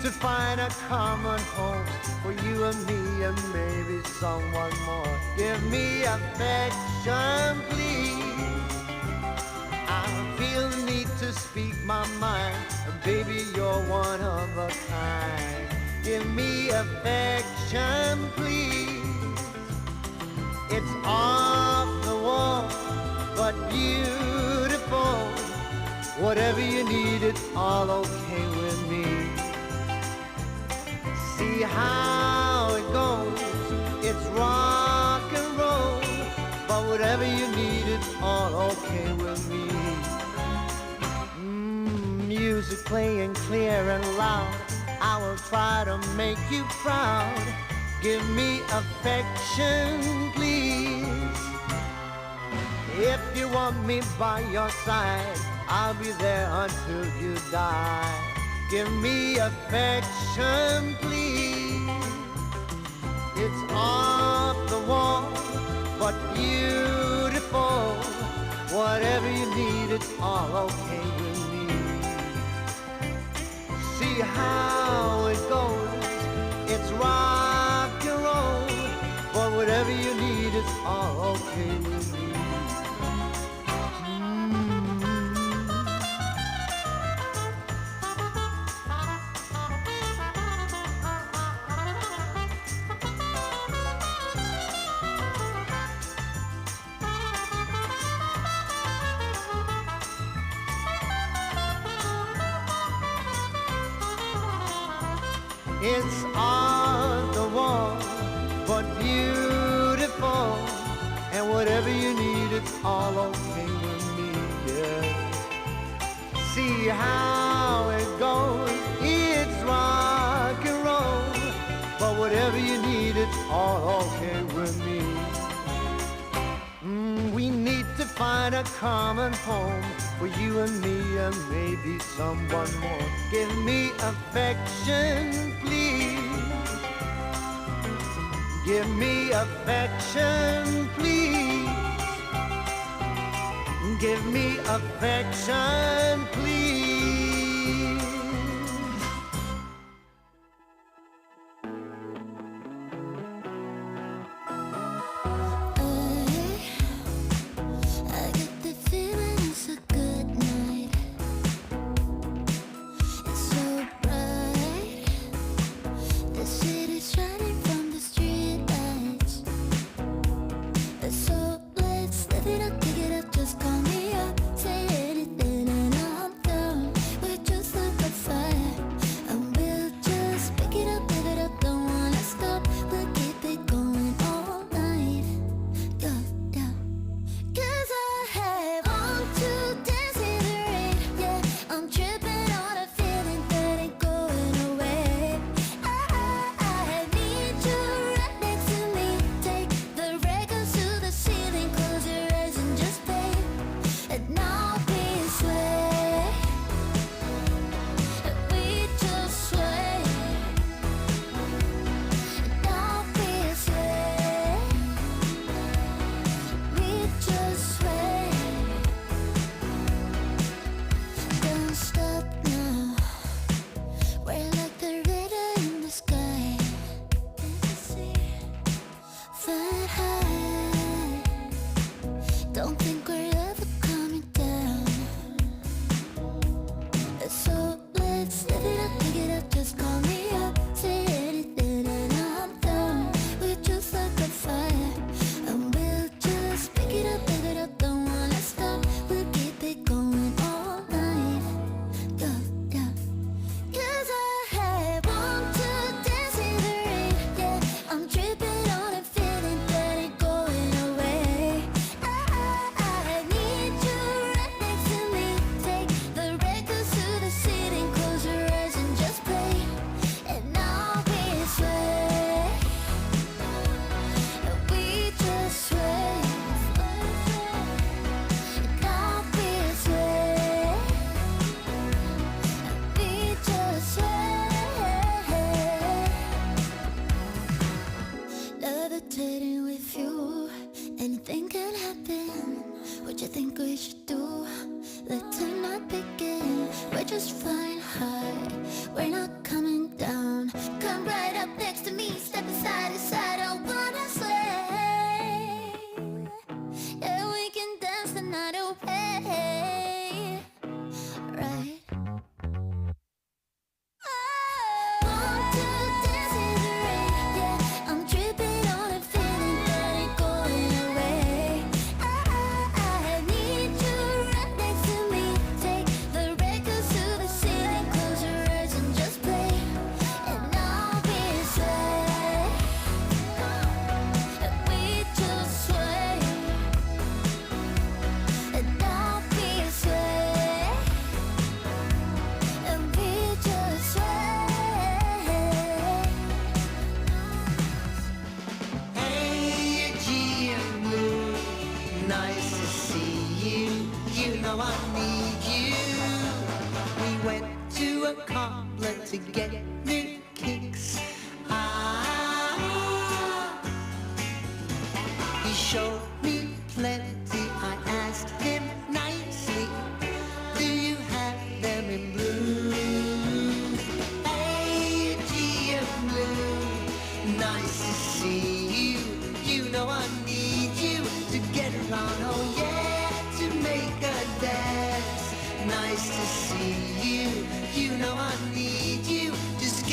to find a common home for you and me and maybe someone more. Give me affection, please. I feel the need to speak my mind, and baby, you're one of a kind. Give me affection, please. It's off the wall, but beautiful. Whatever you need, it's all okay with me. See how it goes, it's rock and roll, but whatever you need, it's all okay with me. Music playing clear and loud, I will try to make you proud. Give me affection, please. If you want me by your side, I'll be there until you die. Give me affection, please. It's off the wall, but beautiful. Whatever you need, it's all okay with me. See how it goes, it's rock and roll, but whatever you need, it's all okay with me. It's on the wall, but beautiful. And whatever you need, it's all okay with me, yeah. See how it goes, it's rock and roll, but whatever you need, it's all okay with me. We need to find a common home for you and me and maybe someone more. Give me affection, please. Give me affection, please. Give me affection, please. Just call me up, say anything and I'm down.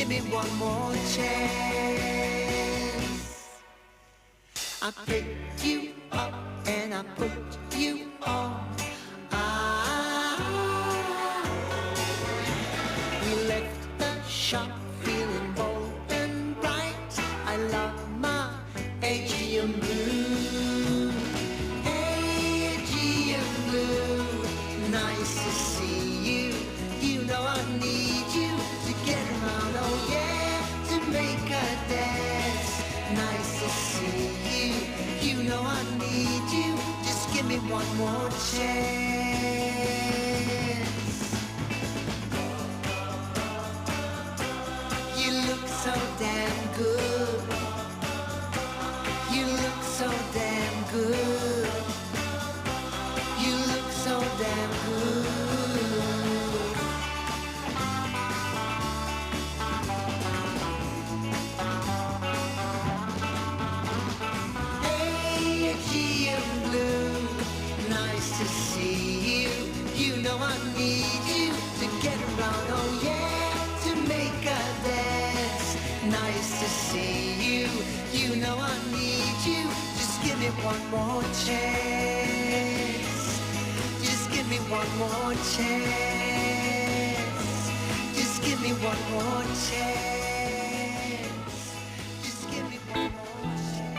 give me one more chance. I pick you up and I put you on. We left the shop feeling bold and bright. I love my Aegean blue. Aegean blue. Nice to see you. You know I need you to get around, oh yeah, to make a dance. Nice to see you. You know I need you. Just give me one more chance. You look so damn good. You look so damn good. You look so damn good. Aegean blue, nice to see you. You know I need you to get around, oh yeah, to make a dance. Nice to see you. You know I need you. Just give me one more chance. Just give me one more chance. Just give me one more chance. Just give me one more chance.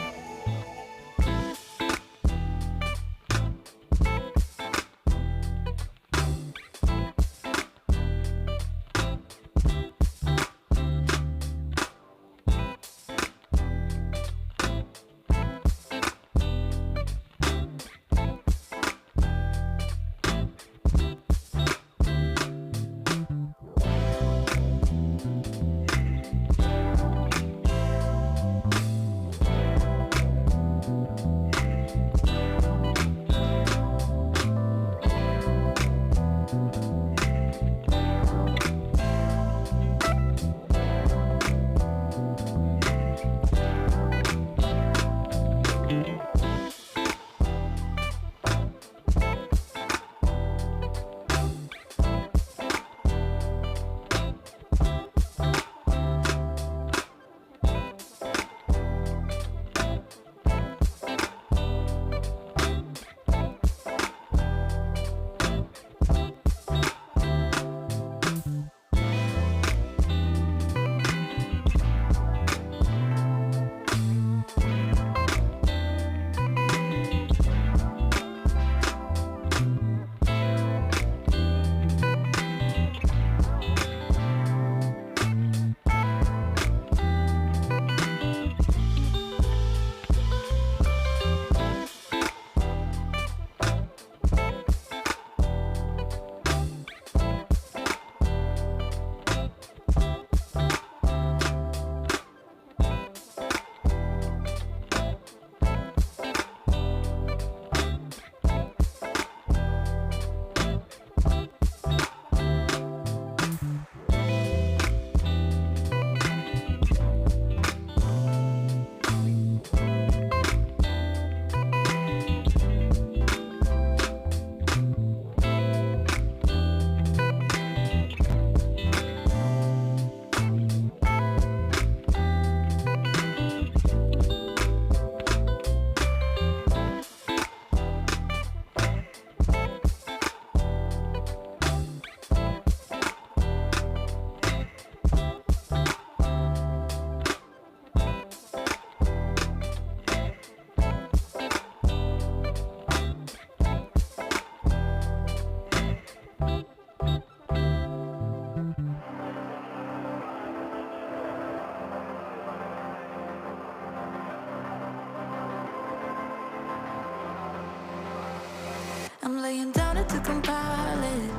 I'm laying down it to compile it.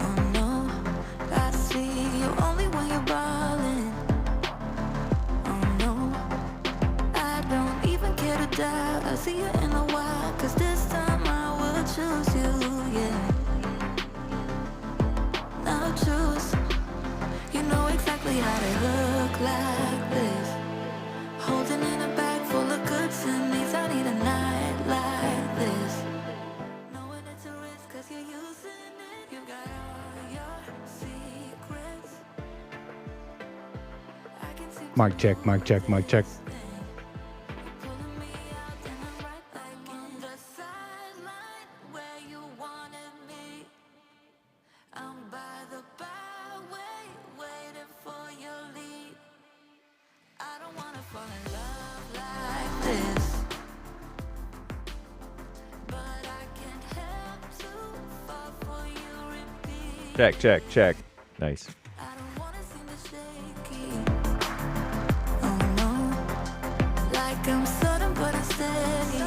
Oh no, I see you only when you're ballin'. Oh no, I don't even care to die. I'll see you in a while, 'cause this time I will choose you, yeah. Now choose. You know exactly how to look like this. Holding in a bag full of goods and needs. I need a night like this. Knowing it's a risk 'cause you're using it. You got all your secrets. Mic check, mic check, mic check. Pulling me out, then I'm right back in the sideline where you wanted me. I'm by the byway, waiting for your lead. I don't wanna fall in love like this, but I can't help to fall for you, repeat. Check, check, check. Nice. I don't wanna seem to shaky. Oh no, like I'm sudden but I'm steady.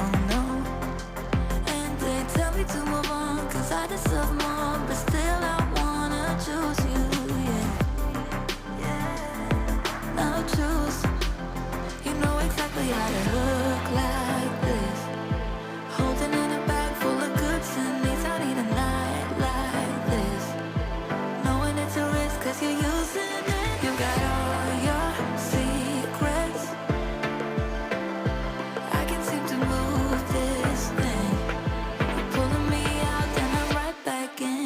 Oh no, and they tell me to move on 'cause I deserve more, but still I wanna choose you. Yeah, now choose. You know exactly how to look like this. Holding in a bag full of goods and needs. I need a night like this. Knowing it's a risk 'cause you're using it. You got all your secrets. I can't seem to move this thing. You're pulling me out, then I'm right back in.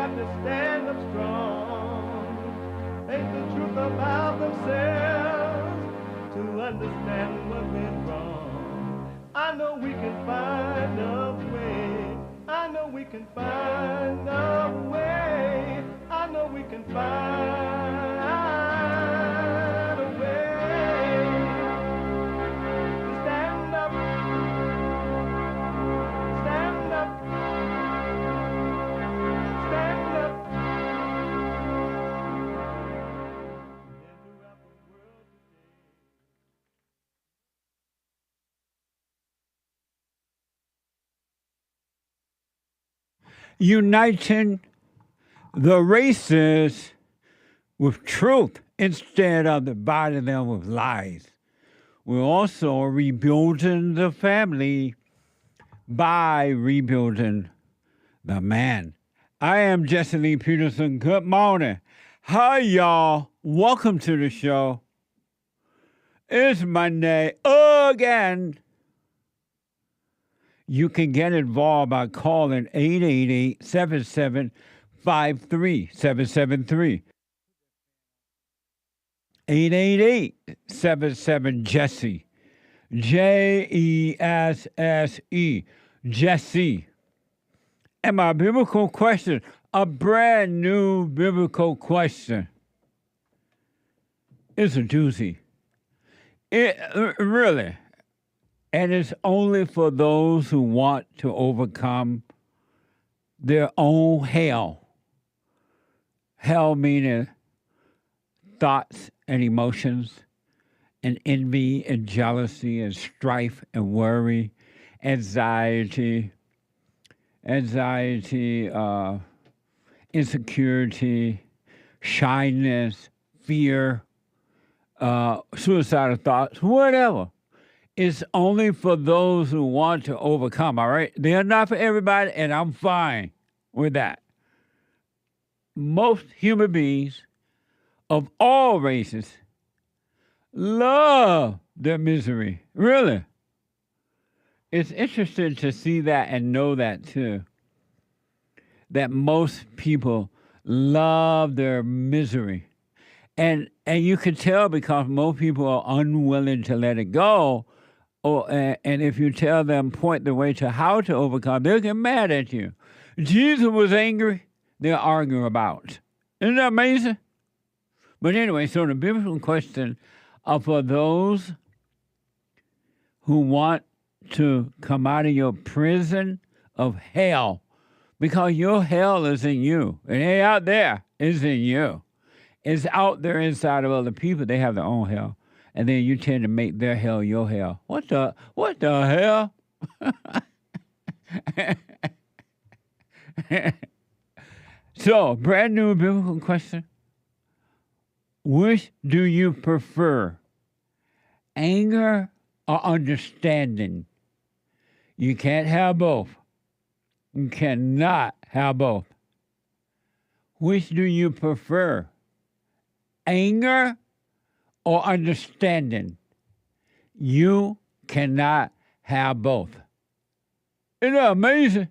got to stand up strong, face the truth about themselves, to understand what went wrong. I know we can find a way. I know we can find a way. I know we can find a way to stand up, stand up, stand up. And throughout the world today. Uniting the races with truth instead of dividing them with lies. We're also rebuilding the family by rebuilding the man. I am Jesse Lee Peterson. Good morning. Hi, y'all. Welcome to the show. It's Monday again. You can get involved by calling 888-7753-773. 888-77-JESSE. Jesse. Jesse. And my biblical question, a brand new biblical question. It's a doozy. It really. And it's only for those who want to overcome their own hell. Hell meaning thoughts and emotions and envy and jealousy and strife and worry, anxiety, insecurity, shyness, fear, suicidal thoughts, whatever. It's only for those who want to overcome, all right? They're not for everybody, and I'm fine with that. Most human beings of all races love their misery. Really. It's interesting to see that and know that, too. That most people love their misery. And you can tell because most people are unwilling to let it go. And if you tell them, point the way to how to overcome, they'll get mad at you. Jesus was angry, they'll argue about. Isn't that amazing? But anyway, so the biblical question are for those who want to come out of your prison of hell, because your hell is in you. It ain't out there, it's in you. It's out there inside of other people. They have their own hell. And then you tend to make their hell your hell. What the hell? So, brand new biblical question. Which do you prefer? Anger or understanding? You can't have both. You cannot have both. Which do you prefer? Anger or understanding? You cannot have both. Isn't that amazing?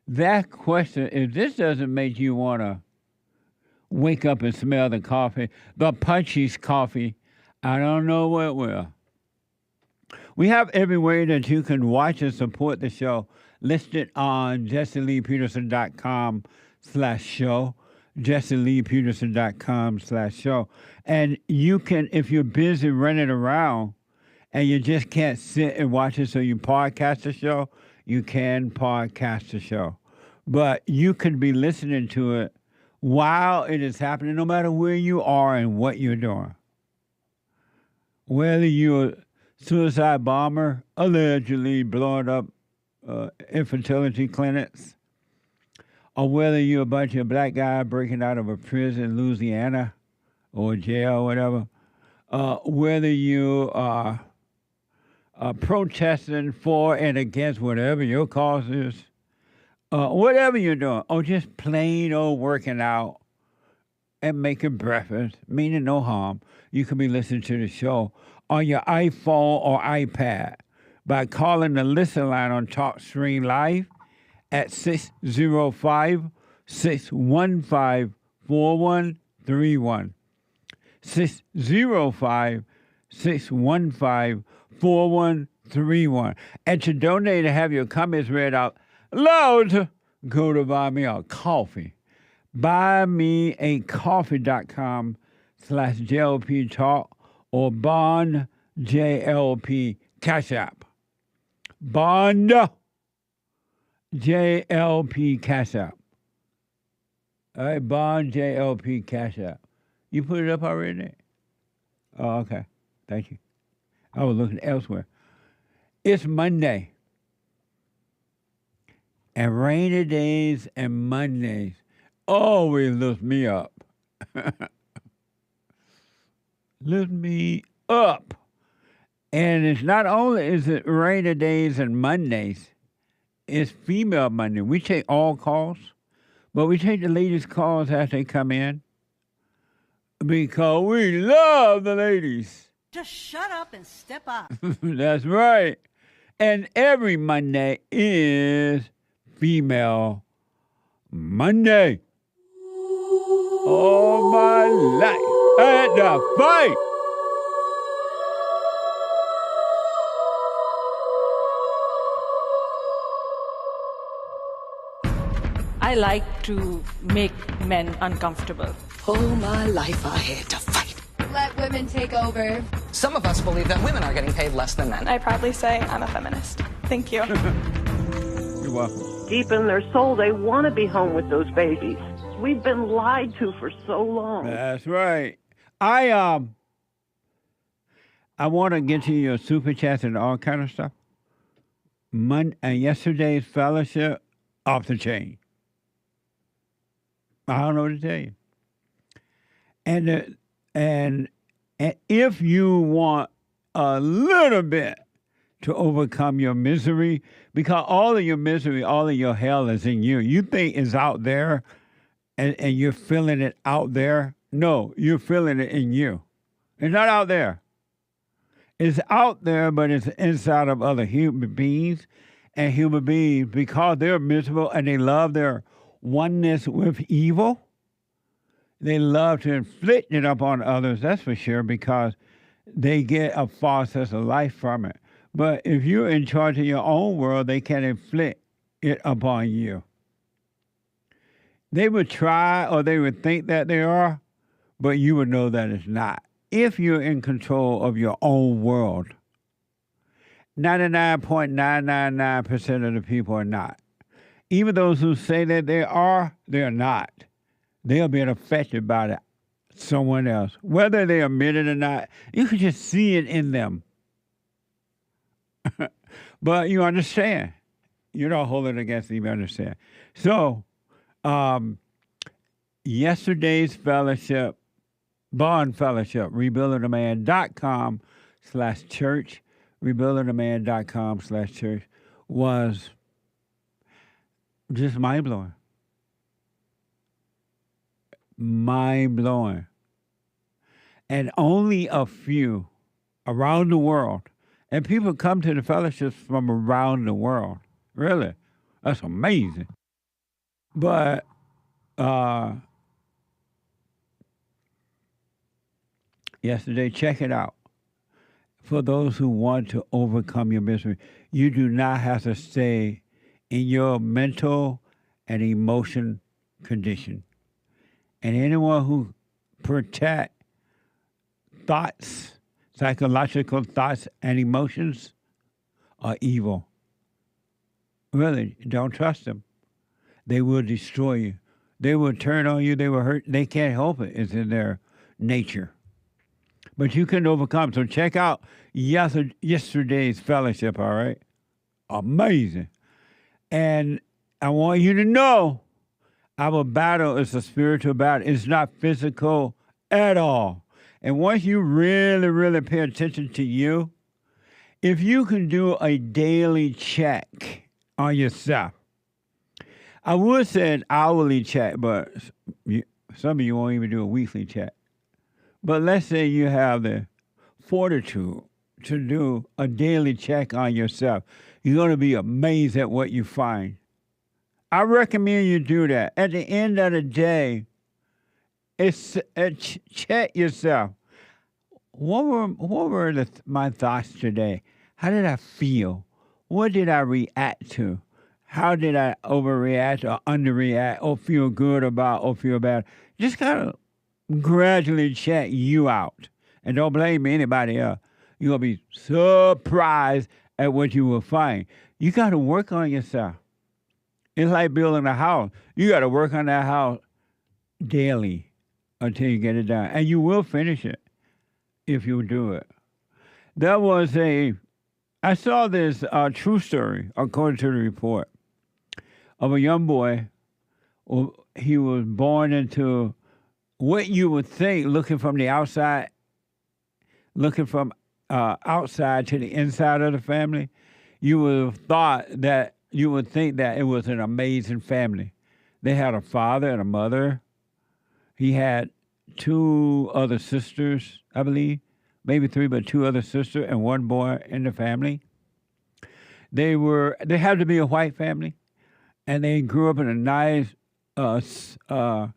That question, if this doesn't make you want to wake up and smell the coffee, the Punchies coffee, I don't know what will. We have every way that you can watch and support the show listed on jesseleepeterson.com/show. jesseleepeterson.com/show. And you can, if you're busy running around and you just can't sit and watch it, so you podcast the show, you can podcast the show. But you can be listening to it while it is happening, no matter where you are and what you're doing. Whether you're a suicide bomber, allegedly blowing up infertility clinics, or whether you're a bunch of black guys breaking out of a prison in Louisiana or jail or whatever, whether you are protesting for and against whatever your cause is, whatever you're doing, or just plain old working out and making breakfast, meaning no harm, you can be listening to the show on your iPhone or iPad by calling the listen line on TalkStream Live at 605-615-4131. 605-615-4131. And to donate and have your comments read out loud, go to Buy Me a Coffee. BuyMeACoffee.com/JLP Talk or Bond JLP Cash App. Bond JLP Cash App. All right, Bond JLP Cash App. You put it up already? Oh, okay. Thank you. I was looking elsewhere. It's Monday. And rainy days and Mondays always lift me up. Lift me up. And it's not only is it rainy days and Mondays, it's Female Monday. We take all calls, but we take the ladies' calls as they come in because we love the ladies. Just shut up and step up. That's right. And every Monday is Female Monday. All my life I had to fight. I like to make men uncomfortable. All my life I had to fight. Let women take over. Some of us believe that women are getting paid less than men. I proudly say I'm a feminist. Thank you. You're welcome. Deep in their soul, they want to be home with those babies. We've been lied to for so long. That's right. I want to get to your super chats and all kind of stuff. Yesterday's fellowship, off the chain. I don't know what to tell you. And if you want a little bit to overcome your misery, because all of your misery, all of your hell is in you. You think it's out there and you're feeling it out there. No, you're feeling it in you. It's not out there. It's out there, but it's inside of other human beings. And human beings, because they're miserable and they love their oneness with evil, they love to inflict it upon others, that's for sure, because they get a false sense of life from it. But if you're in charge of your own world, they can inflict it upon you. They would try or they would think that they are, but you would know that it's not. If you're in control of your own world, 99.999% of the people are not. Even those who say that they are, they're not. They're being affected by someone else. Whether they admit it or not, you can just see it in them. But you understand. You don't hold it against them, you understand. So, yesterday's fellowship, Bond Fellowship, rebuildingaman.com/church, rebuildingaman.com/church, was just mind-blowing. Mind-blowing. And only a few around the world, and people come to the fellowships from around the world. Really. That's amazing. But yesterday, check it out. For those who want to overcome your misery, you do not have to stay in your mental and emotion condition. And anyone who protect thoughts, psychological thoughts and emotions are evil. Really, don't trust them. They will destroy you. They will turn on you. They will hurt. They can't help it. It's in their nature. But you can overcome. So check out yesterday's fellowship, all right? Amazing. And I want you to know our battle is a spiritual battle. It's not physical at all. And once you really, really pay attention to you, if you can do a daily check on yourself, I would say an hourly check, but some of you won't even do a weekly check. But let's say you have the fortitude to do a daily check on yourself. You're going to be amazed at what you find. I recommend you do that. At the end of the day, check yourself. What were my thoughts today? How did I feel? What did I react to? How did I overreact or underreact or feel good about or feel bad? Just kind of gradually check you out. And don't blame anybody else. You're going to be surprised at what you will find. You got to work on yourself. It's like building a house. You got to work on that house daily until you get it done. And you will finish it if you do it. I saw this true story, according to the report, of a young boy. He was born into what you would think, looking from the outside, outside to the inside of the family, you would think that it was an amazing family. They had a father and a mother. He had 2 other sisters, I believe, maybe 3, but 2 other sisters and 1 boy in the family. They had to be a white family, and they grew up in a nice, out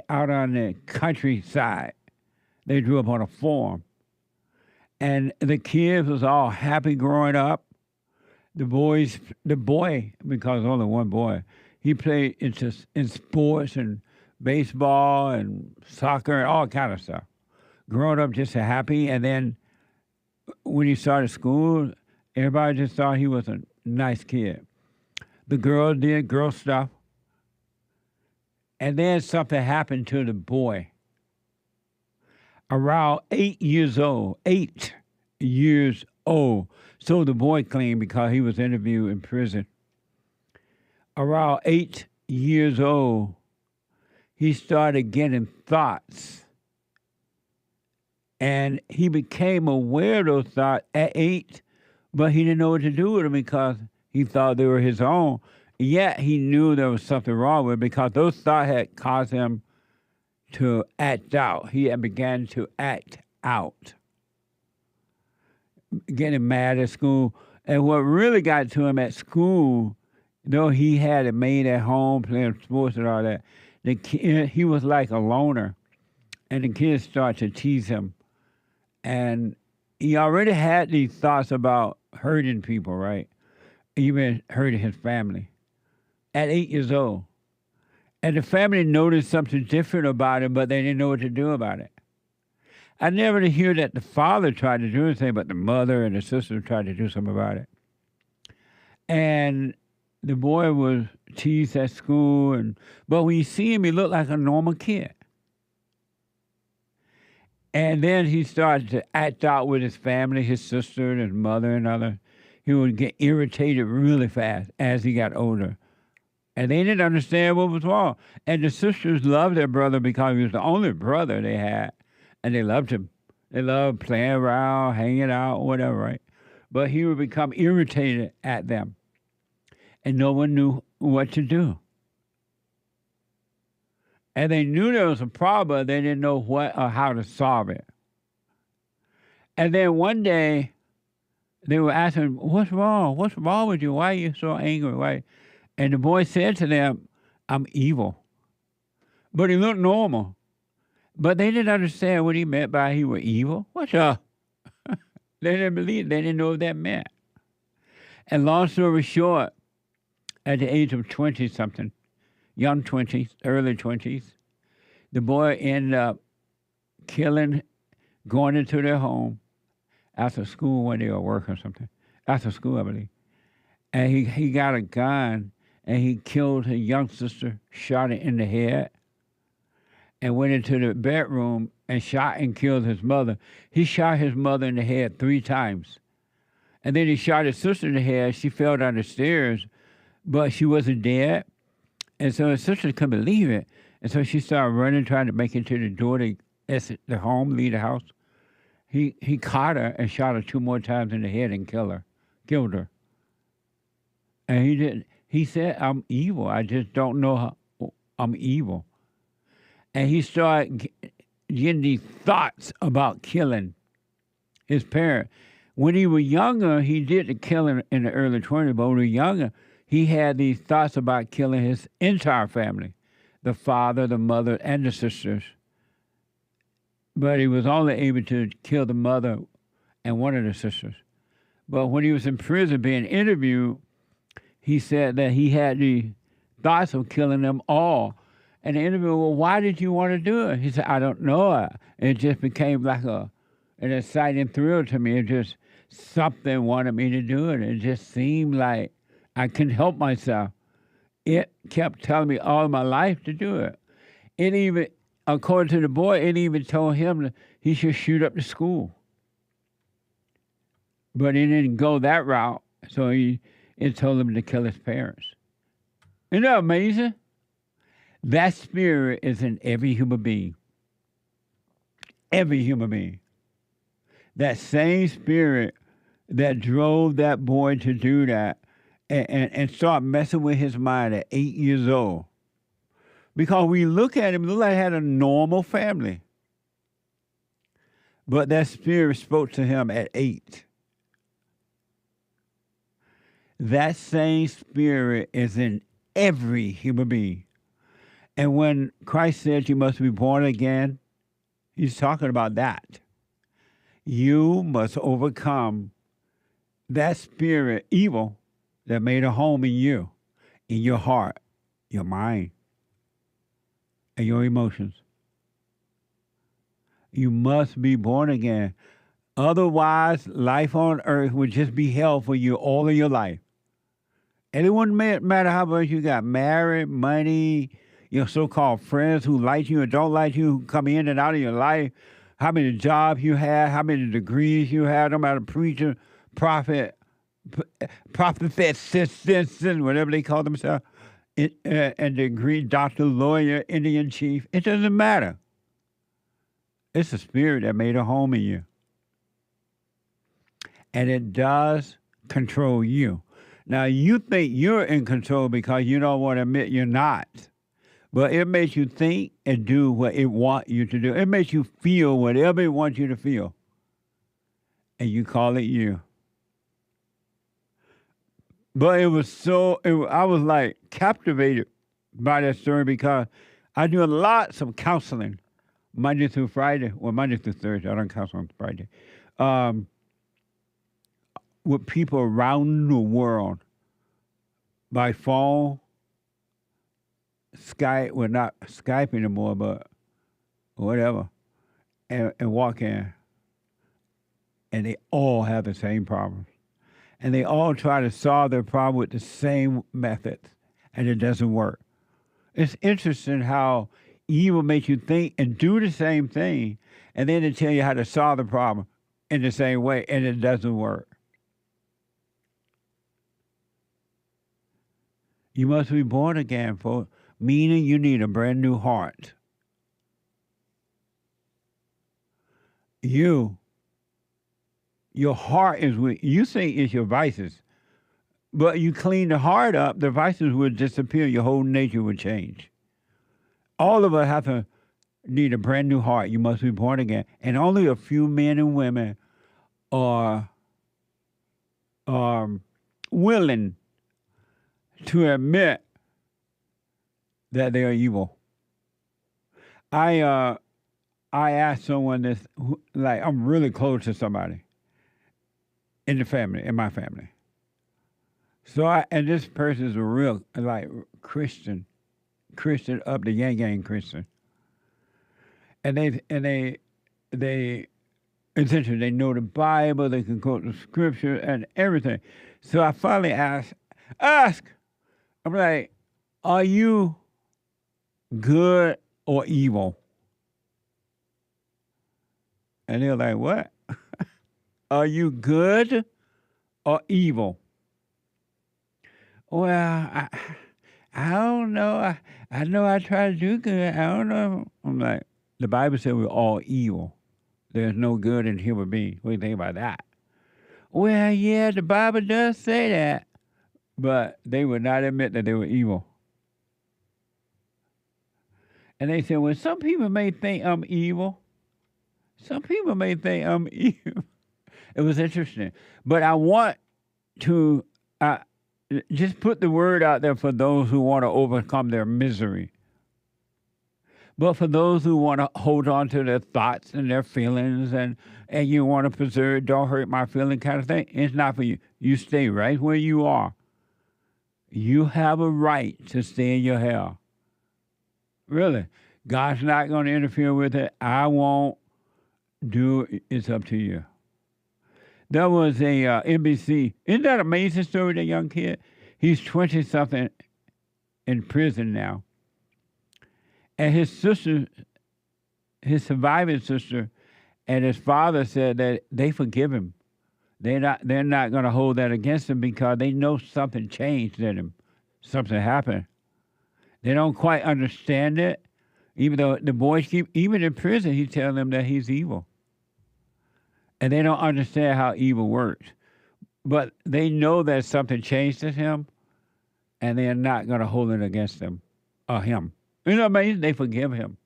on the countryside. They grew up on a farm. And the kids was all happy growing up. The boy, because only 1 boy, he played in sports and baseball and soccer and all kind of stuff. Growing up just happy. And then when he started school, everybody just thought he was a nice kid. The girl did girl stuff. And then something happened to the boy. Around 8 years old. So the boy claimed, because he was interviewed in prison. Around 8 years old, he started getting thoughts. And he became aware of those thoughts at 8, but he didn't know what to do with them because he thought they were his own. Yet he knew there was something wrong with it because those thoughts had caused him to act out. He had began to act out, getting mad at school. And what really got to him at school, though he had it made at home, playing sports and all that, he was like a loner. And the kids started to tease him. And he already had these thoughts about hurting people, right? Even hurting his family at 8 years old. And the family noticed something different about him, but they didn't know what to do about it. I never did hear that the father tried to do anything, but the mother and the sister tried to do something about it. And the boy was teased at school, but when you see him, he looked like a normal kid. And then he started to act out with his family, his sister and his mother and others. He would get irritated really fast as he got older. And they didn't understand what was wrong. And the sisters loved their brother because he was the only brother they had. And they loved him. They loved playing around, hanging out, whatever, right? But he would become irritated at them. And no one knew what to do. And they knew there was a problem, but they didn't know what or how to solve it. And then one day, they were asking, what's wrong? What's wrong with you? Why are you so angry? Why? And the boy said to them, I'm evil. But he looked normal. But they didn't understand what he meant by he was evil. What's up? They didn't believe it. They didn't know what that meant. And long story short, at the age of 20-something, young 20s, early 20s, the boy ended up going into their home after school one day or work or something. After school, I believe. And he got a gun and he killed his young sister, shot her in the head, and went into the bedroom and shot and killed his mother. He shot his mother in the head 3 times. And then he shot his sister in the head. She fell down the stairs, but she wasn't dead. And so his sister couldn't believe it. And so she started running, trying to make it to the door to exit the home, leave the house. He caught her and shot her 2 more times in the head and killed her. And he didn't. He said, I'm evil. I just don't know how I'm evil. And he started getting these thoughts about killing his parents. When he was younger, he did the killing in the early 20s, but when he was younger, he had these thoughts about killing his entire family, the father, the mother, and the sisters. But he was only able to kill the mother and one of the sisters. But when he was in prison being interviewed, he said that he had the thoughts of killing them all. And the interviewer, well, why did you want to do it? He said, I don't know. It just became like an exciting thrill to me. It just, something wanted me to do it. It just seemed like I couldn't help myself. It kept telling me all my life to do it. It even, according to the boy, it even told him that he should shoot up the school. But he didn't go that route, so it told him to kill his parents. Isn't that amazing? That spirit is in every human being. Every human being. That same spirit that drove that boy to do that and start messing with his mind at 8 years old. Because we look at him, look like he had a normal family. But that spirit spoke to him at 8. That same spirit is in every human being. And when Christ said you must be born again, he's talking about that. You must overcome that spirit, evil, that made a home in you, in your heart, your mind, and your emotions. You must be born again. Otherwise, life on earth would just be hell for you all of your life. And it wouldn't matter how much you got married, money, your so-called friends who like you or don't like you, who come in and out of your life, how many jobs you have, how many degrees you have, no matter preacher, prophet, whatever they call themselves, and degree, doctor, lawyer, Indian chief. It doesn't matter. It's a spirit that made a home in you. And it does control you. Now, you think you're in control because you don't want to admit you're not. But it makes you think and do what it wants you to do. It makes you feel whatever it wants you to feel. And you call it you. But I was like captivated by that story because I do lots of counseling Monday through Friday. Well, Monday through Thursday. I don't counsel on Friday. With people around the world by phone, Skype, well, not Skype anymore, but whatever, and walk in. And they all have the same problems. And they all try to solve their problem with the same methods, and it doesn't work. It's interesting how evil makes you think and do the same thing, and then they tell you how to solve the problem in the same way, and it doesn't work. You must be born again, folks, meaning you need a brand new heart. Your heart is what you think is your vices. But you clean the heart up, the vices will disappear, your whole nature will change. All of us need a brand new heart. You must be born again. And only a few men and women are willing to admit that they are evil. I asked someone this, like I'm really close to somebody in the family, in my family. So and this person is a real like Christian up the yang Christian. And they essentially they know the Bible, they can quote the scripture and everything. So I finally ask, I'm like, are you good or evil? And they're like, what? Are you good or evil? Well, I don't know. I know I try to do good. I don't know. I'm like, the Bible said we're all evil. There's no good in human beings. What do you think about that? Well, yeah, the Bible does say that. But they would not admit that they were evil. And they said, well, some people may think I'm evil. Some people may think I'm evil. It was interesting. But I want to just put the word out there for those who want to overcome their misery. But for those who want to hold on to their thoughts and their feelings and you want to preserve, don't hurt my feeling kind of thing, it's not for you. You stay right where you are. You have a right to stay in your hell. Really. God's not going to interfere with it. I won't do it. It's up to you. There was a NBC. Isn't that an amazing story, that young kid? He's 20-something in prison now. And his sister, his surviving sister, and his father said that they forgive him. They're not going to hold that against him because they know something changed in him. Something happened. They don't quite understand it. Even though the boys even in prison, he's telling them that he's evil. And they don't understand how evil works. But they know that something changed in him, and they're not going to hold it against them or him. You know what I mean? They forgive him.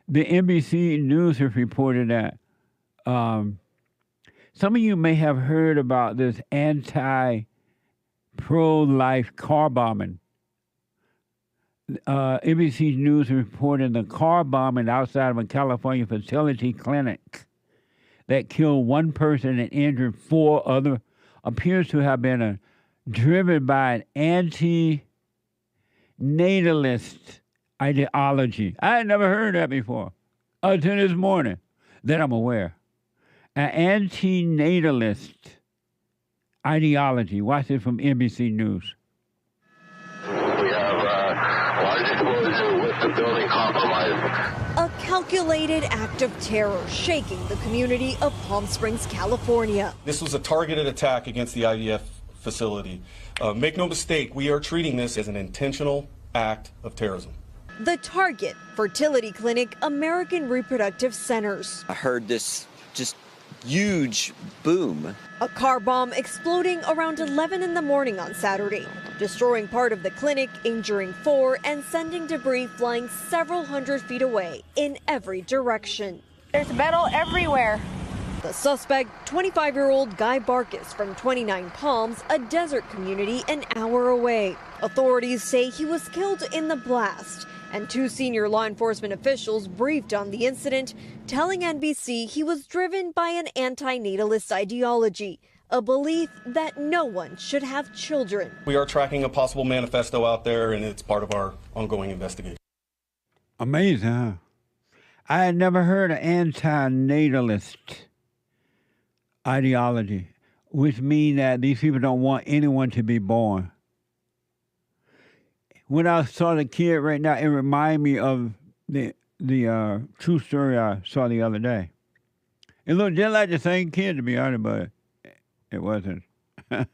The NBC News has reported that some of you may have heard about this anti-pro-life car bombing. NBC News reported the car bombing outside of a California fertility clinic that killed one person and injured 4 others appears to have been driven by an anti-natalist ideology. I had never heard that before until this morning that I'm aware. An anti-natalist ideology. Watch it from NBC News. The building compromised. A calculated act of terror shaking the community of Palm Springs, California. This was a targeted attack against the IVF facility. Make no mistake, we are treating this as an intentional act of terrorism. The target, fertility clinic, American Reproductive Centers. I heard this just huge boom. A car bomb exploding around 11 in the morning on Saturday, destroying part of the clinic, injuring 4, and sending debris flying several hundred feet away in every direction. There's metal everywhere. The suspect, 25-year-old Guy Barkis from 29 Palms, a desert community an hour away. Authorities say he was killed in the blast, and 2 senior law enforcement officials briefed on the incident, telling NBC he was driven by an anti-natalist ideology, a belief that no one should have children. We are tracking a possible manifesto out there, and it's part of our ongoing investigation. Amazing, huh? I had never heard of anti-natalist ideology, which means that these people don't want anyone to be born. When I saw the kid right now, it reminded me of the true story I saw the other day. It looked just like the same kid, to be honest, but it wasn't. But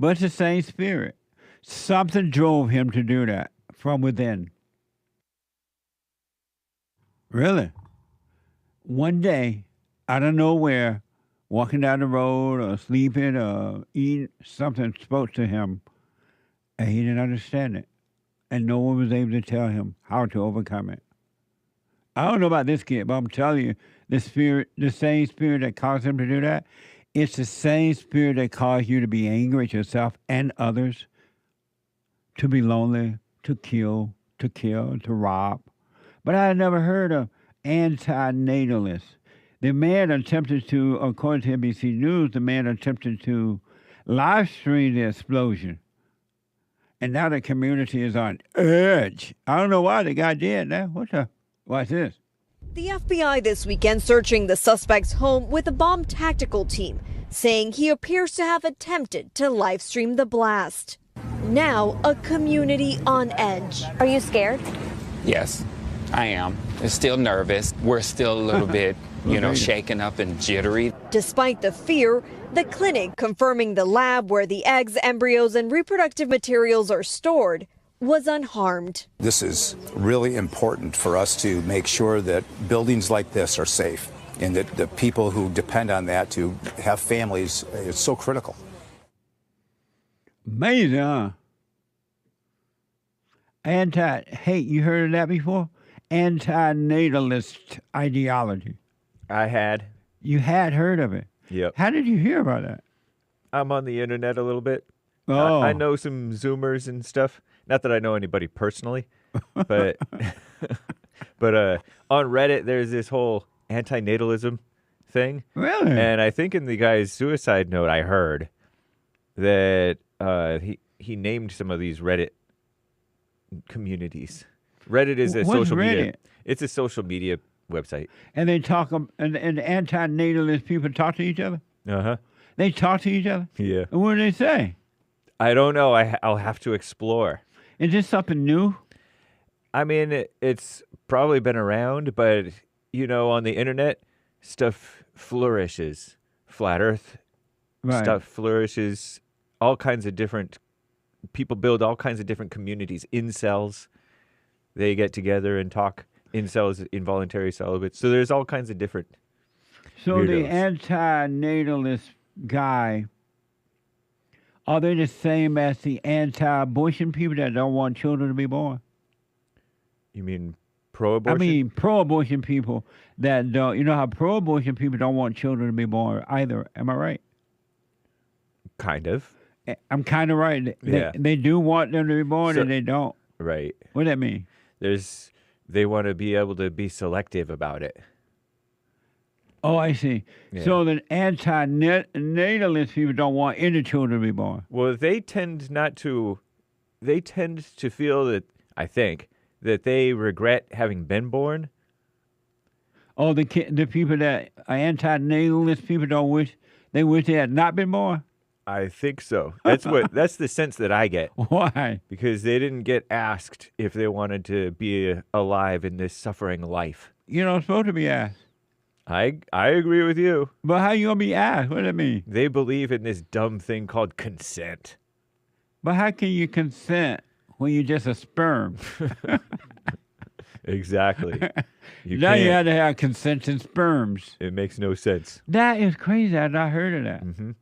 it's the same spirit. Something drove him to do that from within. Really? One day, out of nowhere, walking down the road or sleeping or eating, something spoke to him, and he didn't understand it. And no one was able to tell him how to overcome it. I don't know about this kid, but I'm telling you, the same spirit that caused him to do that, it's the same spirit that caused you to be angry at yourself and others, to be lonely, to kill, to rob. But I had never heard of anti-natalist. The man attempted to, according to NBC News, the man attempted to live stream the explosion. And now the community is on edge. I don't know why the guy did that. What's this? The FBI this weekend searching the suspect's home with a bomb tactical team, saying he appears to have attempted to live stream the blast. Now, a community on edge. Are you scared? Yes, I am. I'm still nervous. We're still a little bit, shaken up and jittery. Despite the fear, the clinic confirming the lab where the eggs, embryos, and reproductive materials are stored was unharmed. This is really important for us to make sure that buildings like this are safe and that the people who depend on that to have families, it's so critical. Amazing, huh? Hake, you heard of that before? Anti-natalist ideology. I had. You had heard of it? Yep. How did you hear about that? I'm on the internet a little bit. Oh. I know some Zoomers and stuff. Not that I know anybody personally, but but on Reddit there's this whole anti-natalism thing. Really? And I think in the guy's suicide note I heard that he named some of these Reddit communities. Reddit is a What's social Reddit? media. It's a social media website. And they talk, and the anti-natalist people talk to each other? Uh-huh. They talk to each other? Yeah. And what do they say? I don't know. I'll have to explore. Is this something new? I mean, it's probably been around, but, you know, on the internet, stuff flourishes. Flat Earth stuff flourishes. All kinds of different people build all kinds of different communities. Incels, they get together and talk. Incels, involuntary celibates. So there's all kinds of different So weirdos. the anti-natalist guy, are they the same as the anti-abortion people that don't want children to be born? You mean pro-abortion? I mean pro-abortion people that don't, you know how pro-abortion people don't want children to be born either. Am I right? Kind of. I'm kind of right. Yeah. They do want them to be born and they don't. Right. What does that mean? They want to be able to be selective about it. Oh, I see. Yeah. So the anti-natalist people don't want any children to be born. Well, they tend to feel that, I think, that they regret having been born. Oh, the people that are anti-natalist people don't wish they had not been born? I think so. That's the sense that I get. Why? Because they didn't get asked if they wanted to be alive in this suffering life. You're not supposed to be asked. I agree with you. But how you gonna be asked? What does that mean? They believe in this dumb thing called consent. But how can you consent when you're just a sperm? Exactly. You had to have consenting sperms. It makes no sense. That is crazy. I've not heard of that. Mm-hmm.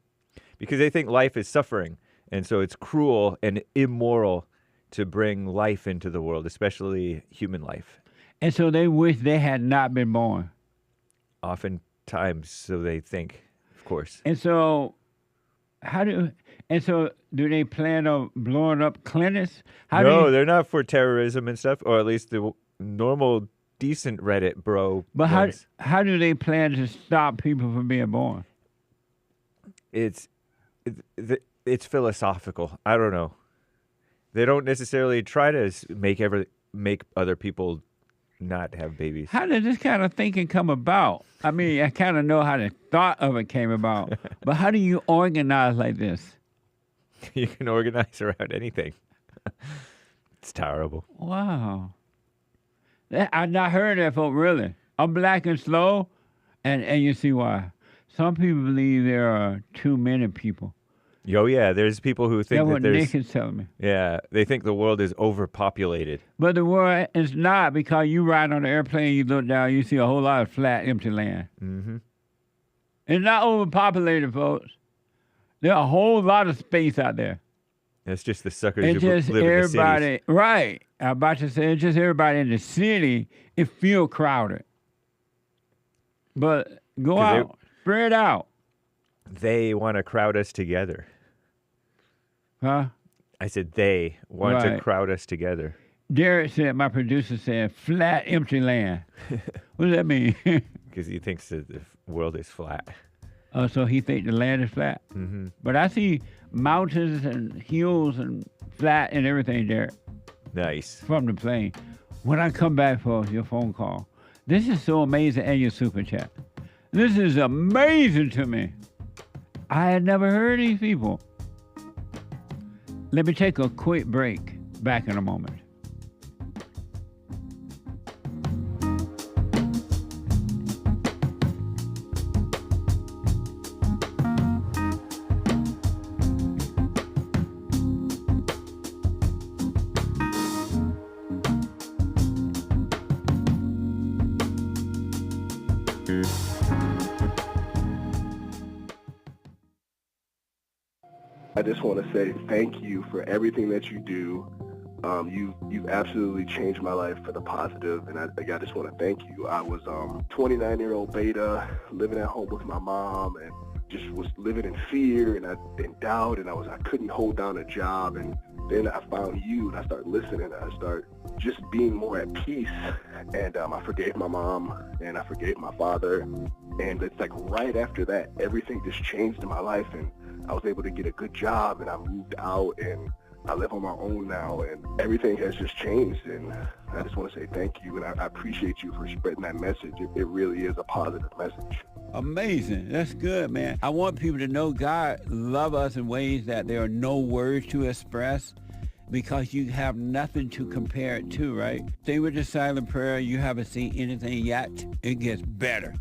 Because they think life is suffering, and so it's cruel and immoral to bring life into the world, especially human life. And so they wish they had not been born. Oftentimes, so they think, of course. And so, do they plan on blowing up clinics? No, they're not for terrorism and stuff, or at least the normal, decent Reddit bro. But how do they plan to stop people from being born? It's philosophical. I don't know. They don't necessarily try to make other people not have babies. How did this kind of thinking come about? I mean, I kind of know how the thought of it came about, but how do you organize like this? You can organize around anything. It's terrible. Wow. I've not heard that, folks, really. I'm black and slow, and you see why. Some people believe there are too many people. Oh, yeah, there's people who think that's what Nick is telling me. Yeah, they think the world is overpopulated. But the world is not, because you ride on the airplane, you look down, you see a whole lot of flat, empty land. Mm-hmm. It's not overpopulated, folks. There's a whole lot of space out there. It's just the suckers It's who just live in the everybody, cities. right. I'm about to say, it's just everybody in the city, it feels crowded. But go out, spread out. They want to crowd us together. Huh? I said they want to crowd us together. Derek said, my producer said, flat, empty land. What does that mean? Because he thinks that the world is flat. Oh, so he thinks the land is flat? Mm-hmm. But I see mountains and hills and flat and everything, Derek. Nice. From the plane. When I come back for your phone call, this is so amazing, and your super chat. This is amazing to me. I had never heard of these people. Let me take a quick break. Back in a moment. I just want to say thank you for everything that you do. You've absolutely changed my life for the positive, and I just want to thank you. I was 29-year-old beta, living at home with my mom, and just was living in fear and in doubt, and I couldn't hold down a job. And then I found you, and I started listening, and I started just being more at peace. And I forgave my mom, and I forgave my father. And it's like right after that, everything just changed in my life, and I was able to get a good job, and I moved out, and I live on my own now, and everything has just changed. And I just want to say thank you, and I appreciate you for spreading that message. It really is a positive message. Amazing. That's good, man. I want people to know God loves us in ways that there are no words to express, because you have nothing to compare it to, right? Stay with the silent prayer. You haven't seen anything yet. It gets better.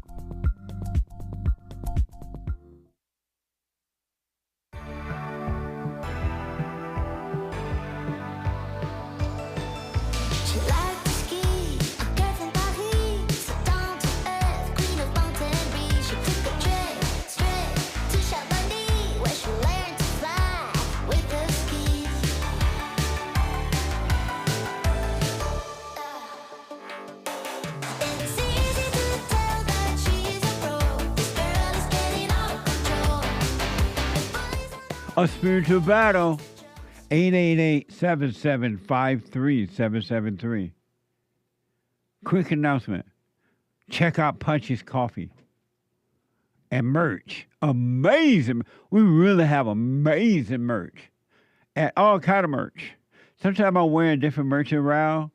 A spiritual battle, 888-775-3773. Quick announcement. Check out Punch's Coffee and merch. Amazing. We really have amazing merch. And all kind of merch. Sometimes I'm wearing different merch around,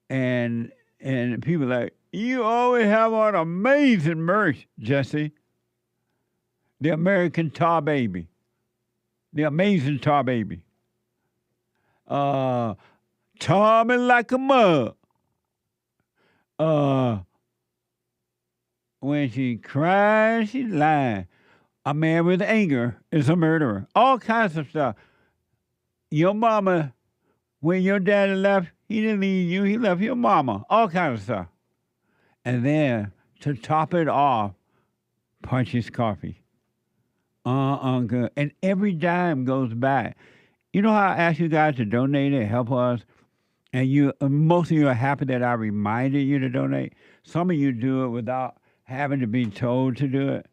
and people are like, you always have on amazing merch, Jesse. The American Tar Baby. The amazing Tar Baby. Tar me like a mug. When she cries, she's lying. A man with anger is a murderer. All kinds of stuff. Your mama, when your daddy left, he didn't leave you. He left your mama. All kinds of stuff. And then, to top it off, Punch's Coffee. Good. And every dime goes back. You know how I asked you guys to donate and help us? And most of you are happy that I reminded you to donate. Some of you do it without having to be told to do it.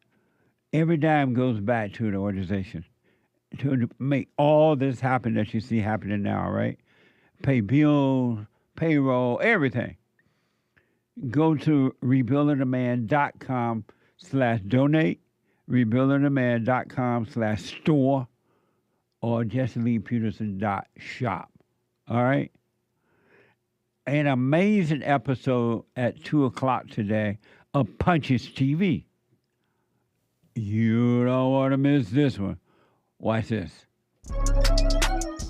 Every dime goes back to the organization to make all this happen that you see happening now, right? Pay bills, payroll, everything. Go to rebuildingaman.com/donate. rebuildingaman.com/store, or jesseleepeterson.shop. All right? An amazing episode at 2 o'clock today of Punches TV. You don't want to miss this one. Watch this.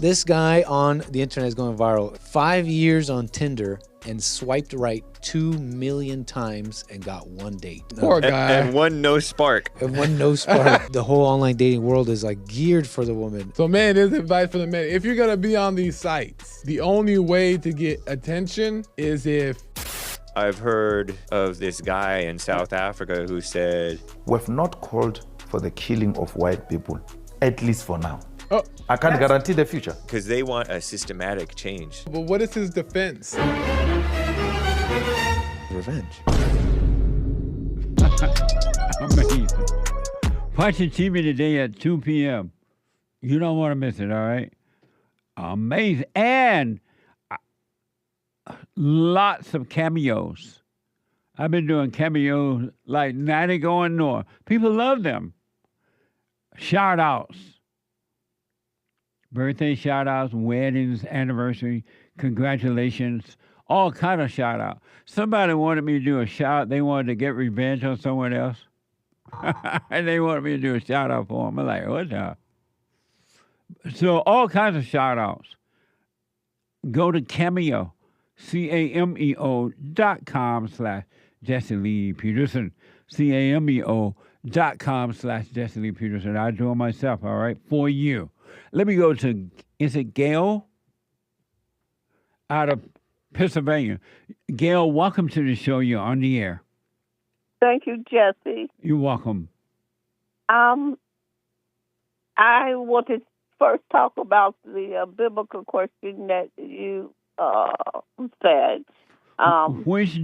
This guy on the internet is going viral. 5 years on Tinder and swiped right 2 million times and got one date. Poor guy. And one no spark. And one no spark. The whole online dating world is like geared for the woman. So man, there's advice for the men. If you're gonna be on these sites, the only way to get attention is if... I've heard of this guy in South Africa who said, "We've not called for the killing of white people, at least for now. Oh, I can't guarantee the future." Because they want a systematic change. But what is his defense? Revenge. Amazing. Punching TV today at 2 p.m. You don't want to miss it, all right? Amazing. And lots of cameos. I've been doing cameos like 90 going north. People love them. Shout outs. Birthday shout outs, weddings, anniversary, congratulations, all kind of shout out. Somebody wanted me to do a shout. They wanted to get revenge on someone else. And they wanted me to do a shout out for them. I'm like, what the? So all kinds of shout outs. Go to Cameo, CAMEO.com/Jesse Lee Peterson, CAMEO.com/Jesse Lee Peterson. I do it myself, all right, for you. Let me go to, is it GAYLE? Out of Pennsylvania. GAYLE, welcome to the show. You're on the air. Thank you, Jesse. You're welcome. I want to first talk about the biblical question that you said. Which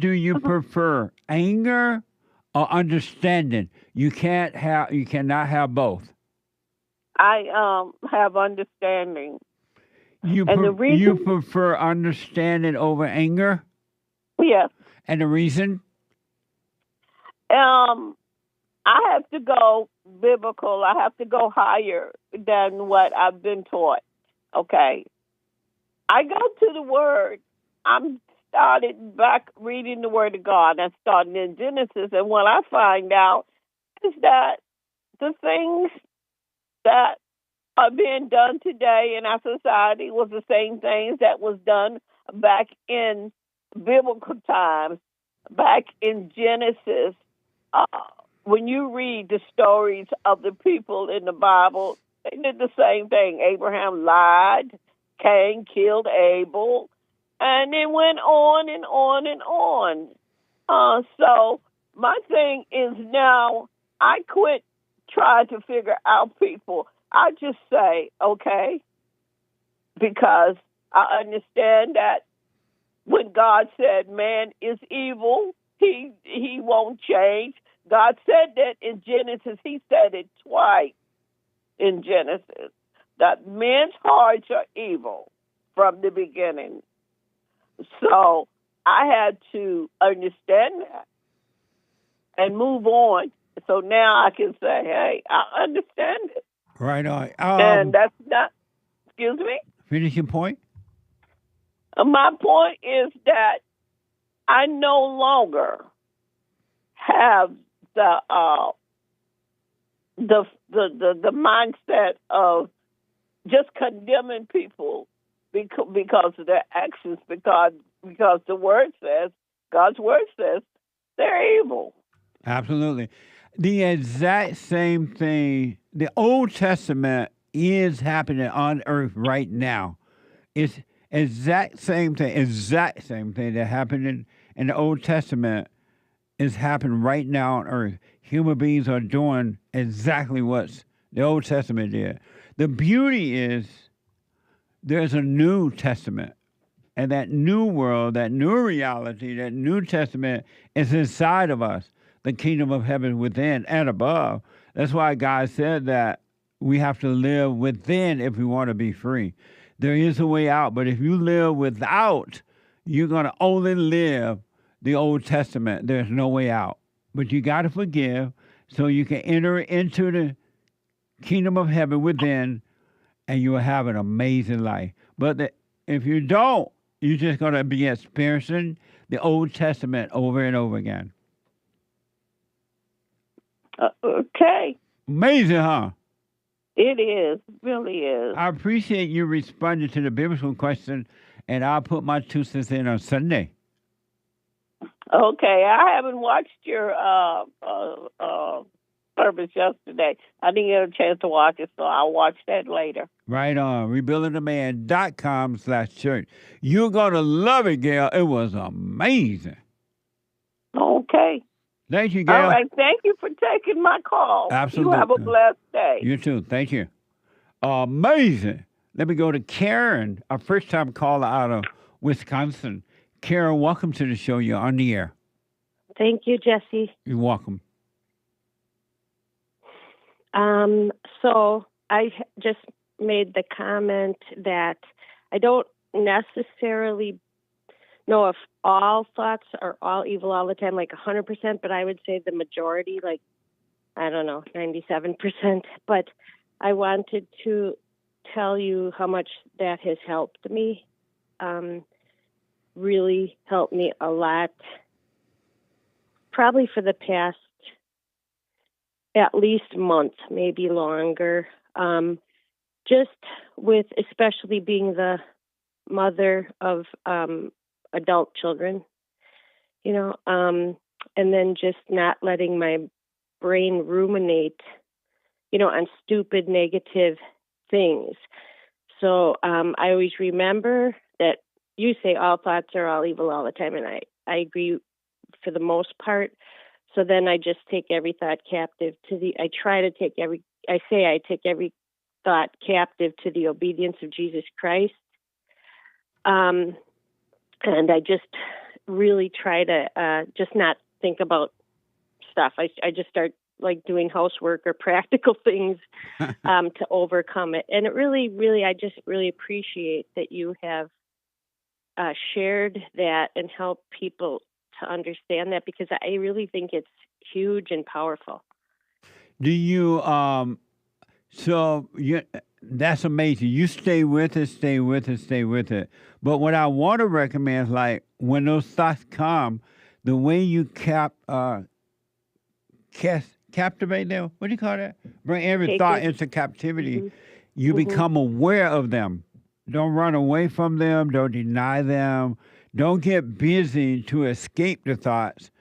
do you prefer, anger or understanding. You cannot have both. I have understanding. You prefer understanding over anger? Yes. And the reason? I have to go biblical. I have to go higher than what I've been taught. Okay. I go to the Word. I'm started back reading the Word of God. I started in Genesis, and what I find out is that the things that are being done today in our society was the same things that was done back in biblical times, back in Genesis. When you read the stories of the people in the Bible, they did the same thing. Abraham lied, Cain killed Abel, and it went on and on and on. So my thing is now I quit trying to figure out people. I just say, okay, because I understand that when God said man is evil, he won't change. God said that in Genesis. He said it twice in Genesis, that men's hearts are evil from the beginning. So I had to understand that and move on. So now I can say, hey, I understand it. Right on. And that's not, excuse me? Finish your point? My point is that I no longer have the mindset of just condemning people because of their actions, because the word says, God's word says, they're evil. Absolutely. The exact same thing, the Old Testament is happening on earth right now. It's exact same thing that happened in the Old Testament is happening right now on earth. Human beings are doing exactly what the Old Testament did. The beauty is there's a New Testament. And that new world, that new reality, that New Testament is inside of us. The kingdom of heaven within and above. That's why God said that we have to live within if we want to be free. There is a way out, but if you live without, you're going to only live the Old Testament. There's no way out. But you got to forgive so you can enter into the kingdom of heaven within, and you will have an amazing life. But if you don't, you're just going to be experiencing the Old Testament over and over again. Okay. Amazing, huh? It is. Really is. I appreciate you responding to the biblical question, and I'll put my 2 cents in on Sunday. Okay. I haven't watched your service yesterday. I didn't get a chance to watch it, so I'll watch that later. Right on. rebuildingtheman.com/church. You're going to love it, Gail. It was amazing. Okay. Thank you, Gail. All right. Thank you for taking my call. Absolutely. You have a blessed day. You too. Thank you. Amazing. Let me go to Karen, a first-time caller out of Wisconsin. Karen, welcome to the show. You're on the air. Thank you, Jesse. You're welcome. So I just made the comment that I don't necessarily know if all thoughts are all evil all the time, like 100%, but I would say the majority, like, I don't know, 97%. But I wanted to tell you how much that has helped me, really helped me a lot, probably for the past at least month, maybe longer, just with especially being the mother of adult children, and then just not letting my brain ruminate, on stupid negative things. So I always remember that you say all thoughts are all evil all the time, and I agree for the most part. So then I just take every thought captive I take every thought captive to the obedience of Jesus Christ. And I just really try to just not think about stuff. I just start like doing housework or practical things to overcome it. And it really, really, I just really appreciate that you have shared that and helped people to understand that, because I really think it's huge and powerful. Do you that's amazing. You stay with it, stay with it, stay with it. But what I want to recommend is, like, when those thoughts come, the way you captivate them. What do you call that? Bring every thought into captivity. Mm-hmm. You become aware of them. Don't run away from them. Don't deny them. Don't get busy to escape the thoughts.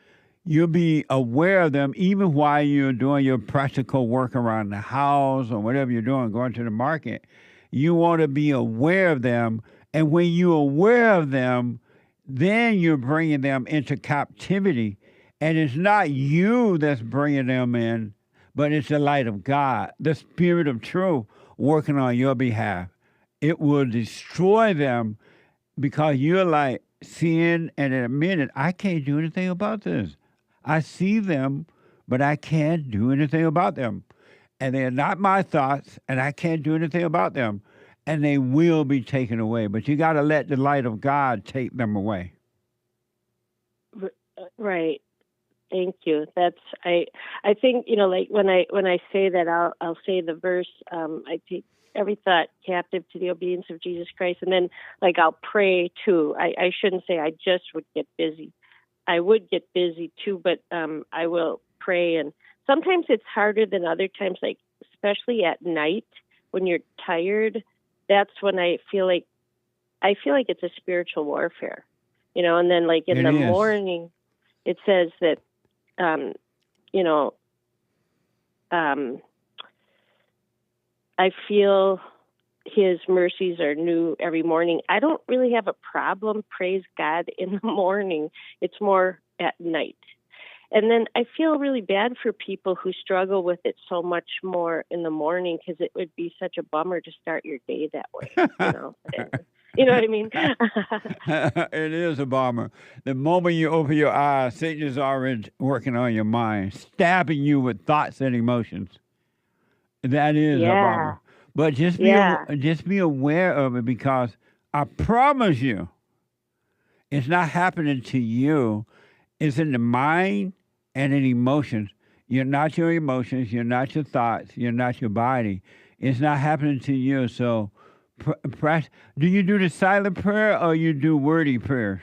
You'll be aware of them even while you're doing your practical work around the house or whatever you're doing, going to the market. You want to be aware of them. And when you're aware of them, then you're bringing them into captivity. And it's not you that's bringing them in, but it's the light of God, the Spirit of truth working on your behalf. It will destroy them because you're like seeing and admitting, I can't do anything about this. I see them, but I can't do anything about them. And they're not my thoughts, and I can't do anything about them. And they will be taken away. But you got to let the light of God take them away. Right. Thank you. That's I think, you know, like when I say that, I'll say the verse, I take every thought captive to the obedience of Jesus Christ, and then like I'll pray too. I shouldn't say I just would get busy. I would get busy too, but I will pray, and sometimes it's harder than other times, like especially at night when you're tired. That's when I feel like it's a spiritual warfare, you know. And then like in the morning, it says that you know, I feel His mercies are new every morning. I don't really have a problem, praise God, in the morning. It's more at night. And then I feel really bad for people who struggle with it so much more in the morning, because it would be such a bummer to start your day that way, you know. You know what I mean? It is a bummer. The moment you open your eyes, Satan is already working on your mind, stabbing you with thoughts and emotions. That is a bummer. But just be aware of it, because I promise you, it's not happening to you. It's in the mind and in emotions. You're not your emotions. You're not your thoughts. You're not your body. It's not happening to you. So, do you do the silent prayer or you do wordy prayers?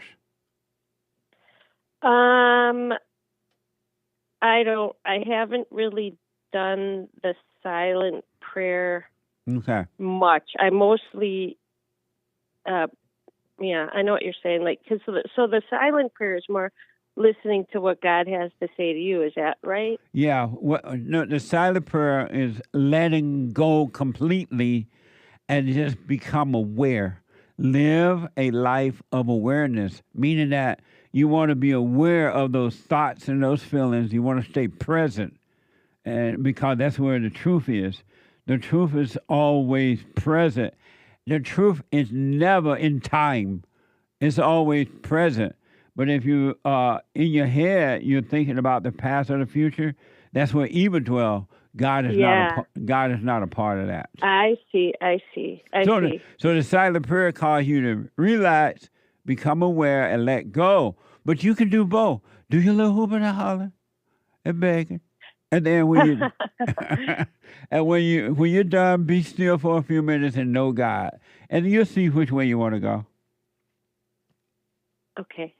I haven't really done the silent prayer much. I mostly, I know what you're saying. Like, so the silent prayer is more listening to what God has to say to you. Is that right? Yeah. No, the silent prayer is letting go completely and just become aware. Live a life of awareness, meaning that you want to be aware of those thoughts and those feelings. You want to stay present, and because that's where the truth is. The truth is always present. The truth is never in time. It's always present. But if you in your head you're thinking about the past or the future, that's where evil dwells. God is not a part of that. I see. So the silent prayer calls you to relax, become aware, and let go. But you can do both. Do your little hooping and hollering and begging, and then when you're done, be still for a few minutes and know God, and you'll see which way you want to go. Okay.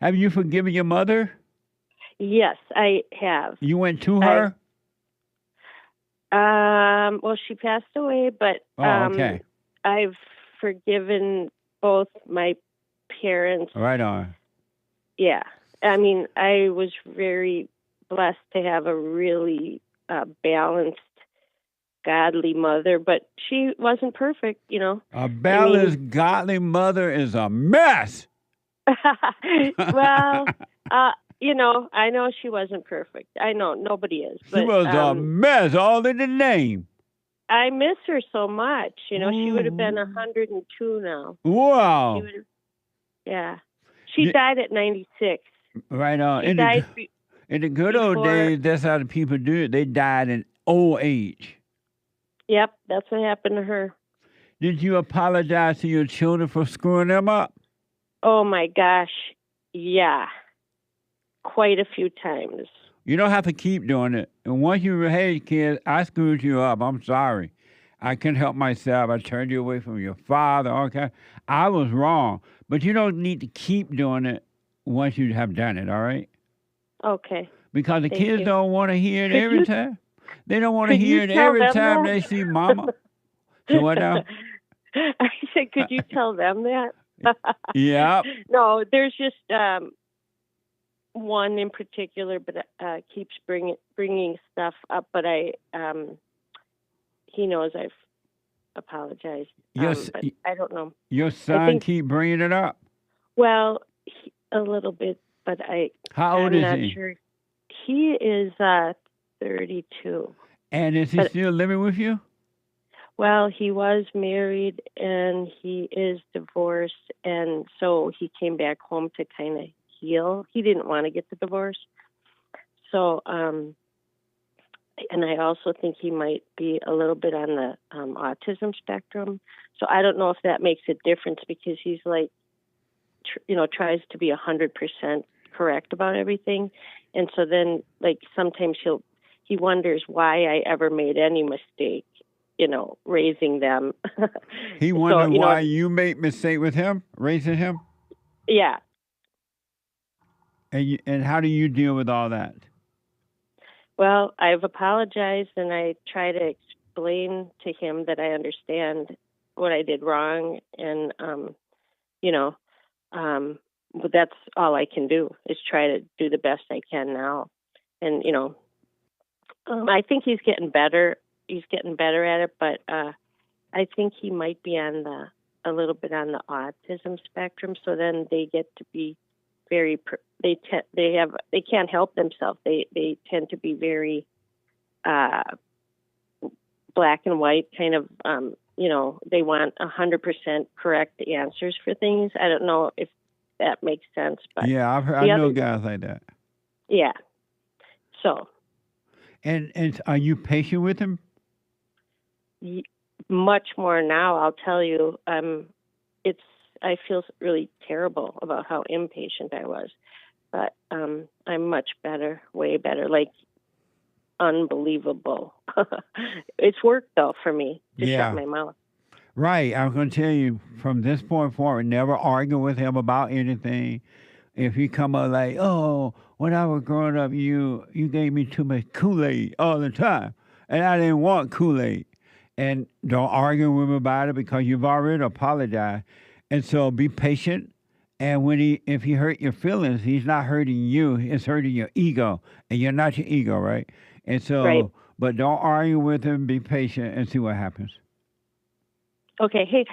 Have you forgiven your mother? Yes, I have. You went to her? Well, she passed away, but okay. I've forgiven both my parents. Right on. Yeah. I mean, I was very blessed to have a really balanced, godly mother, but she wasn't perfect, you know. A balanced, godly mother is a mess. Well, you know, I know she wasn't perfect. I know nobody is. But, she was a mess, all in the name. I miss her so much. You know, she would have been 102 now. Wow. She died at 96. Right on. In the good old days, that's how the people do it. They died in old age. Yep, that's what happened to her. Did you apologize to your children for screwing them up? Oh my gosh, yeah, quite a few times. You don't have to keep doing it. And once you, hey, kid, I screwed you up. I'm sorry. I couldn't help myself. I turned you away from your father. Okay, I was wrong. But you don't need to keep doing it once you have done it, all right? Okay. Because the Thank kids you. don't want to hear it Could every you- time. They don't want to could you hear it tell every them time that? they see mama. So what now? I said, could you tell them that? Yeah. No, there's just one in particular, but keeps bringing stuff up. But he knows I've apologized. Yes. But I don't know. Your son keep bringing it up. Well, a little bit, but How old I'm is not he? sure. He is 32. And is he still living with you? Well, he was married and he is divorced, and so he came back home to kind of heal. He didn't want to get the divorce. So, and I also think he might be a little bit on the autism spectrum. So I don't know if that makes a difference, because he's like, tries to be 100% correct about everything. And so then, like, sometimes he wonders why I ever made any mistake, raising them. He wondered why you made mistake with him, raising him? Yeah. And how do you deal with all that? Well, I've apologized, and I try to explain to him that I understand what I did wrong, and but that's all I can do, is try to do the best I can now. And I think he's getting better. He's getting better at it, but I think he might be on a little bit on the autism spectrum. So then they get to be very they can't help themselves. They tend to be very black and white kind of. They want 100% correct answers for things. I don't know if that makes sense, but yeah, I know guys like that. Yeah. So. And are you patient with him? Much more now, I'll tell you. I feel really terrible about how impatient I was, but I'm much better, way better, like unbelievable. It's work though for me to shut my mouth. Right. I'm going to tell you, from this point forward, never argue with him about anything. If he come up like, oh, when I was growing up, you gave me too much Kool-Aid all the time, and I didn't want Kool-Aid. And don't argue with him about it, because you've already apologized. And so be patient. And if he hurt your feelings, he's not hurting you. It's hurting your ego. And you're not your ego, right? And so, but don't argue with him. Be patient and see what happens. Okay. Hey,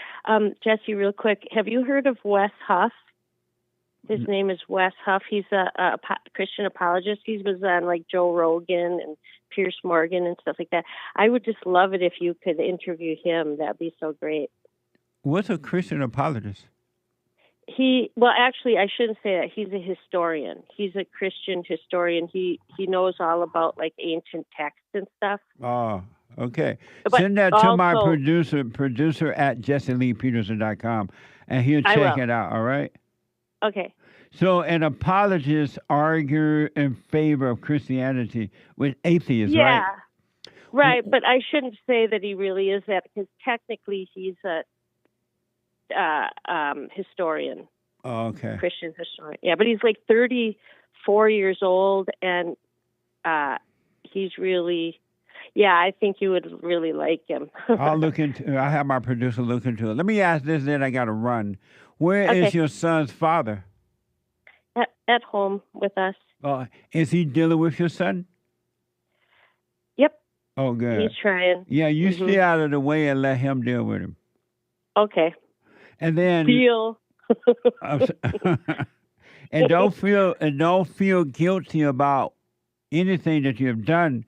Jesse, real quick. Have you heard of Wes Huff? His name is Wes Huff. He's a Christian apologist. He was on like Joe Rogan and Pierce Morgan and stuff like that. I would just love it if you could interview him. That'd be so great. What's a Christian apologist? Well, actually, I shouldn't say that. He's a historian. He's a Christian historian. He knows all about like ancient texts and stuff. Oh, okay. But send that to my also- producer at JesseLeePeterson.com, and he'll I check will. it out, all right? Okay. So an apologist argue in favor of Christianity with atheists, Yeah. right? Right, but I shouldn't say that he really is that, because technically he's a historian. Oh, okay. Christian historian. Yeah, but he's like 34 years old, and he's really, I think you would really like him. I'll have my producer look into it. Let me ask this, then I got to run. Where is Okay. your son's father? At home with us. Is he dealing with your son? Yep. Oh, good. He's trying. Yeah, you Mhm. stay out of the way and let him deal with him. Okay. And then Deal. and don't feel guilty about anything that you have done,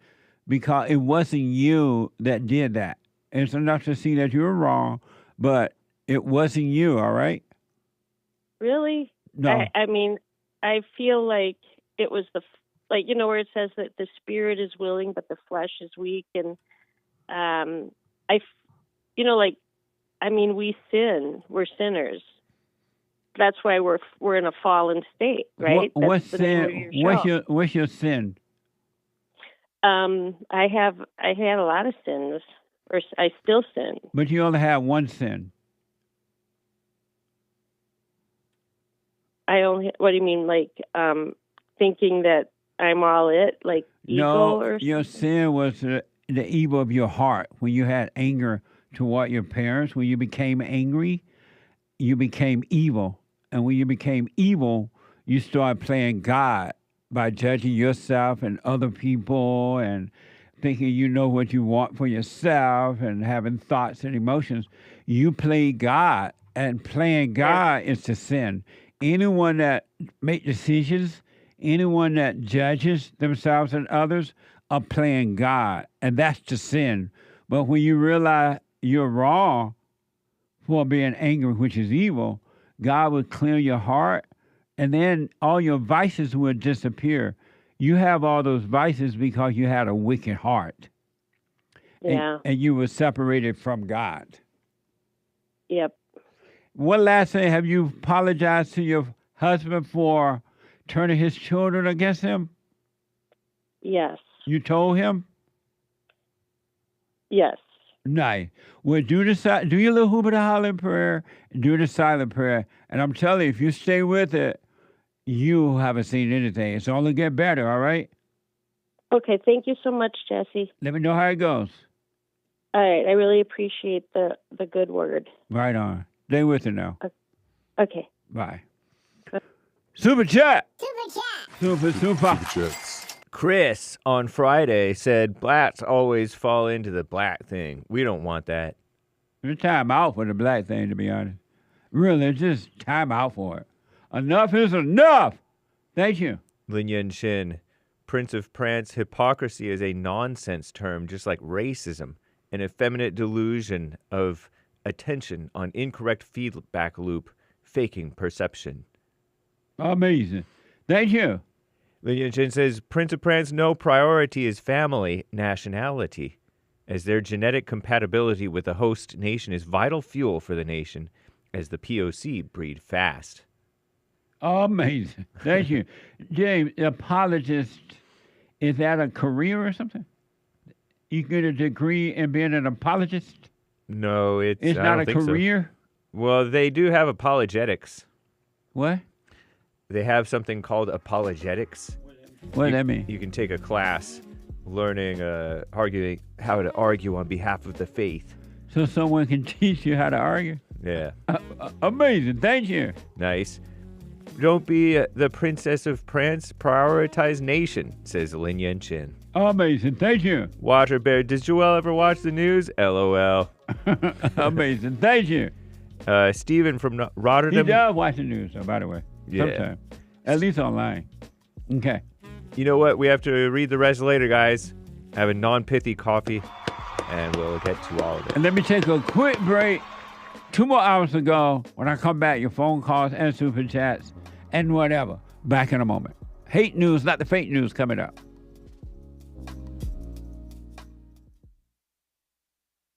because it wasn't you that did that. It's enough to see that you were wrong, but it wasn't you, all right? Really? No. I mean, I feel like it was like, where it says that the spirit is willing, but the flesh is weak. And we sin. We're sinners. That's why we're in a fallen state, right? What's sin? What's your sin? I had a lot of sins, or I still sin. But you only have one sin. What do you mean, like thinking that I'm all it, like evil? No, your sin was the evil of your heart. When you had anger toward your parents, when you became angry, you became evil. And when you became evil, you started playing God by judging yourself and other people and thinking you know what you want for yourself and having thoughts and emotions. You played God, and playing God is to sin. Anyone that makes decisions, anyone that judges themselves and others are playing God, and that's to sin. But when you realize you're wrong for being angry, which is evil, God will clear your heart, and then all your vices will disappear. You have all those vices because you had a wicked heart. Yeah. And you were separated from God. Yep. One last thing, have you apologized to your husband for turning his children against him? Yes. You told him? Yes. Nice. Well, do your little hoop of the hollering prayer, do the silent prayer, and I'm telling you, if you stay with it, you haven't seen anything. It's only get better, all right? Okay, thank you so much, Jesse. Let me know how it goes. All right, I really appreciate the good word. Right on. Stay with it now. Okay. Bye. Super chat. Super chats. Chris on Friday said blacks always fall into the black thing. We don't want that. It's time out for the black thing, to be honest. Really, just time out for it. Enough is enough. Thank you. LYNN Shin. Prince of Prance, hypocrisy is a nonsense term, just like racism, an effeminate delusion of attention on incorrect feedback loop, faking perception. Amazing. Thank you. LYNN Shin says, Prince of Prance, no priority is family, nationality, as their genetic compatibility with the host nation is vital fuel for the nation, as the POC breed fast. Amazing. Thank you. James, apologist, is that a career or something? You get a degree in being an apologist? No, it's not a career? So. Well, they do have apologetics. What? They have something called apologetics. What does that mean? You can take a class learning, arguing how to argue on behalf of the faith. So someone can teach you how to argue? Yeah. Amazing. Thank you. Nice. Don't be the Princess of Prance. Prioritize nation, says LYNN Shin. Amazing. Thank you. Water Bear, does Joel ever watch the news? LOL. Amazing. Thank you. Stephen from Rotterdam. He does watch the news, though, by the way. Yeah. Sometimes. At least online. Okay. You know what? We have to read the rest later, guys. Have a non-pithy coffee, and we'll get to all of it. And let me take a quick break. 2 more hours to go. When I come back, your phone calls and super chats and whatever. Back in a moment. Hate news, not the fake news, coming up.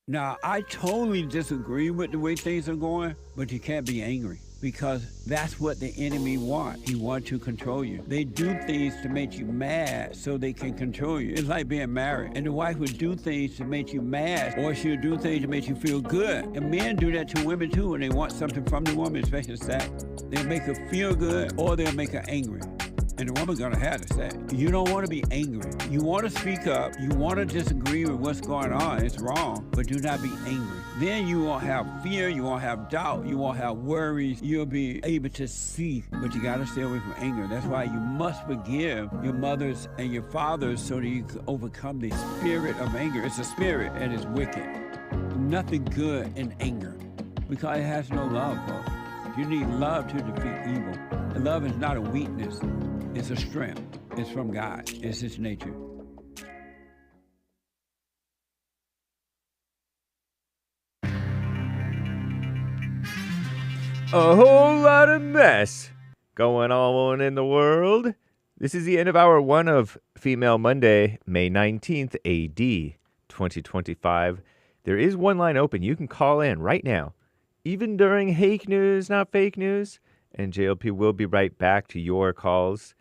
Now, I totally disagree with the way things are going, but you can't be angry because that's what the enemy wants. He wants to control you. They do things to make you mad so they can control you. It's like being married, and the wife would do things to make you mad, or she'll do things to make you feel good. And men do that to women too when they want something from the woman, especially sex. They'll make her feel good, or they'll make her angry. And the woman's gonna have to say, you don't want to be angry. You want to speak up. You want to disagree with what's going on. It's wrong, but do not be angry. Then you won't have fear. You won't have doubt. You won't have worries. You'll be able to see, but you got to stay away from anger. That's why you must forgive your mothers and your fathers so that you can overcome the spirit of anger. It's a spirit and it's wicked. Nothing good in anger because it has no love, folks. You need love to defeat evil. And love is not a weakness. It's a strength. It's from God. It's His nature. A whole lot of mess going on in the world. This is the end of hour 1 of Female Monday, May 19th, AD 2025. There is one line open. You can call in right now, even during Hake news, not fake news. And JLP will be right back to your calls.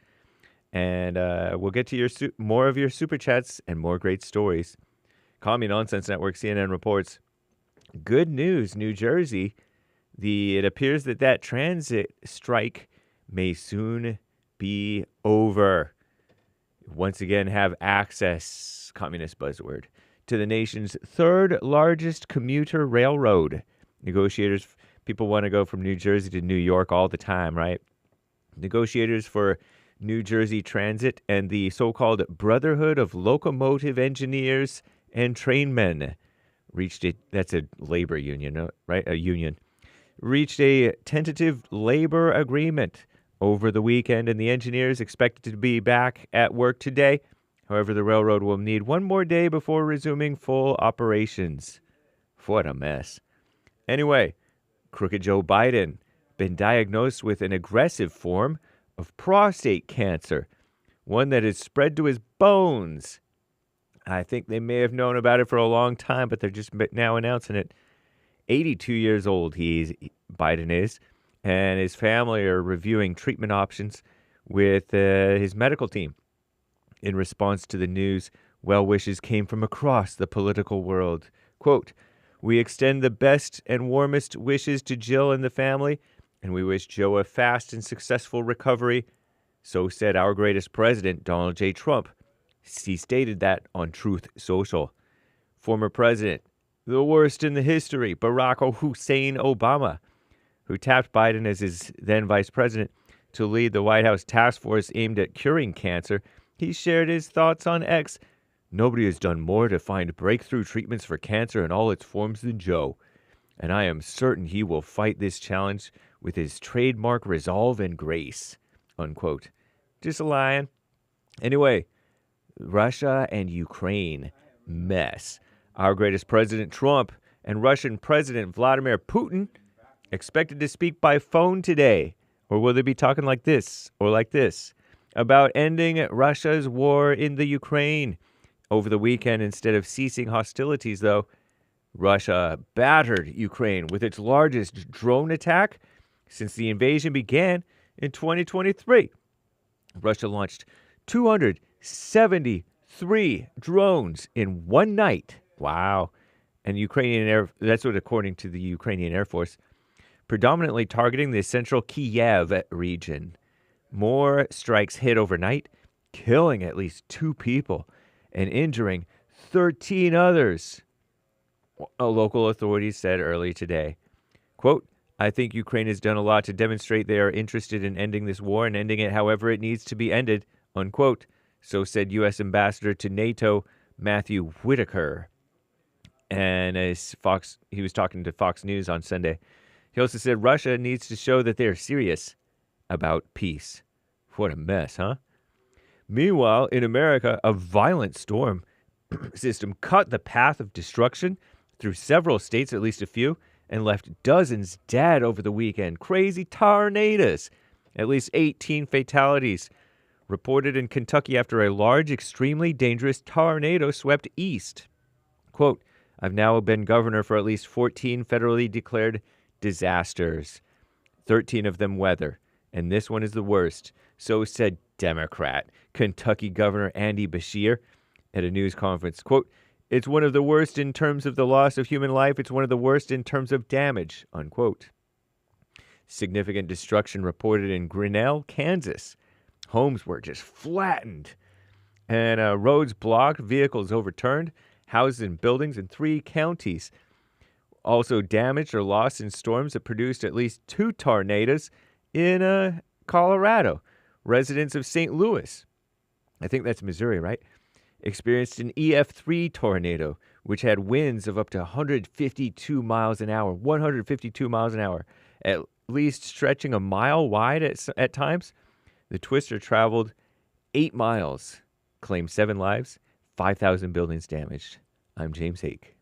And we'll get to your more of your super chats and more great stories. Call Me Nonsense Network, CNN reports. Good news, New Jersey. It appears that transit strike may soon be over. Once again, have access, communist buzzword, to the nation's third largest commuter railroad. Negotiators, people want to go from New Jersey to New York all the time, right? Negotiators for New Jersey Transit and the so-called Brotherhood of Locomotive Engineers and Trainmen reached it. That's a labor union, right? A union. Reached a tentative labor agreement over the weekend, and the engineers expected to be back at work today. However, the railroad will need one more day before resuming full operations. What a mess. Anyway, crooked Joe Biden been diagnosed with an aggressive form of prostate cancer, one that has spread to his bones. I think they may have known about it for a long time, but they're just now announcing it. 82 years old Biden is, and his family are reviewing treatment options with his medical team. In response to the news, well wishes came from across the political world. Quote, "We extend the best and warmest wishes to Jill and the family, and we wish Joe a fast and successful recovery." So said our greatest president, Donald J. Trump. He stated that on Truth Social. Former president, the worst in the history, Barack Hussein Obama, who tapped Biden as his then vice president to lead the White House task force aimed at curing cancer, he shared his thoughts on X. "Nobody has done more to find breakthrough treatments for cancer in all its forms than Joe, and I am certain he will fight this challenge with his trademark resolve and grace." Unquote. Just a line. Anyway, Russia and Ukraine mess. Our greatest President Trump and Russian President Vladimir Putin expected to speak by phone today. Or will they be talking like this or like this about ending Russia's war in the Ukraine? Over the weekend, instead of ceasing hostilities, though, Russia battered Ukraine with its largest drone attack since the invasion began in 2023. Russia launched 273 drones in one night. Wow. And that's what according to the Ukrainian Air Force, predominantly targeting the central Kiev region. More strikes hit overnight, killing at least 2 people and injuring 13 others. Local authorities said early today. Quote, "I think Ukraine has done a lot to demonstrate they are interested in ending this war and ending it however it needs to be ended." Unquote. So said U.S. Ambassador to NATO Matthew Whitaker. And he was talking to Fox News on Sunday. He also said Russia needs to show that they are serious about peace. What a mess, huh? Meanwhile, in America, a violent storm system cut the path of destruction through several states, at least a few, and left dozens dead over the weekend. Crazy tornadoes. At least 18 fatalities reported in Kentucky after a large, extremely dangerous tornado swept east. Quote, "I've now been governor for at least 14 federally declared disasters, 13 of them weather, and this one is the worst." So said Democrat Kentucky Governor Andy Beshear at a news conference. Quote, "It's one of the worst in terms of the loss of human life. It's one of the worst in terms of damage." Unquote. Significant destruction reported in Grinnell, Kansas. Homes were just flattened and roads blocked, vehicles overturned, houses and buildings in 3 counties. Also damaged or lost in storms that produced at least 2 tornadoes in Colorado. Residents of St. Louis, I think that's Missouri, right, experienced an EF3 tornado, which had winds of up to 152 miles an hour, 152 miles an hour, at least stretching a mile wide at times. The twister traveled 8 miles, claimed 7 lives, 5,000 buildings damaged. I'm James Hake.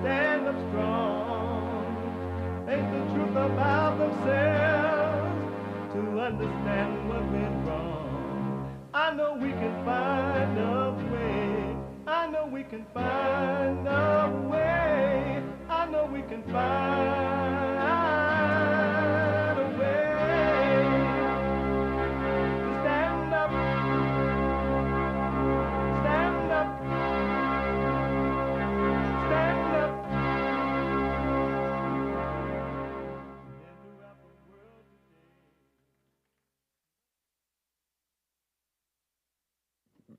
stand up strong, face the truth about themselves, to understand what went wrong. I know we can find a way. I know we can find a way. I know we can find a way to stand up, stand up, stand up.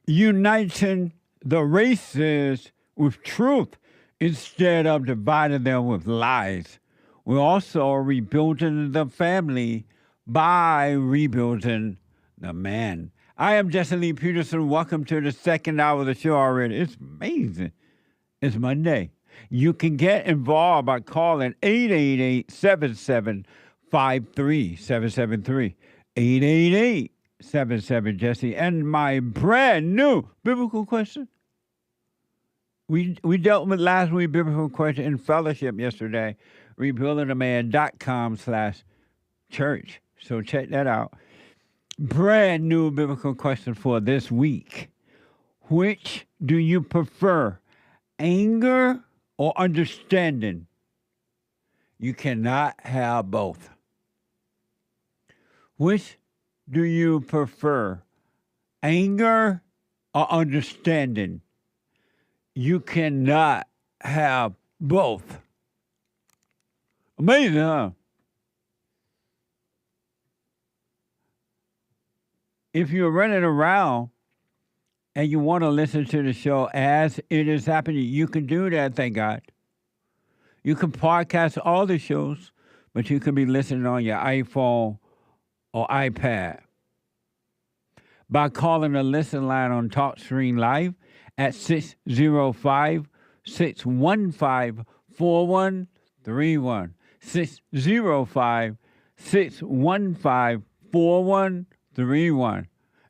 Uniting the races with truth instead of dividing them with lies. We're also rebuilding the family by rebuilding the man. I am Jesse Lee Peterson. Welcome to the second hour of the show already. It's amazing. It's Monday. You can get involved by calling 888-7753-773. 888-77-JESSE. And my brand new biblical question. We dealt with last week's biblical question in fellowship yesterday, rebuildingtheman.com/church. So check that out. Brand new biblical question for this week. Which do you prefer, anger or understanding? You cannot have both. Which do you prefer, anger or understanding? You cannot have both. Amazing, huh? If you're running around and you want to listen to the show as it is happening, you can do that, thank God. You can podcast all the shows, but you can be listening on your iPhone or iPad by calling the listen line on TalkStream Live at 605-615-4131. 605-615-4131.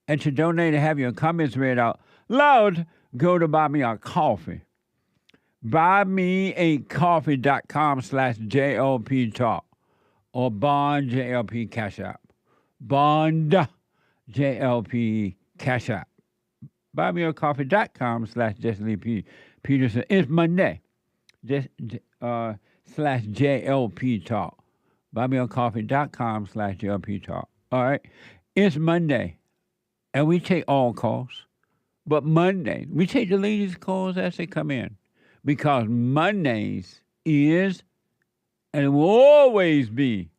And to donate and have your comments read out loud, go to Buy Me a Coffee. BuyMeACoffee.com/JLP Talk or Bond JLP Cash App. Bond JLP Cash App. BuyMeACoffee.com/Jesse Lee Peterson. It's Monday. /JLP Talk. BuyMeACoffee.com/JLP Talk. All right. It's Monday. And we take all calls. But Monday, we take the ladies' calls as they come in. Because Mondays is and will always be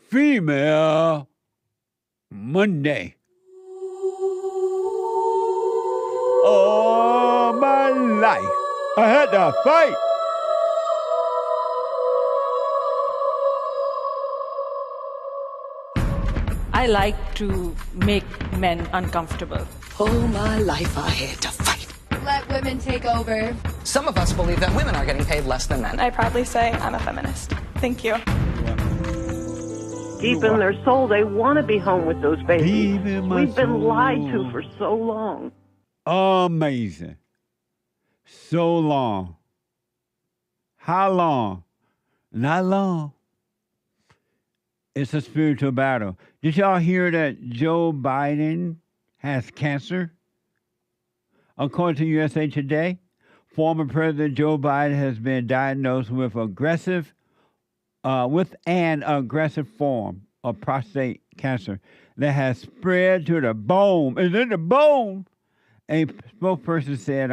Female Monday. All my life, I had to fight. I like to make men uncomfortable. All my life I had to fight. Let women take over. Some of us believe that women are getting paid less than men. I proudly say I'm a feminist. Thank you. Deep in their soul, they want to be home with those babies. We've been lied to for so long. Amazing. So long. How long? Not long. It's a spiritual battle. Did y'all hear that Joe Biden has cancer? According to USA Today, former President Joe Biden has been diagnosed with an aggressive form of prostate cancer that has spread to the bone. It's in the bone. A spokesperson said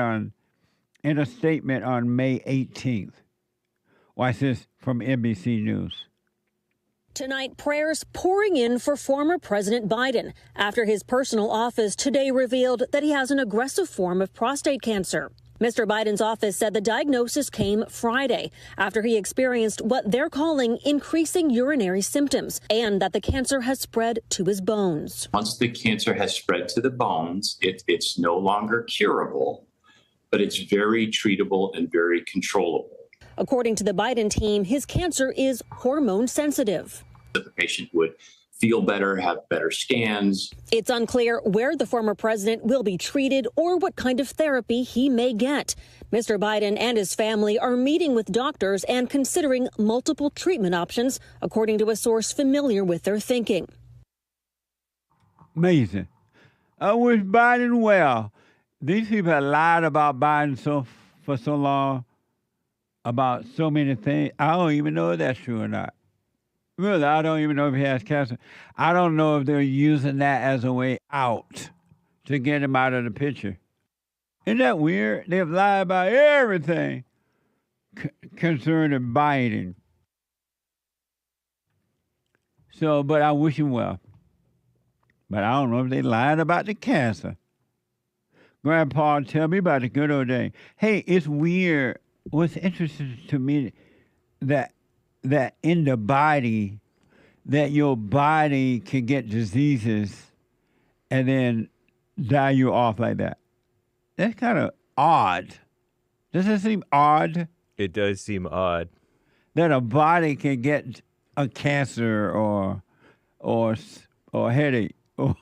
in a statement on May 18th. Watch this from NBC News. Tonight, prayers pouring in for former President Biden after his personal office today revealed that he has an aggressive form of prostate cancer. Mr. Biden's office said the diagnosis came Friday after he experienced what they're calling increasing urinary symptoms and that the cancer has spread to his bones. Once the cancer has spread to the bones, it's no longer curable, but it's very treatable and very controllable. According to the Biden team, his cancer is hormone sensitive. The patient would feel better, have better scans. It's unclear where the former president will be treated or what kind of therapy he may get. Mr. Biden and his family are meeting with doctors and considering multiple treatment options, according to a source familiar with their thinking. Amazing. I wish Biden well. These people have lied about Biden for so long, about so many things. I don't even know if that's true or not. Really, I don't even know if he has cancer. I don't know if they're using that as a way out to get him out of the picture. Isn't that weird? They've lied about everything concerning Biden. So, but I wish him well. But I don't know if they lied about the cancer. Grandpa, tell me about the good old days. Hey, it's weird. What's interesting to me that in the body, that your body can get diseases and then die you off like that. That's kind of odd. Does it seem odd? It does seem odd. That a body can get a cancer or headache or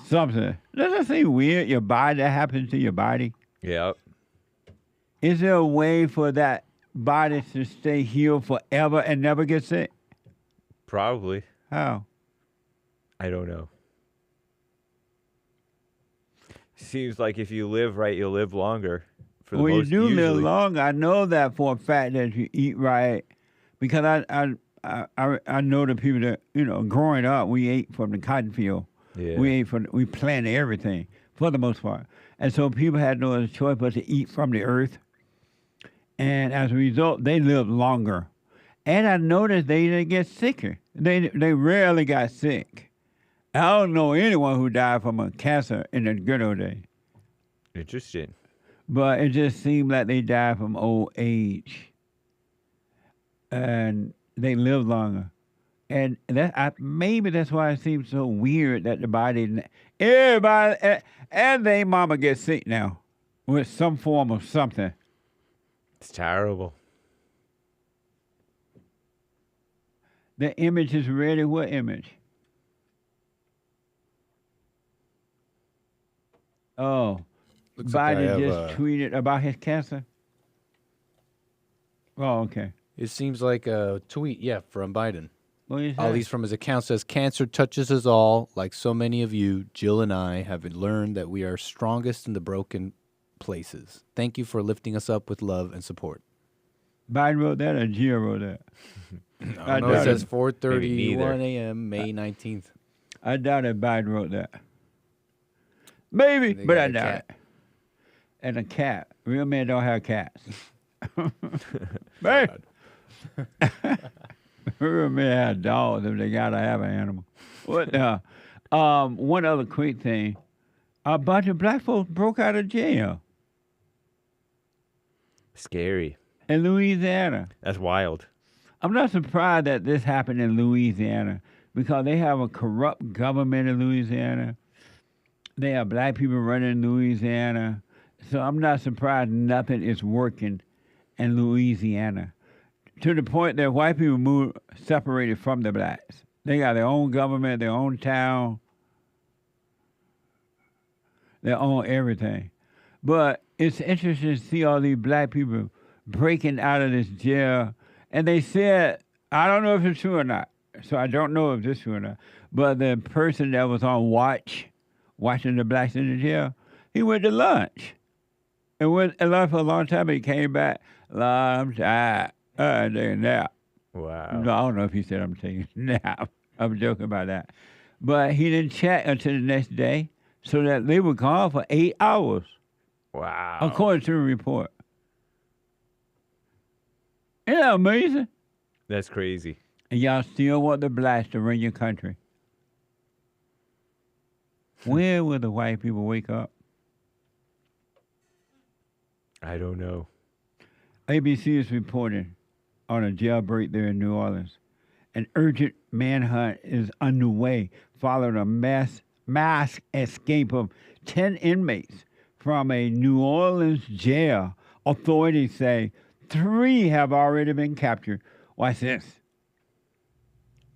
something. Does it seem weird? Your body, that happens to your body? Yep. Is there a way for that body to stay healed forever and never get sick? Probably. How? I don't know. Seems like if you live right, you'll live longer. Well, you do live longer. I know that for a fact that you eat right, because I know the people that, you know, growing up, we ate from the cotton field. Yeah. We planted everything for the most part, and so people had no other choice but to eat from the earth. And as a result, they lived longer. And I noticed they didn't get sicker. They rarely got sick. I don't know anyone who died from a cancer in the good old days. Interesting. But it just seemed like they died from old age. And they lived longer. And maybe that's why it seems so weird that the body, everybody, and their mama gets sick now with some form of something. It's terrible. The image is ready. What image? Oh, Looks like Biden just tweeted about his cancer. Oh, okay. It seems like a tweet, from Biden. What is At that? least from his account says, cancer touches us all. Like so many of you, Jill and I have learned that we are strongest in the broken places. Thank you for lifting us up with love and support. Biden wrote that or Jill wrote that? I know it says 4:31 a.m., May 19th. I doubt that Biden wrote that. Maybe, but I doubt it. And a cat. Real men don't have cats. Man. Real men have dogs if they gotta have an animal. What? One other quick thing. A bunch of black folks broke out of jail. Scary. In Louisiana. That's wild. I'm not surprised that this happened in Louisiana because they have a corrupt government in Louisiana. They have black people running Louisiana. So I'm not surprised nothing is working in Louisiana. To the point that white people separated from the blacks. They got their own government, their own town, their own everything. But it's interesting to see all these black people breaking out of this jail. And they said, I don't know if it's true or not. So I don't know if it's true or not. But the person that was on watch, watching the blacks in the jail, he went to lunch. And went to lunch for a long time, and he came back, I'm tired. I'm taking a nap. Wow. No, I don't know if he said I'm taking a nap. I'm joking about that. But he didn't check until the next day, so that they were gone for 8 hours. Wow. According to the report. Isn't that amazing? That's crazy. And y'all still want the blacks to run your country. When will the white people wake up? I don't know. ABC is reporting on a jailbreak there in New Orleans. An urgent manhunt is underway following a mass escape of 10 inmates from a New Orleans jail. Authorities say 3 have already been captured. Watch this.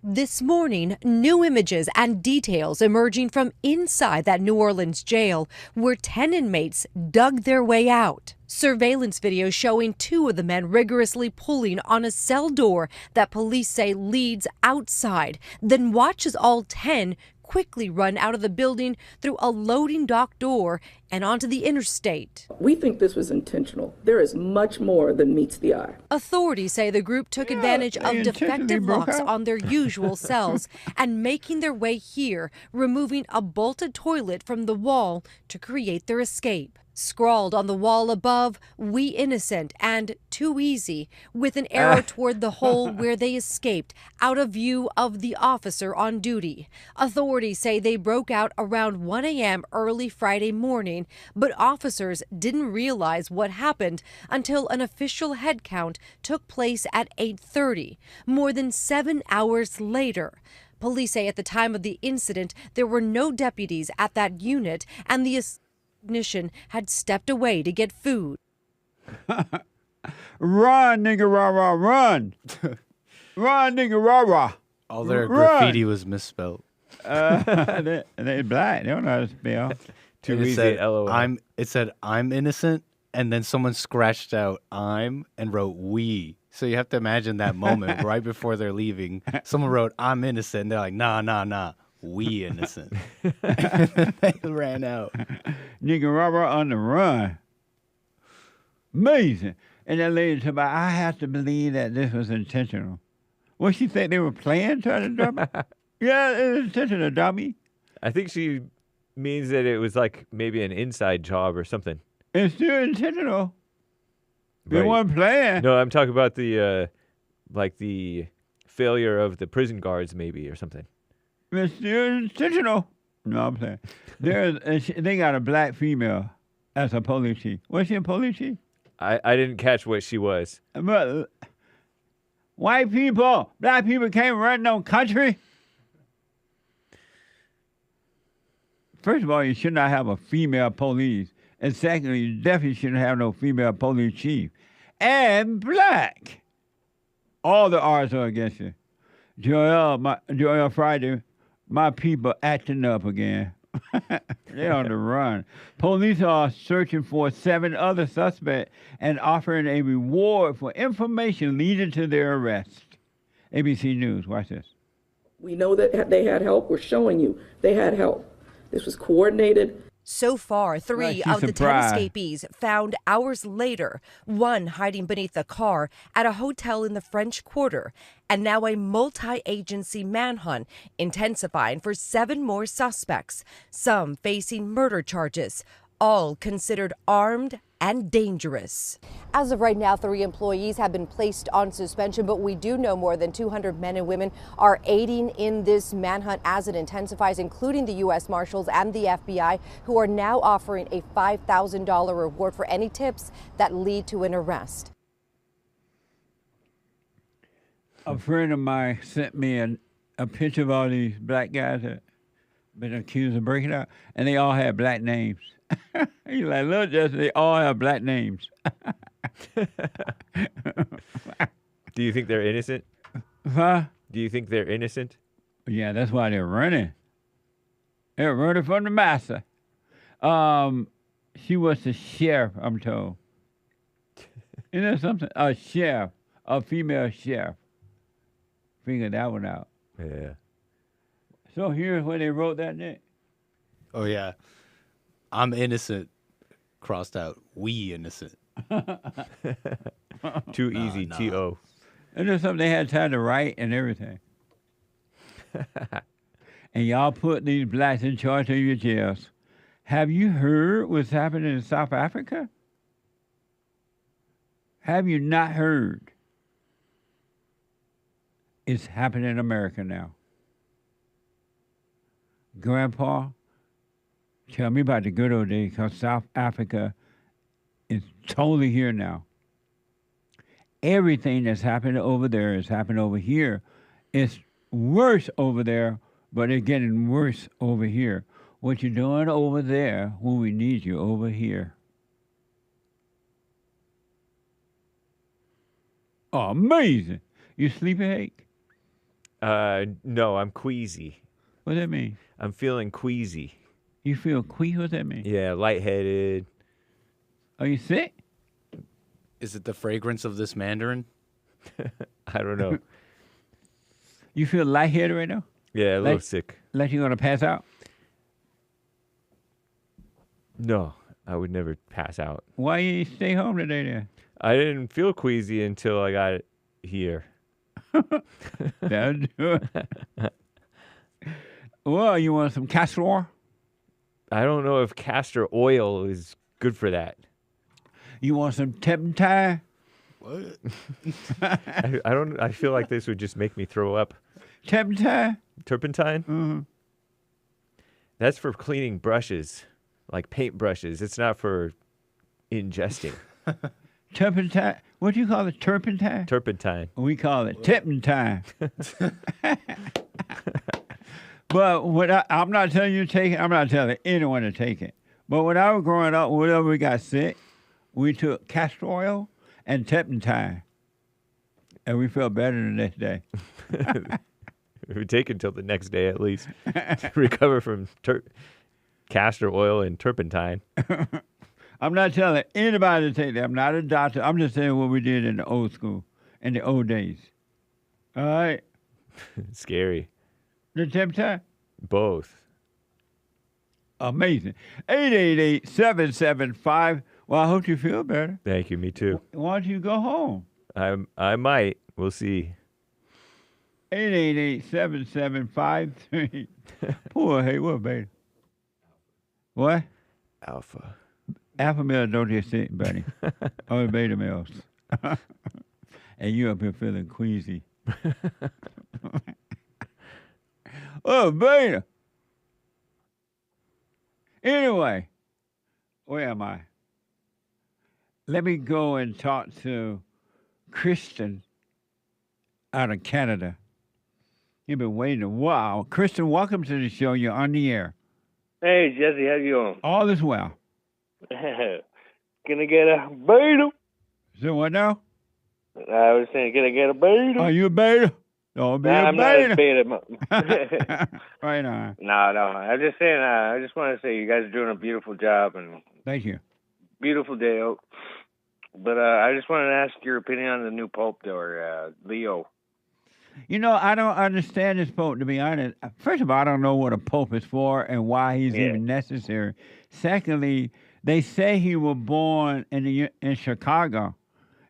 This morning, new images and details emerging from inside that New Orleans jail where 10 inmates dug their way out. Surveillance video showing 2 of the men rigorously pulling on a cell door that police say leads outside, then watch as all 10 quickly run out of the building through a loading dock door and onto the interstate. We think this was intentional. There is much more than meets the eye. Authorities say the group took advantage of defective locks on their usual cells and making their way here, removing a bolted toilet from the wall to create their escape. Scrawled on the wall above, "We innocent" and "Too easy," with an arrow toward the hole where they escaped, out of view of the officer on duty. Authorities say they broke out around 1 a.m. early Friday morning, but officers didn't realize what happened until an official head count took place at 8:30, more than 7 hours later. Police say at the time of the incident, there were no deputies at that unit, and the technician had stepped away to get food. Run, nigga, rah, rah, run. Run, nigga, rah, rah. All their graffiti was misspelled. They black. They don't know how to spell. Too And it easy, said, LOL. It said, "I'm innocent," and then someone scratched out "I'm" and wrote "we." So you have to imagine that moment right before they're leaving. Someone wrote "I'm innocent," and they're like, nah. We innocent. And then they ran out. Nigga rubber on the run. Amazing. And that lady said, I have to believe that this was intentional. What, she think they were playing trying to dump it? Yeah, it was intentional, dummy. I think she means that it was like maybe an inside job or something. It's still intentional. They Right. weren't playing. No, I'm talking about the failure of the prison guards maybe or something. It's still intentional. No, I'm saying. They got a black female as a police chief. Was she a police chief? I didn't catch what she was. But white people, black people can't run no country. First of all, you should not have a female police. And secondly, you definitely shouldn't have no female police chief. And black. All the odds are against you. Joel Friday, my people acting up again. They're on the run. Police are searching for 7 other suspects and offering a reward for information leading to their arrest. ABC News, watch this. We know that they had help. We're showing you they had help. This was coordinated. So far, 3 of the 10 escapees found hours later, 1 hiding beneath a car at a hotel in the French Quarter, and now a multi-agency manhunt intensifying for 7 more suspects, some facing murder charges, all considered armed and dangerous. As of right now, 3 employees have been placed on suspension, but we do know more than 200 men and women are aiding in this manhunt as it intensifies, including the U.S. Marshals and the FBI, who are now offering a $5,000 reward for any tips that lead to an arrest. A friend of mine sent me a picture of all these black guys that been accused of breaking out, and they all had black names. He's like, look, Justin, they all have black names. Do you think they're innocent? Huh? Do you think they're innocent? Yeah, that's why they're running. They're running from the master. She was the sheriff, I'm told. Isn't that something? A sheriff, a female sheriff. Figure that one out. Yeah. So here's where they wrote that, Nick. Oh, yeah. I'm innocent. Crossed out. We innocent. Too easy. Nah. T.O. And there's something they had time to write and everything. And y'all put these blacks in charge of your jails. Have you heard what's happening in South Africa? Have you not heard? It's happening in America now. Grandpa, tell me about the good old days, because South Africa is totally here now. Everything that's happening over there is happening over here. It's worse over there, but it's getting worse over here. What you're doing over there when we need you over here. Oh, amazing. You sleeping, Hake? No, I'm queasy. What does that mean? I'm feeling queasy. You feel queasy? What does that mean? Yeah, lightheaded. Are you sick? Is it the fragrance of this Mandarin? I don't know. You feel lightheaded right now? Yeah, a little sick. Like you're going to pass out? No, I would never pass out. Why you stay home today then? I didn't feel queasy until I got here. That'll do it. Well, you want some castor? I don't know if castor oil is good for that. You want some turpentine? What? I don't. I feel like this would just make me throw up. Turpentine? Turpentine? Mm-hmm. That's for cleaning brushes, like paint brushes. It's not for ingesting. Turpentine? What do you call it? Turpentine? Turpentine. We call it turpentine. But I'm not telling you to take it. I'm not telling anyone to take it. But when I was growing up, whenever we got sick, we took castor oil and turpentine, and we felt better the next day. It would take until the next day at least to recover from castor oil and turpentine. I'm not telling anybody to take that. I'm not a doctor. I'm just saying what we did in the old school, in the old days. All right? Scary. The turpentine? Both. Amazing. 888-775. Well, I hope you feel better. Thank you. Me too. Why don't you go home? I might. We'll see. 888-7753. Poor Hake, what beta? What? Alpha. Alpha male don't get sick, buddy. Or beta males. And you up here feeling queasy. Oh, beta. Anyway, where am I? Let me go and talk to Kristen out of Canada. You've been waiting a while. Kristen, welcome to the show. You're on the air. Hey, Jesse, how you doing? All is well. Gonna get a beta. So what now? I was saying, can I get a beta? Are you a beta? Don't be a I'm beta. not a beta. Right on. No. I'm just saying, I just want to say you guys are doing a beautiful job and Thank you. beautiful day out. But I just wanted to ask your opinion on the new Pope there, Leo. You know, I don't understand this Pope, to be honest. First of all, I don't know what a Pope is for and why he's even necessary. Secondly, they say he was born in Chicago,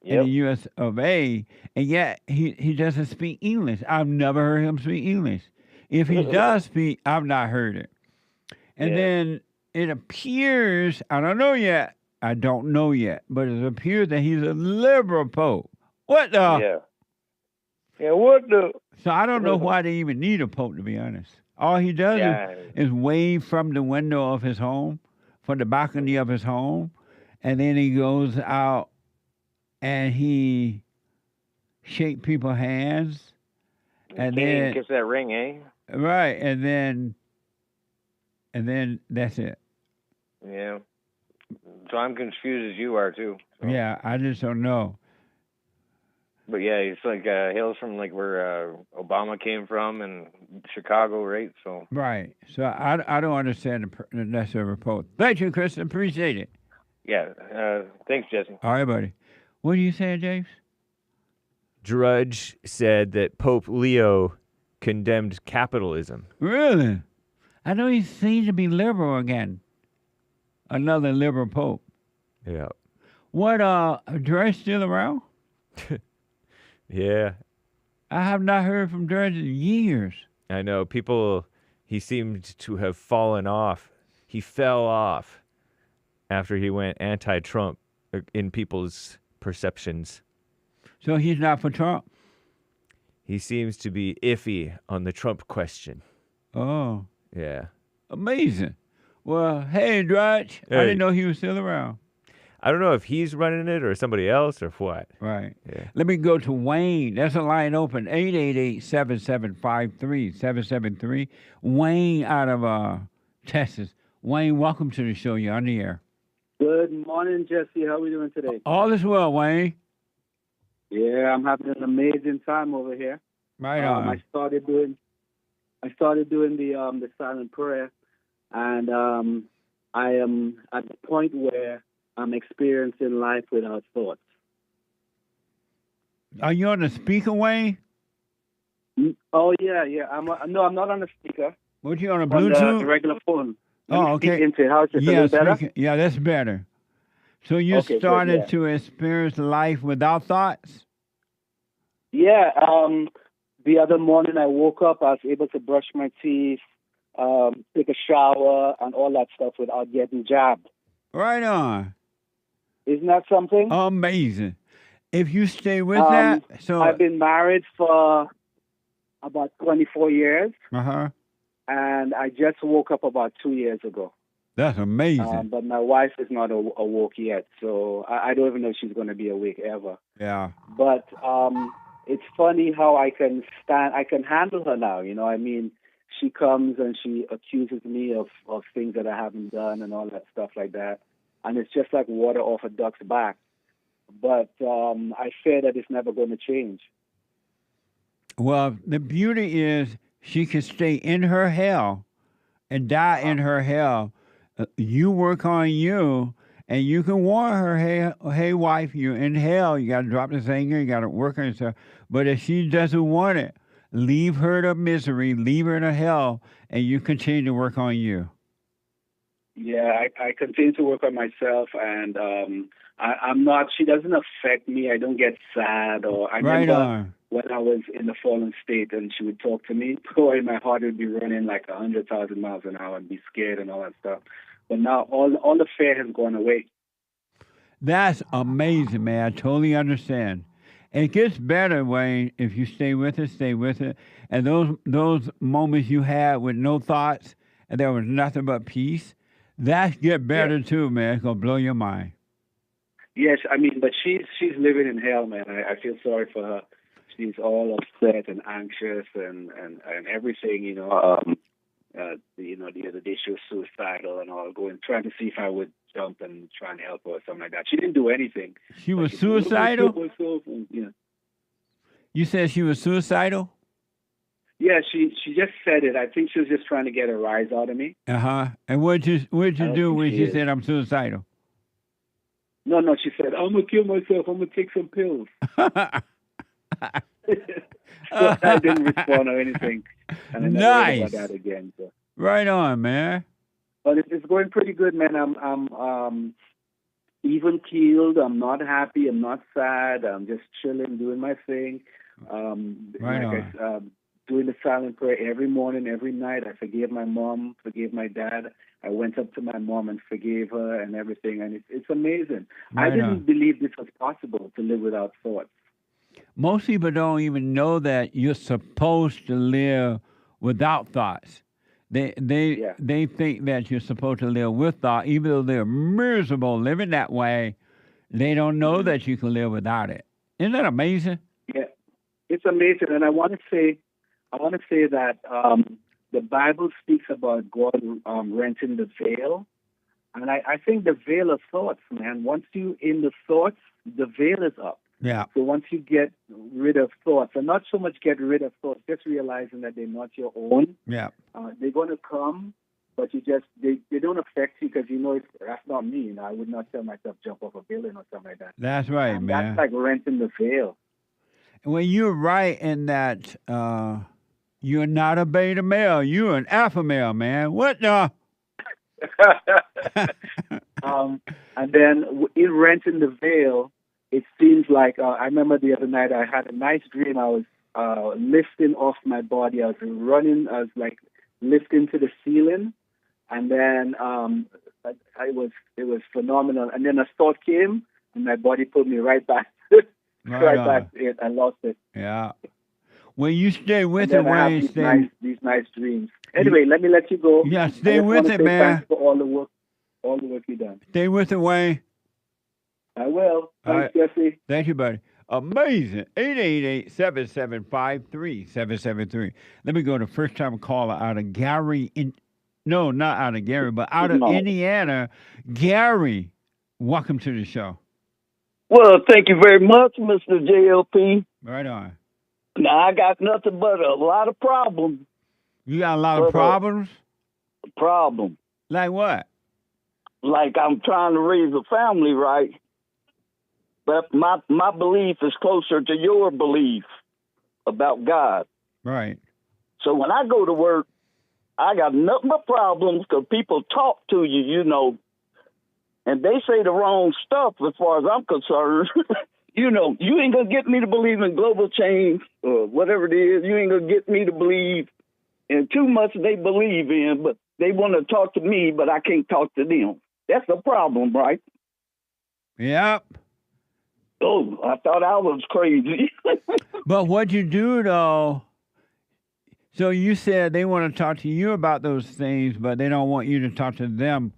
in the U.S. of A., and yet he doesn't speak English. I've never heard him speak English. If he does speak, I've not heard it. And then it appears, I don't know yet, but it appears that he's a liberal Pope. What the? Yeah, what the? So I don't know why they even need a Pope, to be honest. All he does is wave from the window of his home, from the balcony of his home, and then he goes out and he shake people's hands. And then gives that ring, eh? Right, and then that's it. Yeah. So I'm confused as you are too. So. Yeah, I just don't know. But yeah, it's like hails from like where Obama came from and Chicago, right? So right. So I don't understand the necessary Pope. Thank you, Kristen. Appreciate it. Yeah. Thanks, Jesse. All right, buddy. What are you saying, James? Drudge said that Pope Leo condemned capitalism. Really? I know he seems to be liberal again. Another liberal Pope. Yeah. What, Drudge still around? Yeah. I have not heard from Drudge in years. I know. He seemed to have fallen off. He fell off after he went anti-Trump in people's perceptions. So he's not for Trump? He seems to be iffy on the Trump question. Oh. Yeah. Amazing. Well, hey, Drudge. Hey. I didn't know he was still around. I don't know if he's running it or somebody else or what. Right. Yeah. Let me go to Wayne. That's a line open. 888-7753-773. Wayne out of Texas. Wayne, welcome to the show. You're on the air. Good morning, Jesse. How are we doing today? All is well, Wayne. Yeah, I'm having an amazing time over here. Right on. I started doing the silent prayer, and I am at the point where I'm experiencing life without thoughts. Are you on the speaker, Wayne? Oh yeah. I'm not on the speaker. What you on a On Bluetooth? the regular phone. Let Oh, me speak okay. into it. How's this? A Yeah, little better? yeah, that's better. So you Okay, good, started yeah. to experience life without thoughts? Yeah. The other morning I woke up, I was able to brush my teeth, take a shower, and all that stuff without getting jabbed. Right on. Isn't that something? Amazing. If you stay with that, so I've been married for about 24 years, and I just woke up about 2 years ago. That's amazing. But my wife is not awoke yet, so I don't even know if she's going to be awake ever. Yeah. But it's funny how I can handle her now. You know, I mean, she comes and she accuses me of things that I haven't done and all that stuff like that. And it's just like water off a duck's back. But I fear that it's never going to change. Well, the beauty is she can stay in her hell and die in her hell. You work on you, and you can warn her, hey, wife, you're in hell. You got to drop this anger. You got to work on yourself. But if she doesn't want it, leave her to misery, leave her to hell, and you continue to work on you. Yeah, I continue to work on myself, and I'm not. She doesn't affect me. I don't get sad, or I remember when I was in the fallen state, and she would talk to me. Boy, my heart would be running like 100,000 miles an hour, and be scared and all that stuff. But now all the fear has gone away. That's amazing, man. I totally understand. It gets better, Wayne, if you stay with it, stay with it. And those moments you had with no thoughts and there was nothing but peace, that get better too, man. It's going to blow your mind. Yes, I mean, but she's living in hell, man. I feel sorry for her. She's all upset and anxious and everything, you know. The other day she was suicidal and all, trying to see if I would jump and try and help her or something like that. She didn't do anything. She was suicidal? Yeah. You said she was suicidal? Yeah, she just said it. I think she was just trying to get a rise out of me. And what'd you do when she said I'm suicidal? No, she said, I'm going to kill myself. I'm going to take some pills. So I didn't respond or anything. And then I read about that again. So. Right on, man. But it's going pretty good, man. I'm even keeled. I'm not happy. I'm not sad. I'm just chilling, doing my thing. Doing the silent prayer every morning, every night. I forgave my mom, forgave my dad. I went up to my mom and forgave her and everything. And it's amazing. I didn't believe this was possible to live without thoughts. Most people don't even know that you're supposed to live without thoughts. They think that you're supposed to live with thought, even though they're miserable living that way. They don't know that you can live without it. Isn't that amazing? Yeah, it's amazing. And I want to say that the Bible speaks about God renting the veil, and I think the veil of thoughts, man. Once you in the thoughts, the veil is up. Yeah. So once you get rid of thoughts, and not so much get rid of thoughts, just realizing that they're not your own. Yeah. They're going to come, but they don't affect you because you know that's not me. You know, I would not tell myself jump off a building or something like that. That's right, and man. That's like renting the veil. Well, you're right in that you're not a beta male. You're an alpha male, man. What the? And then in renting the veil, it seems like I remember the other night I had a nice dream. I was lifting off my body. I was running. I was like lifting to the ceiling, and then it was phenomenal. And then a thought came, and my body put me right back, back in. I lost it. Yeah. Well, you stay with it, Wayne. These nice dreams. Anyway, let me let you go. Yeah, stay with it, man. Thanks for all the work you've done. Stay with it, Wayne. I will. Thanks, Jesse. Thank you, buddy. Amazing. 888-775-3773. Let me go to first-time caller out of Gary. No, not out of Gary, but out of Indiana. Gary, welcome to the show. Well, thank you very much, Mr. JLP. Right on. Now, I got nothing but a lot of problems. You got a lot of problems? Problem. Like what? Like I'm trying to raise a family, right? But my belief is closer to your belief about God. Right. So when I go to work, I got nothing but problems because people talk to you, you know, and they say the wrong stuff as far as I'm concerned. You know, you ain't going to get me to believe in global change or whatever it is. You ain't going to get me to believe in too much they believe in, but they want to talk to me, but I can't talk to them. That's the problem, right? Yep. Oh, I thought I was crazy. But what you do, though, so you said they want to talk to you about those things, but they don't want you to talk to them,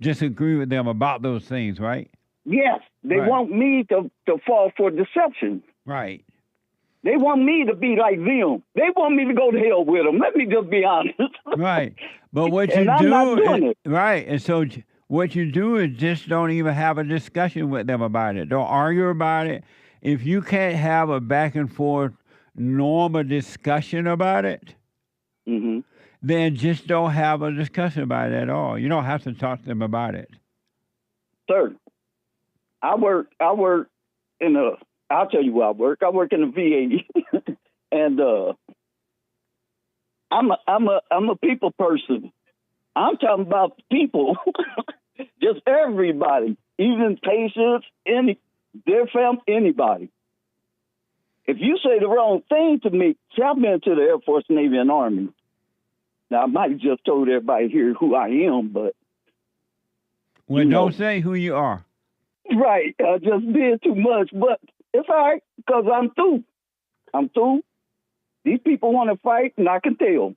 just agree with them about those things, right? Yes, they want me to fall for deception. Right. They want me to be like them. They want me to go to hell with them. Let me just be honest. Right. But what you And I'm do, not doing it. Right. And so what you do is just don't even have a discussion with them about it. Don't argue about it. If you can't have a back and forth normal discussion about it, then just don't have a discussion about it at all. You don't have to talk to them about it. Sir, I work in a, I'll tell you where I work. I work in a VA, and I'm a people person. I'm talking about people, just everybody, even patients, their family, anybody. If you say the wrong thing to me, see, I've been to the Air Force, Navy, and Army. Now, I might have just told everybody here who I am, but... Well, don't say who you are. Right. I just did too much, but it's all right, because I'm through. I'm through. These people want to fight, and I can tell.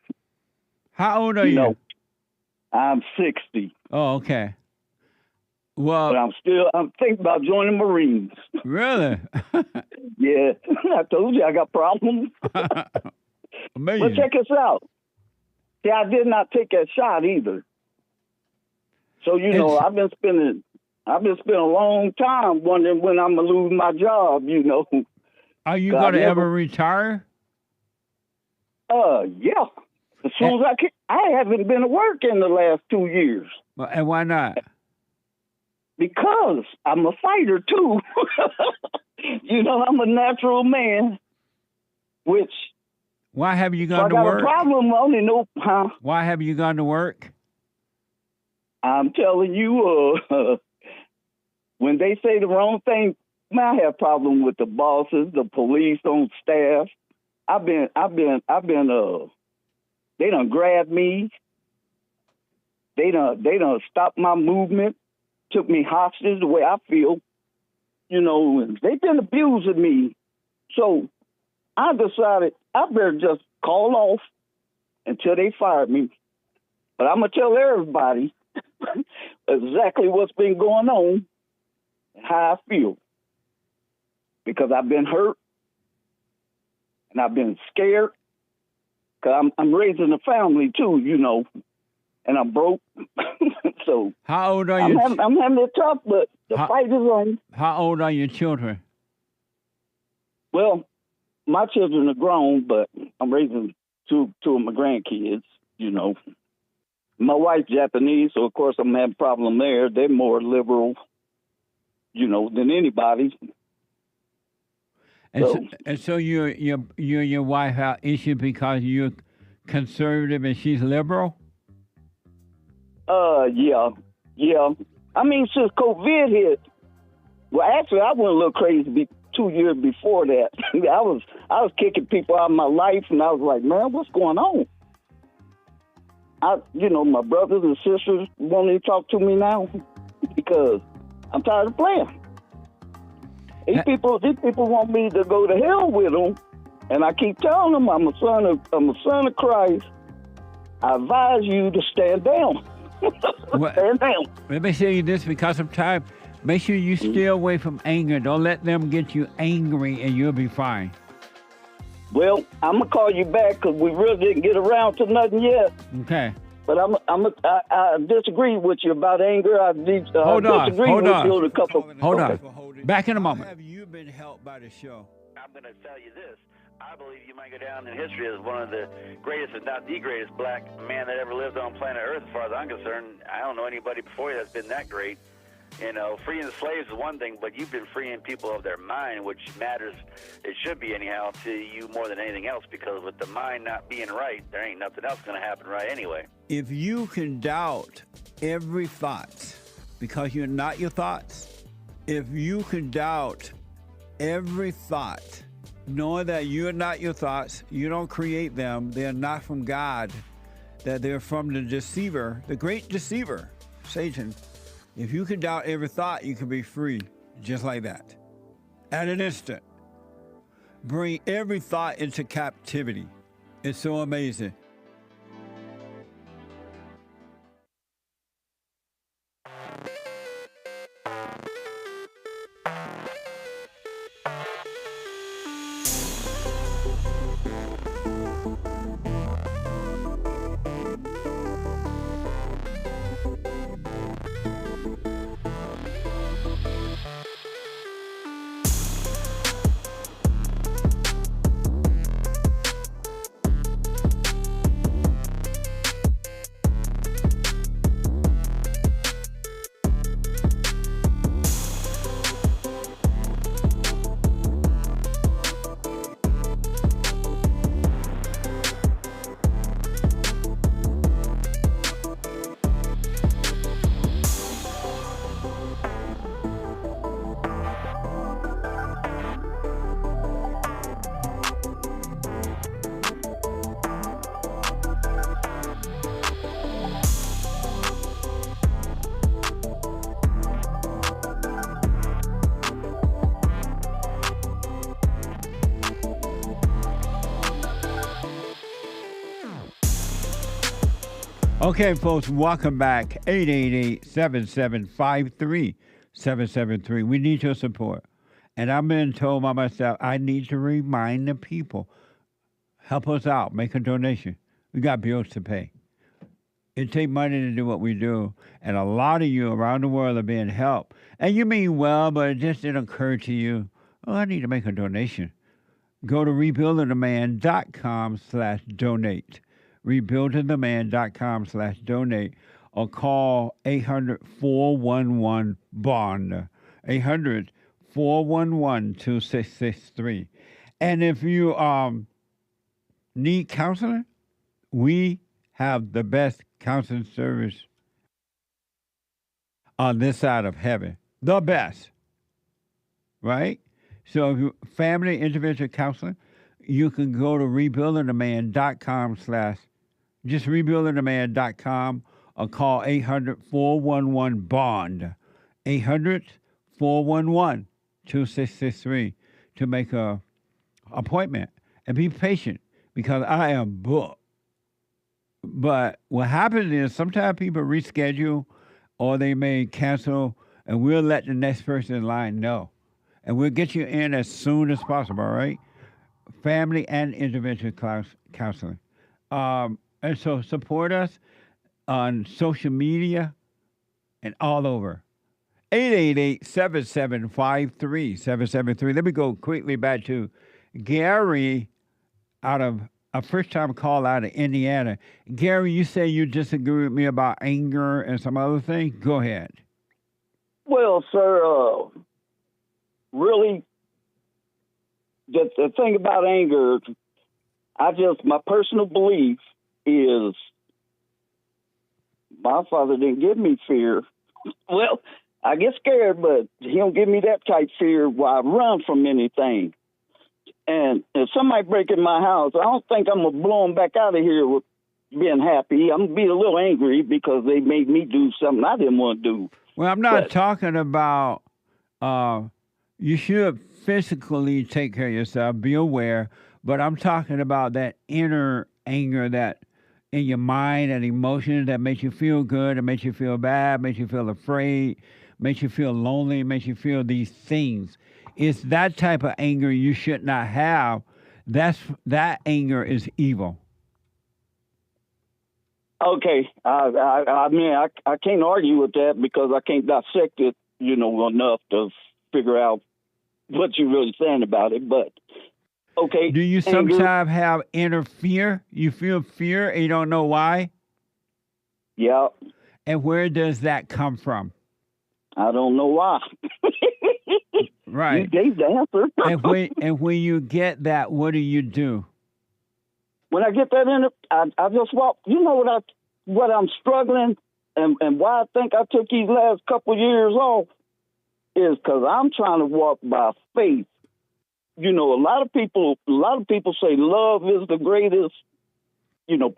How old are you? Know, I'm 60. Oh, okay. Well, but I'm thinking about joining Marines. Really? Yeah. I told you I got problems. Amazing. But check this out. See, I did not take that shot either. So, you know, I've been spending a long time wondering when I'm going to lose my job, you know. Are you going to ever retire? Yeah. As soon as I can. I haven't been to work in the last 2 years. And why not? Because I'm a fighter, too. You know, I'm a natural man, which... Why have you gone to work? I got work? a problem. I only know, huh? Why have you gone to work? I'm telling you, when they say the wrong thing, man, I have problems with the bosses, the police on staff. They done grabbed me. They done stopped my movement, took me hostage the way I feel. You know, and they've been abusing me. So I decided I better just call off until they fire me. But I'm going to tell everybody exactly what's been going on and how I feel. Because I've been hurt and I've been scared. Because I'm raising a family too, you know, and I'm broke. So how old are you? I'm having it tough, but the fight is on. How old are your children? Well, my children are grown, but I'm raising two of my grandkids, you know. My wife's Japanese, so of course I'm having a problem there. They're more liberal, you know, than anybody. And so you and your wife have issue because you're conservative and she's liberal? Yeah. I mean, since COVID hit, well, actually, I went a little crazy 2 years before that. I was kicking people out of my life, and I was like, man, what's going on? My brothers and sisters won't even talk to me now because I'm tired of playing. These people want me to go to hell with them, and I keep telling them I'm a son of Christ. I advise you to stand down. Stand down. Let me say you this because of time. Make sure you stay away from anger. Don't let them get you angry, and you'll be fine. Well, I'm gonna call you back because we really didn't get around to nothing yet. Okay. But I disagree with you about anger. Hold on. Hold on. Back in a moment. Have you been helped by the show? I'm going to tell you this. I believe you might go down in history as one of the greatest, if not the greatest, black man that ever lived on planet Earth, as far as I'm concerned. I don't know anybody before you that's been that great. You know, freeing the slaves is one thing, but you've been freeing people of their mind, which matters, it should be anyhow, to you more than anything else, because with the mind not being right, there ain't nothing else going to happen right anyway. If you can doubt every thought because you're not your thoughts, if you can doubt every thought, knowing that you're not your thoughts, you don't create them, they're not from God, that they're from the deceiver, the great deceiver, Satan. If you can doubt every thought, you can be free just like that. At an instant. Bring every thought into captivity. It's so amazing. Okay, folks, welcome back. 888-7753-773. We need your support. And I've been told by myself, I need to remind the people, help us out, make a donation. We got bills to pay. It takes money to do what we do. And a lot of you around the world are being helped. And you mean well, but it just didn't occur to you, oh, I need to make a donation. Go to rebuildingtheman.com/donate. rebuildingtheman.com/donate or call 800-411-BOND, 800-411-2663. And if you need counseling, we have the best counseling service on this side of heaven. The best, right? So if you family individual counseling, you can go to rebuildingtheman.com/ just rebuildingtheman.com or call 800-411-BOND, 800-411-2663 to make a appointment. And be patient because I am booked. But what happens is sometimes people reschedule or they may cancel, and we'll let the next person in line know. And we'll get you in as soon as possible, all right? Family and individual counseling. And so support us on social media and all over. 888-7753-773. Let me go quickly back to Gary out of a first-time call out of Indiana. Gary, you say you disagree with me about anger and some other thing? Go ahead. Well, sir, really, the thing about anger, my personal belief is my father didn't give me fear. Well, I get scared, but he don't give me that type fear while I run from anything. And if somebody break in my house, I don't think I'm going to blow them back out of here with being happy. I'm going to be a little angry because they made me do something I didn't want to do. Well, I'm not talking about you should physically take care of yourself, be aware, but I'm talking about that inner anger that in your mind and emotions that makes you feel good, and makes you feel bad, makes you feel afraid, makes you feel lonely, makes you feel these things. It's that type of anger you should not have. That anger is evil. Okay, I mean, I can't argue with that because I can't dissect it, enough to figure out what you're really saying about it. But Okay. Do you anger. sometimes have inner fear? You feel fear and you don't know why? Yeah. And where does that come from? I don't know why. Right. You gave the answer. and when you get that, what do? When I get that in it, I just walk. You know what I'm struggling and why I think I took these last couple years off is because I'm trying to walk by faith. You know, a lot of people say love is the greatest,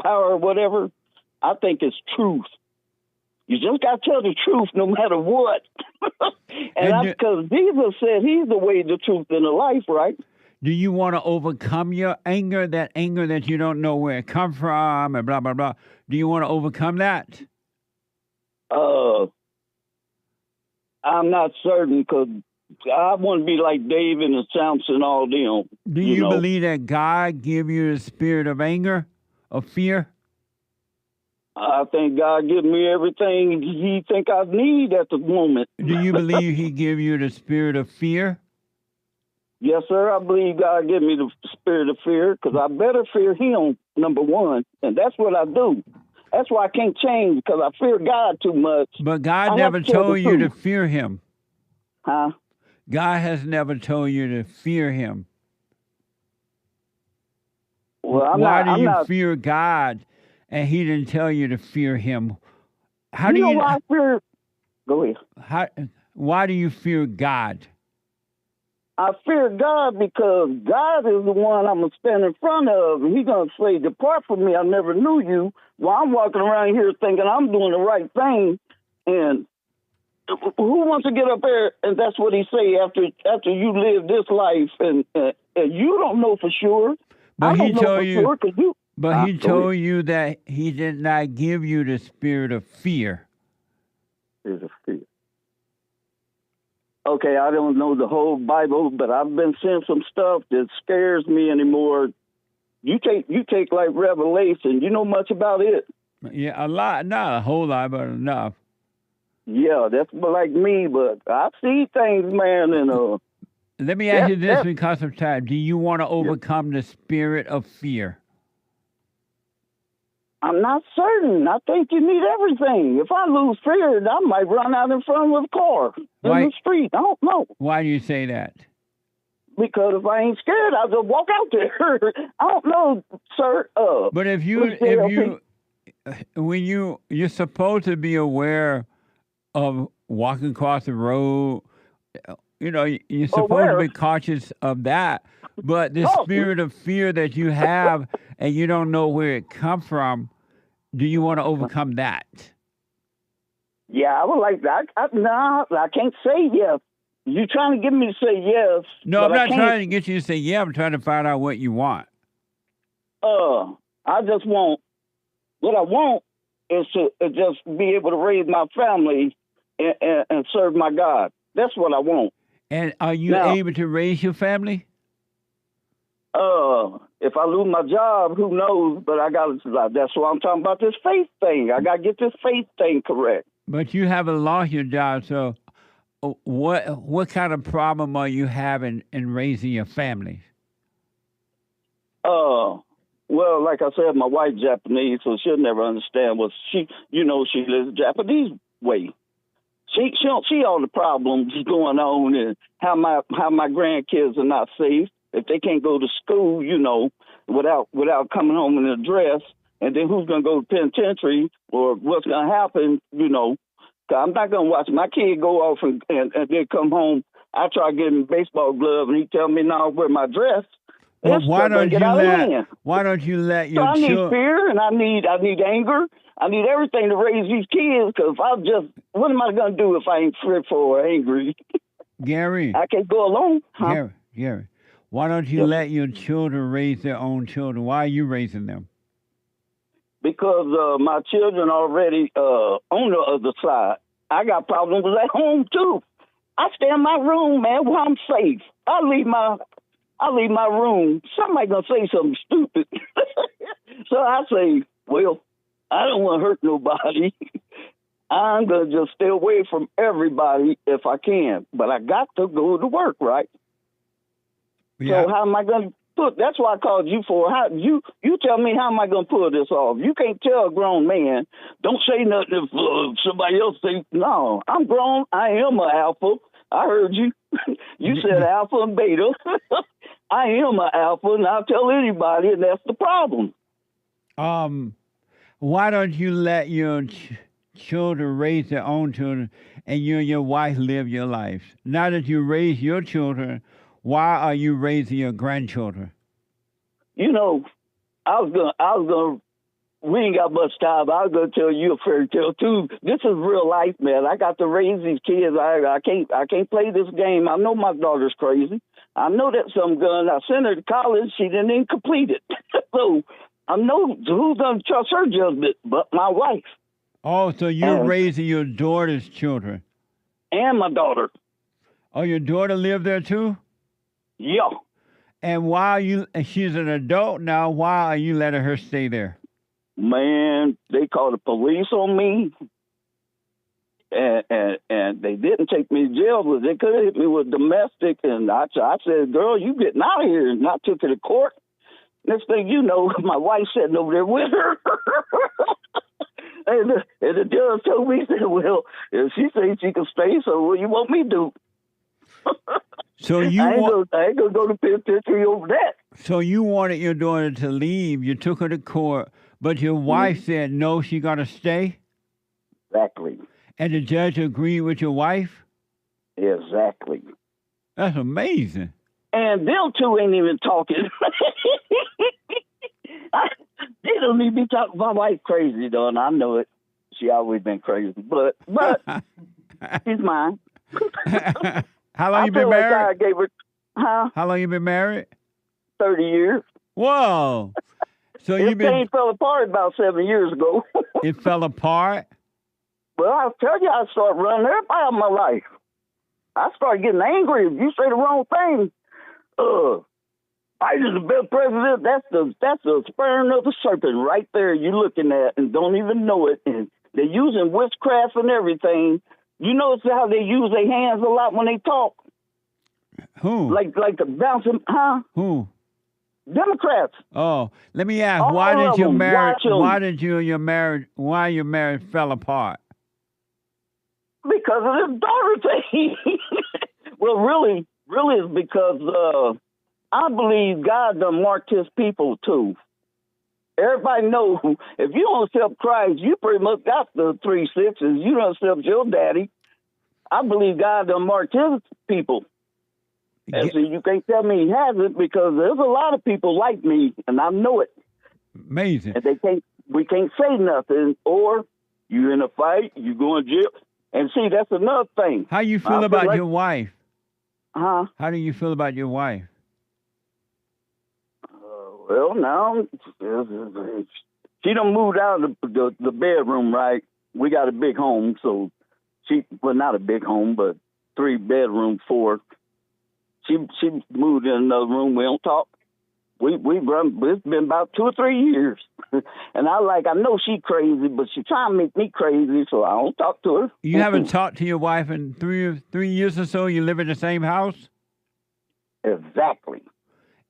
power or whatever. I think it's truth. You just got to tell the truth no matter what. and that's because Jesus said he's the way, the truth, and the life, right? Do you want to overcome your anger, that you don't know where it comes from and blah, blah, blah? Do you want to overcome that? I'm not certain because I want to be like David and Samson, all them. Do you believe that God give you the spirit of anger, of fear? I think God give me everything he think I need at the moment. Do you believe he give you the spirit of fear? Yes, sir. I believe God give me the spirit of fear because I better fear him, number one. And that's what I do. That's why I can't change because I fear God too much. But God never told you to fear him. Huh? God has never told you to fear him. Well, why do you fear God and he didn't tell you to fear him? How do you know why I fear? Go ahead. Why do you fear God? I fear God because God is the one I'm going to stand in front of. And he's going to say, depart from me, I never knew you. Well, I'm walking around here thinking I'm doing the right thing. And who wants to get up there? And that's what he say after you live this life. And you don't know for sure. But he told you. But he told you that he did not give you the spirit of fear. Spirit of fear. Okay, I don't know the whole Bible, but I've been seeing some stuff that scares me anymore. You take like Revelation. You know much about it? Yeah, a lot. Not a whole lot, but enough. Yeah, that's like me, but I see things, man. And let me ask you this because of time. Do you want to overcome the spirit of fear? I'm not certain. I think you need everything. If I lose fear, I might run out in front of a car in the street. I don't know. Why do you say that? Because if I ain't scared, I'll just walk out there. I don't know, sir. But you're supposed to be aware of walking across the road. You're supposed to be cautious of that. But the spirit of fear that you have and you don't know where it comes from, do you want to overcome that? Yeah, I would like that. No, I can't say yes. You're trying to get me to say yes. No, I'm not trying to get you to say yeah. I'm trying to find out what you want. I just want, what I want is to just be able to raise my family and serve my God. That's what I want. And are you able to raise your family? If I lose my job, who knows? But that's why I'm talking about this faith thing. I got to get this faith thing correct. But you haven't lost your job, so what kind of problem are you having in raising your family? Well, like I said, my wife's Japanese, so she'll never understand what she lives Japanese way. She don't see all the problems going on and how my grandkids are not safe. If they can't go to school, without coming home in a dress, and then who's going to go to penitentiary or what's going to happen, Cause I'm not going to watch my kid go off and then come home. I try to get him a baseball glove, and he tell me, no, wear my dress. Well, why don't you let your children... I need fear, and I need anger. I need everything to raise these kids, because what am I going to do if I ain't fearful or angry? Gary. I can't go alone. Huh? Gary. Why don't you let your children raise their own children? Why are you raising them? Because my children already on the other side. I got problems at home, too. I stay in my room, man, where I'm safe. I leave my room. Somebody going to say something stupid. So I say, well, I don't want to hurt nobody. I'm going to just stay away from everybody if I can. But I got to go to work, right? Yeah. So how am I going That's why I called you for. How you tell me, how am I gonna pull this off? You can't tell a grown man, don't say nothing if somebody else say. No, I'm grown. I am an alpha. I heard you. You said alpha and beta. I am an alpha, and I'll tell anybody, and that's the problem. Why don't you let your children raise their own children, and you and your wife live your life? Now that you raise your children, why are you raising your grandchildren? You know, I was gonna. We ain't got much time. I was gonna tell you a fairy tale too. This is real life, man. I got to raise these kids. I can't play this game. I know my daughter's crazy. I know that some gun. I sent her to college. She didn't even complete it. So I know who's gonna trust her judgment but my wife. Oh, so you're raising your daughter's children. And my daughter. Oh, your daughter lived there too? Yeah. And she's an adult now, why are you letting her stay there? Man, they called the police on me. And they didn't take me to jail, but they could have hit me with domestic. And I said, girl, you getting out of here. And I took her to court. Next thing you know, my wife sitting over there with her. and the judge told me, he said, well, if she says she can stay, so what you want me to do? So I ain't gonna go to penitentiary over that. So you wanted your daughter to leave. You took her to court, but your wife said no, she got to stay? Exactly. And the judge agreed with your wife? Exactly. That's amazing. And them two ain't even talking. They don't need to be talking. My wife crazy, though, and I know it. She always been crazy, but she's mine. How long you been married? Like I gave her, How long you been married? 30 years. Whoa! So this thing fell apart about 7 years ago. It fell apart? Well, I'll tell you, I started running everybody out of my life. I started getting angry if you say the wrong thing. Biden's the best president. That's the sperm of the serpent right there. You're looking at and don't even know it. And they're using witchcraft and everything. You notice how they use their hands a lot when they talk? Who? Like the bouncing, Who? Democrats. Oh, let me ask, why your marriage fell apart? Because of this daughter thing. Well, really it's because I believe God done marked his people too. Everybody knows if you don't accept Christ, you pretty much got the 3 6s. You don't accept your daddy. I believe God done marked his people. And so you can't tell me he hasn't, because there's a lot of people like me, and I know it. Amazing. And we can't say nothing, or you in a fight, you go in jail. And see, that's another thing. How you feel about your wife? Huh? How do you feel about your wife? Well, now, she done moved out of the bedroom, right? We got a big home, so not a big home, but 3 bedroom, 4. She moved in another room. We don't talk. It's been about 2 or 3 years. And I know she crazy, but she trying to make me crazy, so I don't talk to her. You haven't talked to your wife in 3 years or so? You live in the same house? Exactly.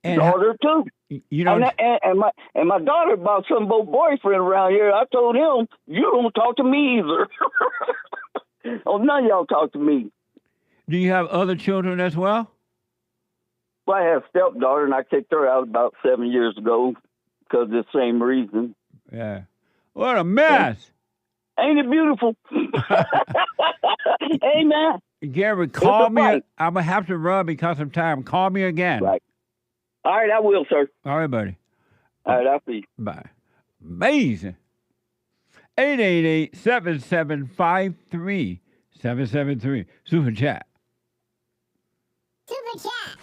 And daughter too. You know, and my daughter about some boyfriend around here. I told him, you don't talk to me either. Oh, none of y'all talk to me. Do you have other children as well? Well, I have a stepdaughter, and I kicked her out about 7 years ago because of the same reason. Yeah. What a mess. Ain't it beautiful? Amen. Gary, call me. I'm going to have to run because of time. Call me again. Right. All right, I will, sir. All right, buddy. All right, I'll see you. Bye. Amazing. 888-7753-773. Super chat.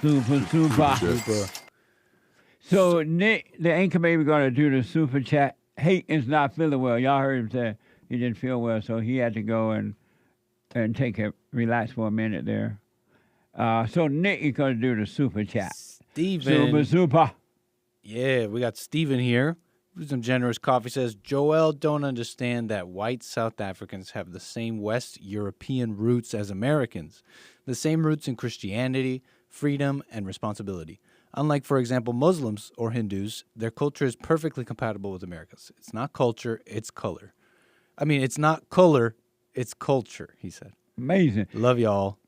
Super. So Nick, the anchor baby, going to do the super chat. Hake is not feeling well. Y'all heard him say he didn't feel well, so he had to go and relax for a minute there. So Nick is going to do the super chat. Steven. Super. Yeah, we got Steven here. Some generous coffee says, Joel don't understand that white South Africans have the same West European roots as Americans. The same roots in Christianity, freedom, and responsibility. Unlike, for example, Muslims or Hindus, their culture is perfectly compatible with America's. It's not culture, it's color. I mean, it's not color, it's culture, he said. Amazing. Love y'all.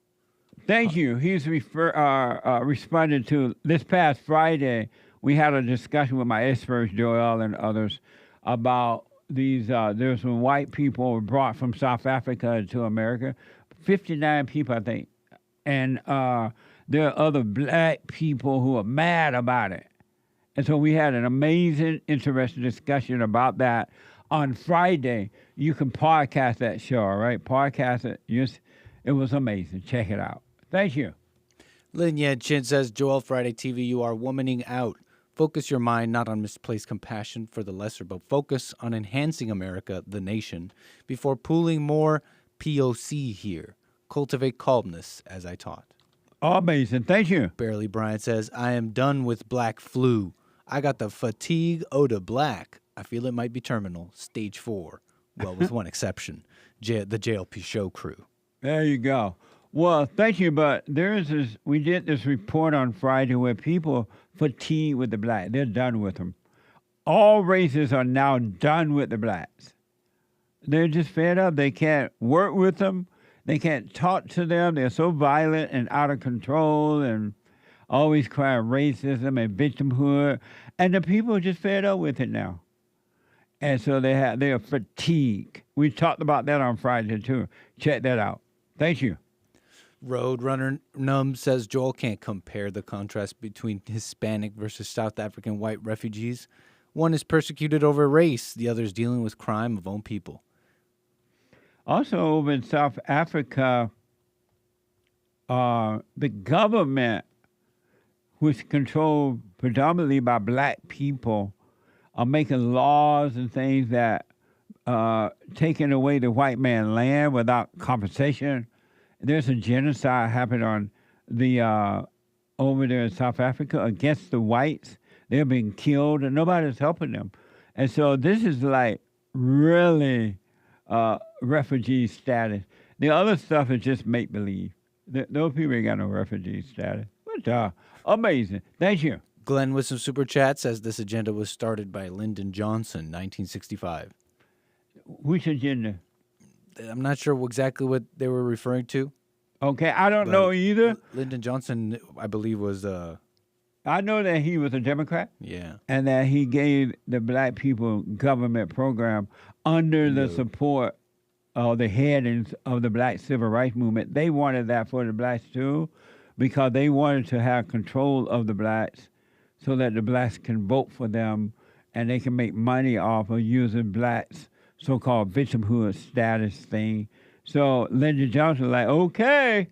Thank you. He's responded to this past Friday. We had a discussion with my experts, Joel and others, about these. There's some white people brought from South Africa to America, 59 people, I think, and there are other black people who are mad about it. And so we had an amazing, interesting discussion about that on Friday. You can podcast that show, all right? Podcast it. It was amazing. Check it out. Thank you. LYNN Chin says, Joel Friday TV, you are womaning out. Focus your mind not on misplaced compassion for the lesser, but focus on enhancing America, the nation, before pooling more POC here. Cultivate calmness, as I taught. Amazing. Thank you. Barely Bryant says, I am done with black flu. I got the fatigue ode of black. I feel it might be terminal, stage 4. Well, with one exception, the JLP show crew. There you go. Well, thank you, but we did this report on Friday where people fatigue with the black. They're done with them. All races are now done with the blacks. They're just fed up. They can't work with them. They can't talk to them. They're so violent and out of control and always crying racism and victimhood. And the people are just fed up with it now. And so they are fatigued. We talked about that on Friday, too. Check that out. Thank you. Roadrunner Num says Joel can't compare the contrast between Hispanic versus South African white refugees. One is persecuted over race. The other is dealing with crime of own people. Also, over in South Africa, the government, which is controlled predominantly by black people, are making laws and things that taking away the white man's land without compensation. There's a genocide happened on over there in South Africa against the whites. They're being killed and nobody's helping them. And so this is like really refugee status. The other stuff is just make-believe. Those people ain't got no refugee status. But amazing. Thank you. Glenn with some super chat says this agenda was started by Lyndon Johnson, 1965. Which agenda? I'm not sure exactly what they were referring to. Okay, I don't know either. Lyndon Johnson, I believe, was... I know that he was a Democrat. Yeah. And that he gave the black people government program under the support of the headings of the black civil rights movement. They wanted that for the blacks too, because they wanted to have control of the blacks so that the blacks can vote for them and they can make money off of using blacks' so-called victimhood status thing. So Lyndon Johnson was like, okay,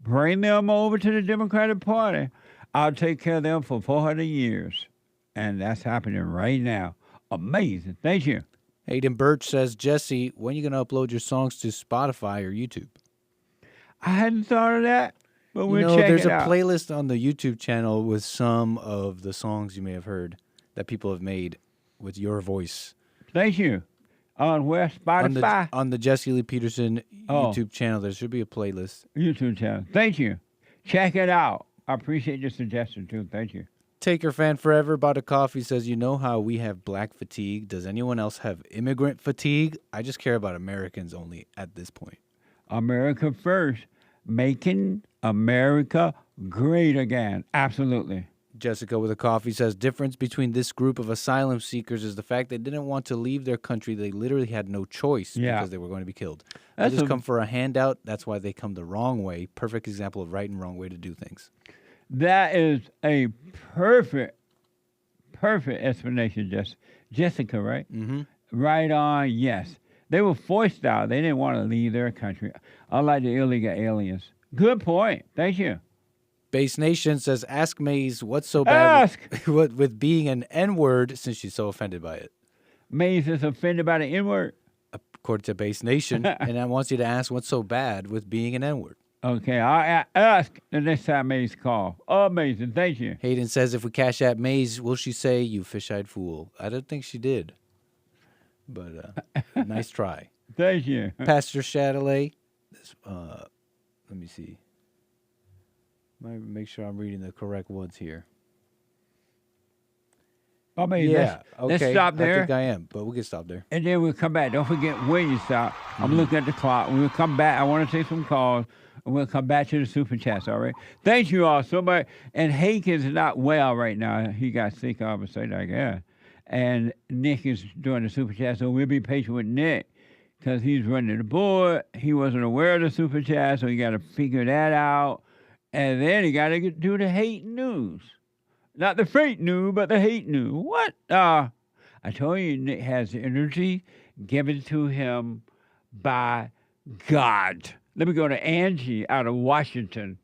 bring them over to the Democratic Party. I'll take care of them for 400 years. And that's happening right now. Amazing. Thank you. Hayden Birch says, Jesse, when are you going to upload your songs to Spotify or YouTube? I hadn't thought of that, but we'll check it out. There's a playlist on the YouTube channel with some of the songs you may have heard that people have made with your voice. Thank you. On where? Spotify? On the Jesse Lee Peterson YouTube channel, there should be a playlist. YouTube channel. Thank you. Check it out. I appreciate your suggestion, too. Thank you. Taker Fan Forever bought a coffee says, you know how we have black fatigue? Does anyone else have immigrant fatigue? I just care about Americans only at this point. America first. Making America great again. Absolutely. Jessica with a coffee says, difference between this group of asylum seekers is the fact they didn't want to leave their country. They literally had no choice because they were going to be killed. They just come for a handout. That's why they come the wrong way. Perfect example of right and wrong way to do things. That is a perfect explanation, Jessica, right? Mm-hmm. Right on, yes. They were forced out. They didn't want to leave their country, unlike the illegal aliens. Good point. Thank you. Base Nation says, ask Maze what's so bad with being an N-word since she's so offended by it. Maze is offended by the N-word? According to Base Nation, and I want you to ask what's so bad with being an N-word. Okay, I'll ask the next time Maze call. Amazing, thank you. Hayden says, if we cash out Maze, will she say, you fish-eyed fool? I don't think she did. But nice try. Thank you. Pastor Chatelet, let me see. Make sure I'm reading the correct ones here. I mean, Yeah, let's okay. stop I there. think I am, but we can stop there. And then we'll come back. Don't forget where you stop. I'm looking at the clock. When we come back, I want to take some calls, and we'll come back to the super chats, all right? Thank you all so much. And Hake is not well right now. He got sick all of a sudden, I guess. And Nick is doing the super chat, so we'll be patient with Nick because he's running the board. He wasn't aware of the super chat, so he got to figure that out. And then he got to do the hate news. Not the fake news, but the hate news. What? I told you Nick has energy given to him by God. Let me go to Angie out of Washington.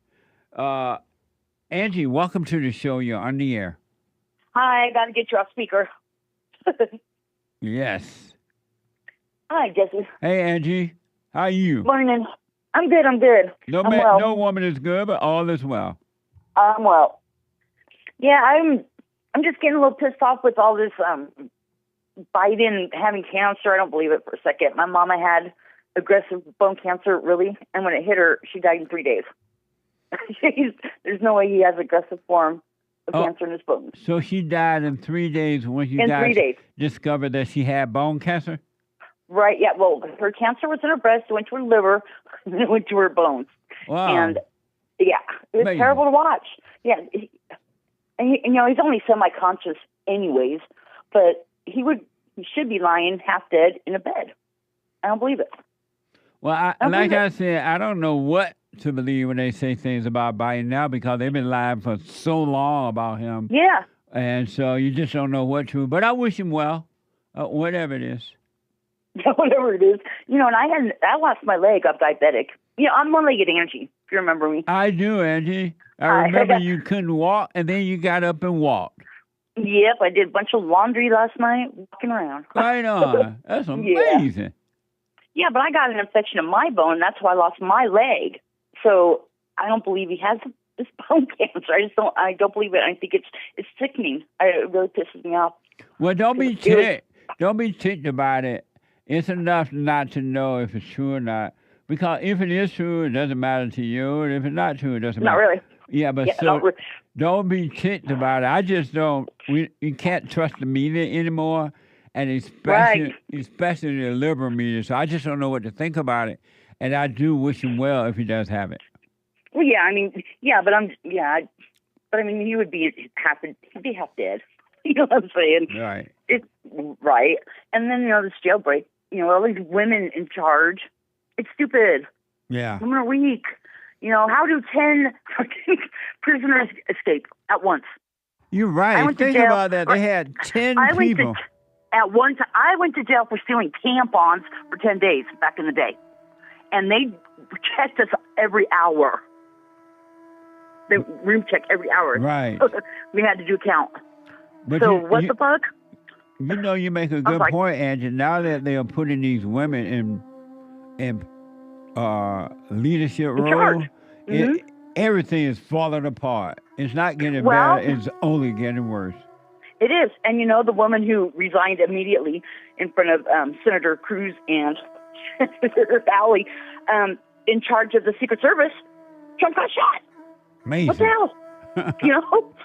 Angie, welcome to the show. You're on the air. Hi, got to get you off speaker. Yes. Hi, Jesse. Hey, Angie. How are you? Morning. I'm good. I'm good. I'm well. No woman is good, but all is well. I'm well. Yeah, I'm just getting a little pissed off with all this Biden having cancer. I don't believe it for a second. My mama had aggressive bone cancer, really, and when it hit her, she died in 3 days. There's no way he has aggressive form of cancer in his bones. So she died in 3 days when you In 3 days. discovered that she had bone cancer? Right, yeah. Well, her cancer was in her breast, it went to her liver, and then it went to her bones. Wow. And, yeah, it was Amazing. terrible to watch. Yeah, and he's only semi-conscious anyways, but he should be lying half dead in a bed. I don't believe it. Well, I said, I don't know what to believe when they say things about Biden now because they've been lying for so long about him. Yeah. And so you just don't know what to. But I wish him well, whatever it is. Whatever it is. And I lost my leg. I'm diabetic. I'm one-legged Angie, if you remember me. I do, Angie. I remember you couldn't walk, and then you got up and walked. Yep, I did a bunch of laundry last night, walking around. Right on. That's amazing. Yeah, but I got an infection in my bone. That's why I lost my leg. So I don't believe he has this bone cancer. I don't believe it. I think it's sickening. It really pisses me off. Well, don't be ticked. Don't be ticked about it. It's enough not to know if it's true or not. Because if it is true, it doesn't matter to you. And if it's not true, it doesn't matter. Not really. Yeah, but don't be ticked about it. I just don't. You can't trust the media anymore, and especially the liberal media. So I just don't know what to think about it. And I do wish him well if he does have it. Well, but he would be he'd be half dead. You know what I'm saying? Right. It's right. And then this jailbreak. All these women in charge. It's stupid. Yeah. Women are weak. How do 10 prisoners escape at once? You're right. Think about that. They had 10 people. At one time, I went to jail for stealing tampons for 10 days back in the day. And they checked us every hour. They room check every hour. Right. We had to do count. But the fuck? You make a good point, Angie. Now that they are putting these women in leadership role, everything is falling apart. It's not getting better. It's only getting worse. It is. And the woman who resigned immediately in front of Senator Cruz and Senator Valley, in charge of the Secret Service, Trump got shot. Amazing. What the hell?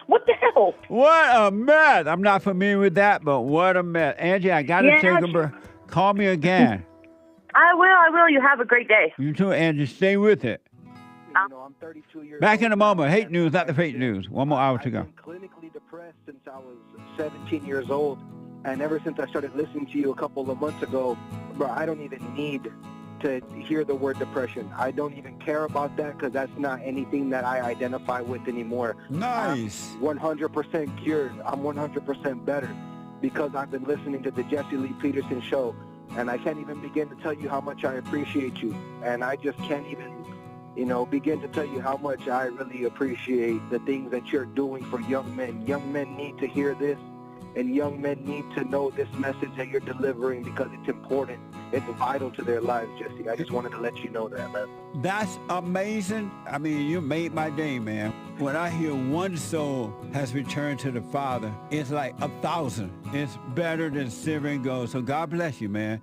What the hell? What a mess. I'm not familiar with that, but what a mess. Angie, I got to take a break. Call me again. I will. You have a great day. You too, Angie. Stay with it. I'm 32 years Back in a moment. Hate news, not the fake news. One more hour to go. I've been clinically depressed since I was 17 years old. And ever since I started listening to you a couple of months ago, bro, I don't even need to hear the word depression. I don't even care about that because that's not anything that I identify with anymore. Nice. I'm 100% cured. I'm 100% better because I've been listening to the Jesse Lee Peterson show. And I can't even begin to tell you how much I appreciate you. And I just can't even, begin to tell you how much I really appreciate the things that you're doing for young men. Young men need to hear this, and young men need to know this message that you're delivering because it's important. It's vital to their lives, Jesse. I just wanted to let you know that, man. That's amazing. I mean, you made my day, man. When I hear one soul has returned to the Father, it's like 1,000. It's better than silver and gold. So God bless you, man.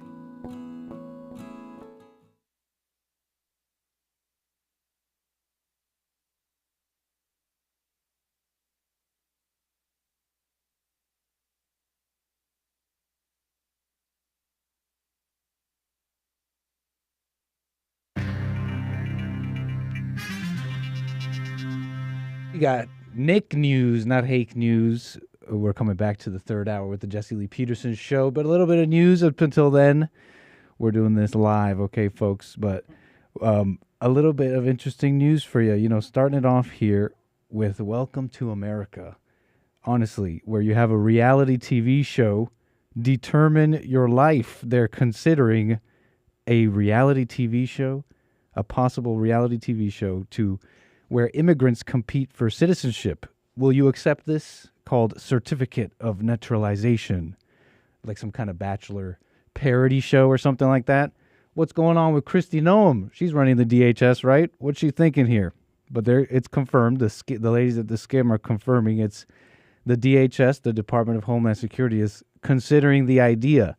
You got Nick News, not Hake News. We're coming back to the third hour with the Jesse Lee Peterson Show, but a little bit of news up until then. We're doing this live, okay, folks? But a little bit of interesting news for you. You know, starting it off here with Welcome to America. Honestly, where you have a reality TV show determine your life. They're considering a reality TV show, a possible reality TV show to where immigrants compete for citizenship. Will you accept this? Called Certificate of Naturalization, like some kind of Bachelor parody show or something like that. What's going on with Kristi Noem? She's running the DHS, right? What's she thinking here? But there, it's confirmed. The ladies at the Skim are confirming it's the DHS, the Department of Homeland Security, is considering the idea.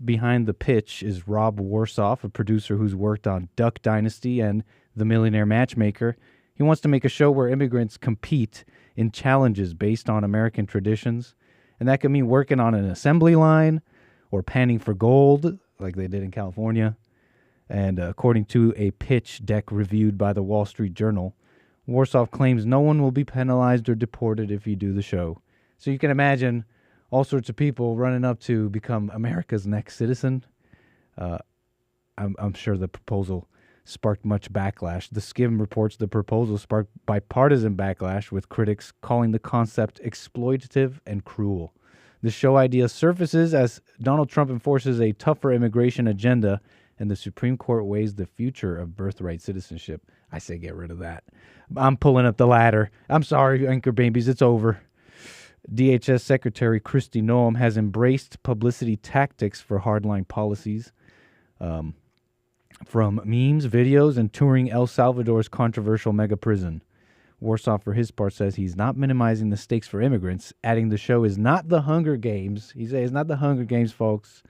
Behind the pitch is Rob Warsoff, a producer who's worked on Duck Dynasty and The Millionaire Matchmaker. He wants to make a show where immigrants compete in challenges based on American traditions. And that could mean working on an assembly line or panning for gold, like they did in California. And according to a pitch deck reviewed by the Wall Street Journal, Warsoff claims no one will be penalized or deported if you do the show. So you can imagine all sorts of people running up to become America's next citizen. I'm sure the proposal sparked much backlash. The Skim reports the proposal sparked bipartisan backlash, with critics calling the concept exploitative and cruel. The show idea surfaces as Donald Trump enforces a tougher immigration agenda and the Supreme Court weighs the future of birthright citizenship. I say get rid of that. I'm pulling up the ladder. I'm sorry, anchor babies, it's over. DHS Secretary Kristi Noem has embraced publicity tactics for hardline policies. From memes, videos, and touring El Salvador's controversial mega prison. Warsaw, for his part, says he's not minimizing the stakes for immigrants, adding the show is not the Hunger Games. He says it's not the Hunger Games, folks.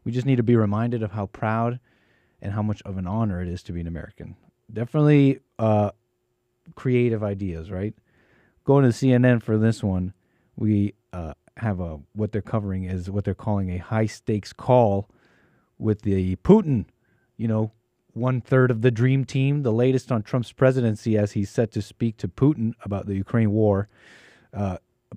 We just need to be reminded of how proud and how much of an honor it is to be an American. Definitely creative ideas, right? Going to CNN for this one, we have what they're covering is what they're calling a high-stakes call with the Putin, you know, 1/3 of the dream team, the latest on Trump's presidency as he's set to speak to Putin about the Ukraine war.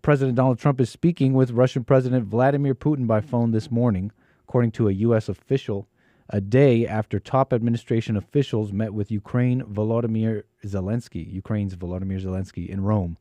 President Donald Trump is speaking with Russian President Vladimir Putin by phone this morning, according to a U.S. official, a day after top administration officials met with Ukraine's Volodymyr Zelensky in Rome.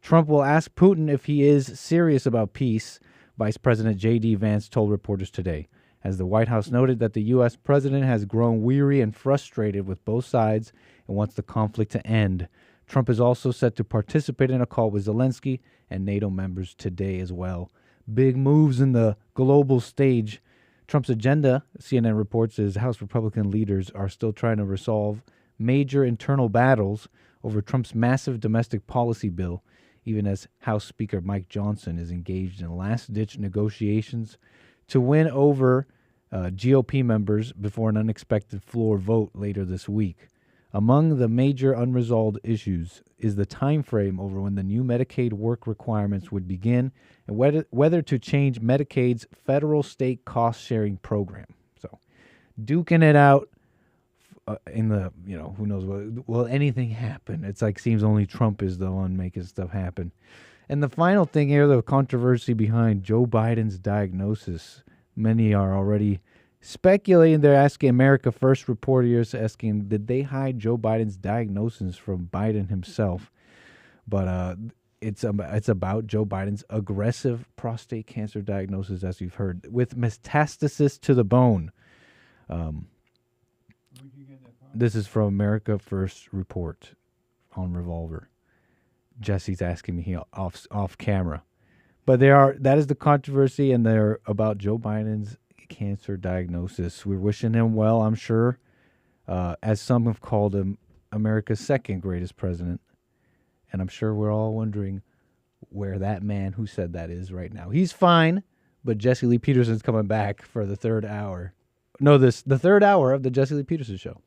Trump will ask Putin if he is serious about peace, Vice President J.D. Vance told reporters today, as the White House noted that the U.S. president has grown weary and frustrated with both sides and wants the conflict to end. Trump is also set to participate in a call with Zelensky and NATO members today as well. Big moves in the global stage. Trump's agenda, CNN reports, is House Republican leaders are still trying to resolve major internal battles over Trump's massive domestic policy bill, even as House Speaker Mike Johnson is engaged in last-ditch negotiations to win over GOP members before an unexpected floor vote later this week. Among the major unresolved issues is the time frame over when the new Medicaid work requirements would begin and whether to change Medicaid's federal state cost-sharing program. So, duking it out in the, you know, who knows, will anything happen? It's like seems only Trump is the one making stuff happen. And the final thing here, the controversy behind Joe Biden's diagnosis. Many are already speculating. They're asking America First reporters, asking, did they hide Joe Biden's diagnosis from Biden himself? But it's about Joe Biden's aggressive prostate cancer diagnosis, as you've heard, with metastasis to the bone. This is from America First report on Revolver. Jesse's asking me here off camera. But that is the controversy, and they're about Joe Biden's cancer diagnosis. We're wishing him well, I'm sure, as some have called him America's second greatest president. And I'm sure we're all wondering where that man who said that is right now. He's fine, but Jesse Lee Peterson's coming back for the third hour. No, the third hour of the Jesse Lee Peterson Show.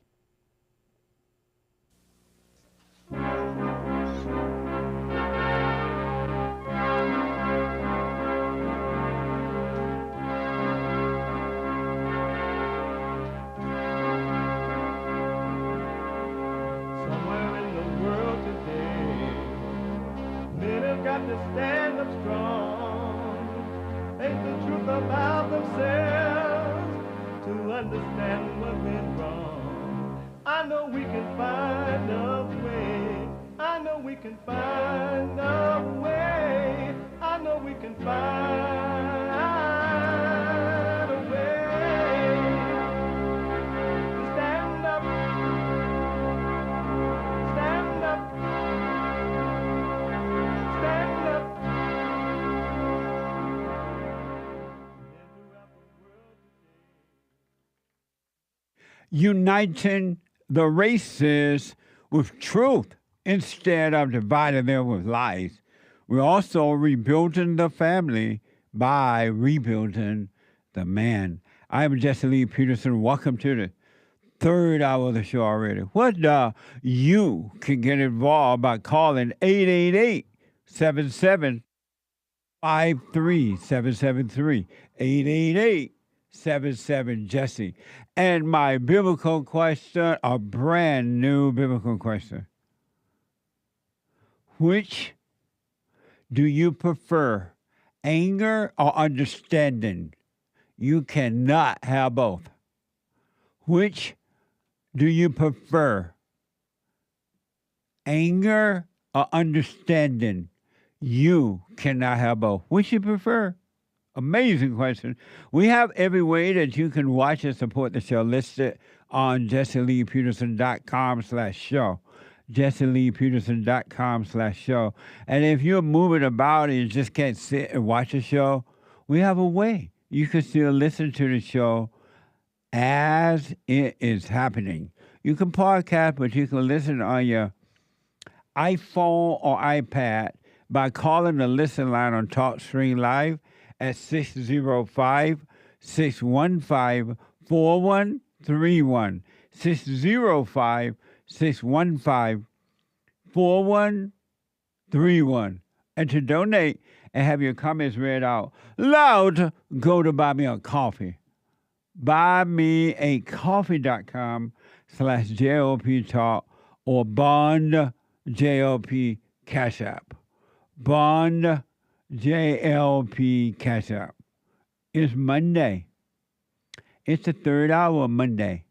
to stand up strong, think the truth about themselves, to understand what went wrong. I know we can find a way. I know we can find a way. I know we can find a way to stand up, stand up, stand up. Uniting the races with truth instead of dividing them with lies. We're also rebuilding the family by rebuilding the man. I'm Jesse Lee Peterson. Welcome to the third hour of the show already. What you can get involved by calling 888-77-53773. 888-77-JESSE. And my biblical question, a brand new biblical question. Which do you prefer, anger or understanding? You cannot have both. Which do you prefer, anger or understanding? You cannot have both. Which you prefer? Amazing question. We have every way that you can watch and support the show listed on jesseleepeterson.com/show. jesseleepeterson.com/show. And if you're moving about and you just can't sit and watch a show, we have a way. You can still listen to the show as it is happening. You can podcast, but you can listen on your iPhone or iPad by calling the listen line on TalkStream Live at 605-615-4131. 605-615-4131. And to donate and have your comments read out loud, go to Buy Me a Coffee. buymeacoffee.com/JLP Talk or Bond JLP Cash App. Bond JLP Cash App. It's Monday. It's the third hour of Monday.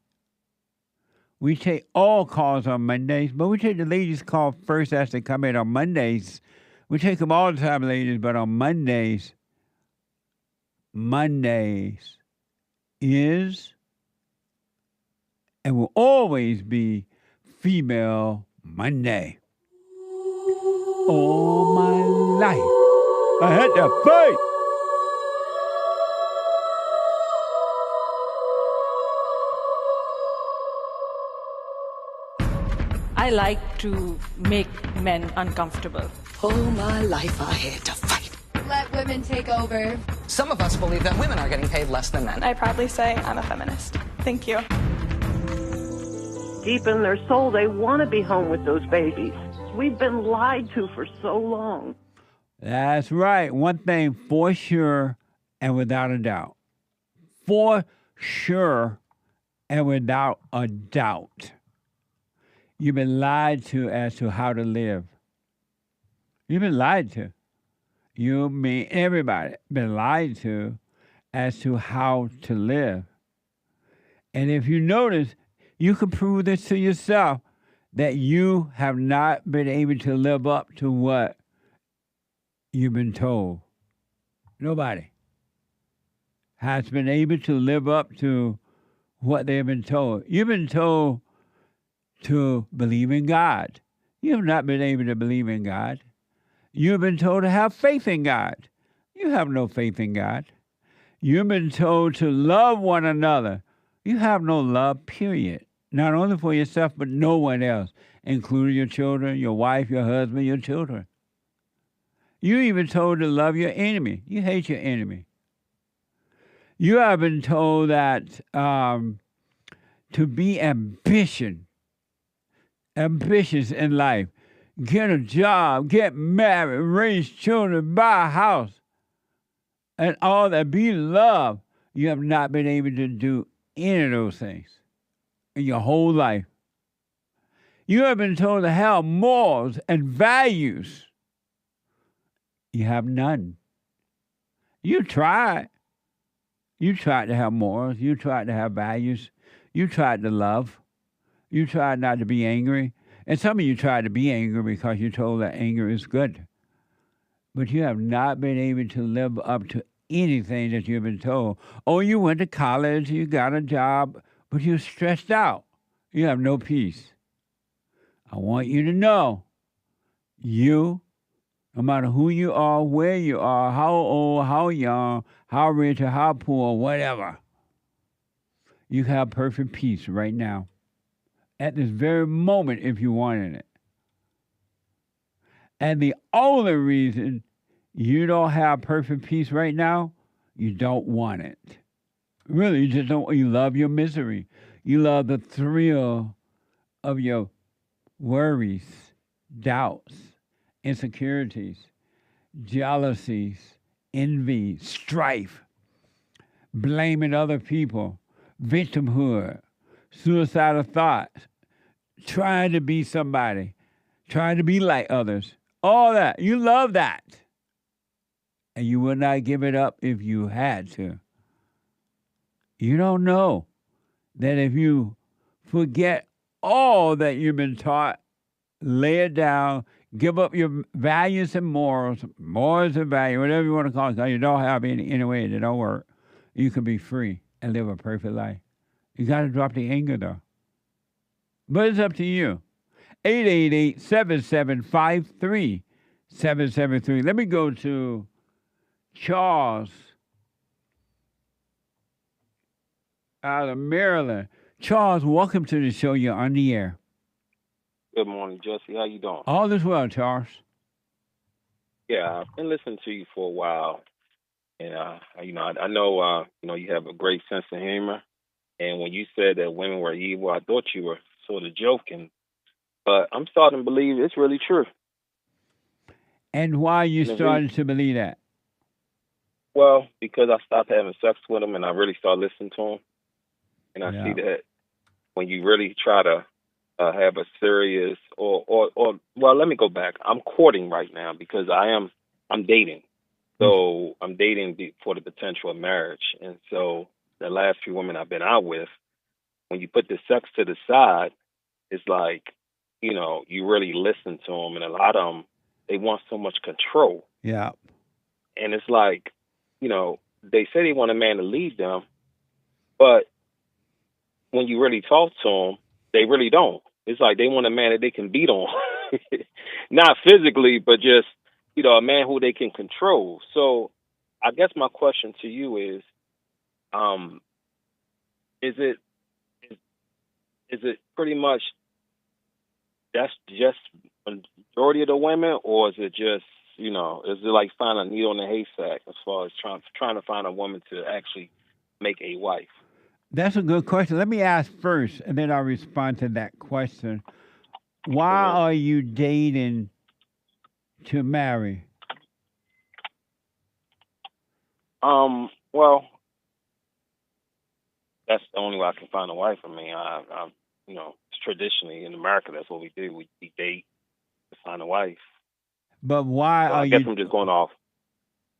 We take all calls on Mondays, but we take the ladies' call first as they come in on Mondays. We take them all the time, ladies, but on Mondays is and will always be Female Monday. All my life, I had to fight. I like to make men uncomfortable. All my life I had to fight. Let women take over. Some of us believe that women are getting paid less than men. I proudly say I'm a feminist. Thank you. Deep in their soul, they want to be home with those babies. We've been lied to for so long. That's right. One thing for sure and without a doubt. For sure and without a doubt. You've been lied to as to how to live. You've been lied to. You, me, everybody been lied to as to how to live. And if you notice, you can prove this to yourself that you have not been able to live up to what you've been told. Nobody has been able to live up to what they've been told. You've been told to believe in God. You have not been able to believe in God. You've been told to have faith in God. You have no faith in God. You've been told to love one another. You have no love, period. Not only for yourself, but no one else, including your children, your wife, your husband, your children. You're even told to love your enemy. You hate your enemy. You have been told that to be ambitious in life. Get a job, get married, raise children, buy a house, and all that. Be loved. You have not been able to do any of those things in your whole life. You have been told to have morals and values You have none. You tried. You tried to have morals. You tried to have values. You tried to love. You tried not to be angry. And some of you tried to be angry because you told that anger is good. But you have not been able to live up to anything that you've been told. Oh, you went to college, you got a job, but you're stressed out. You have no peace. I want you to know, no matter who you are, where you are, how old, how young, how rich or how poor, whatever, you have perfect peace right now. At this very moment, if you wanted it. And the only reason you don't have perfect peace right now, you don't want it. Really, you just don't. You love your misery. You love the thrill of your worries, doubts, insecurities, jealousies, envy, strife, blaming other people, victimhood, suicidal thoughts, trying to be somebody, trying to be like others. All that. You love that. And you would not give it up if you had to. You don't know that if you forget all that you've been taught, lay it down, give up your values and morals and value, whatever you want to call it, because you don't have any way that don't work, you can be free and live a perfect life. You got to drop the anger, though. But it's up to you. 888-7753-773. Let me go to Charles out of Maryland. Charles, welcome to the show. You're on the air. Good morning, Jesse. How you doing? All is well, Charles. Yeah, I've been listening to you for a while, and I know you have a great sense of humor. And when you said that women were evil, I thought you were sort of joking, but I'm starting to believe it's really true. And why are you starting to believe that? Well, because I stopped having sex with them, and I really started listening to them, and I see that when you really try to have a serious well, let me go back. I'm courting right now because I'm dating. So I'm dating for the potential of marriage. And so the last few women I've been out with, when you put the sex to the side, it's like, you really listen to them. And a lot of them, they want so much control. Yeah. And it's like, they say they want a man to lead them, but when you really talk to them, they really don't. It's like they want a man that they can beat on. Not physically, but just, a man who they can control. So I guess my question to you is it pretty much that's just majority of the women, or is it just, is it like finding a needle in a haystack as far as trying to find a woman to actually make a wife? That's a good question. Let me ask first, and then I'll respond to that question. Why are you dating to marry? Well, that's the only way I can find a wife. I mean, traditionally in America, that's what we do. We date to find a wife. But why so are I guess you? I'm just going off.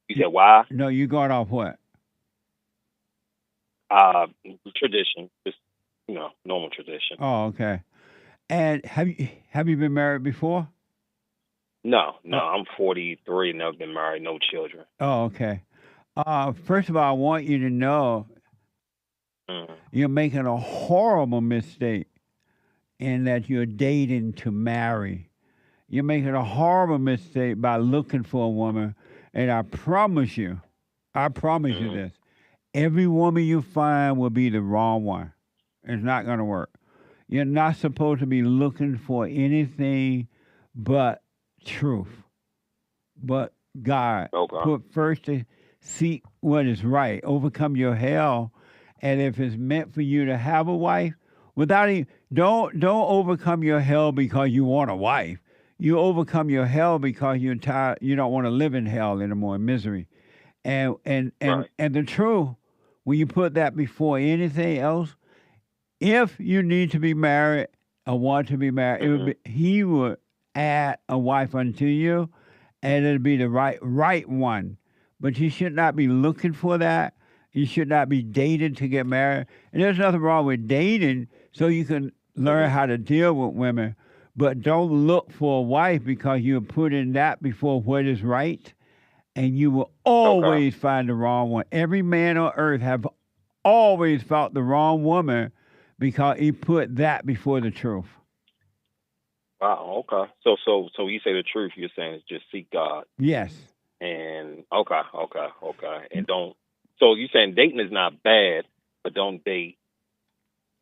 You said why? No, you going off what? Tradition, just normal tradition. Oh, okay. And have you been married before? No, I'm 43 and never been married, no children. Oh, okay. First of all, I want you to know you're making a horrible mistake in that you're dating to marry. You're making a horrible mistake by looking for a woman, and I promise you this. Every woman you find will be the wrong one. It's not going to work. You're not supposed to be looking for anything but truth, but God. Okay. Put first to seek what is right, overcome your hell, and if it's meant for you to have a wife, don't overcome your hell because you want a wife. You overcome your hell because you're tired. You don't want to live in hell anymore, in misery, and the truth. When you put that before anything else, if you need to be married or want to be married, He would add a wife unto you, and it'll be the right one. But you should not be looking for that. You should not be dating to get married. And there's nothing wrong with dating so you can learn how to deal with women. But don't look for a wife because you're putting that before what is right. And you will always find the wrong one. Every man on earth have always found the wrong woman because he put that before the truth. Wow. Okay. So you say the truth. You're saying is just seek God. Yes. And okay. And don't. So you're saying dating is not bad, but don't date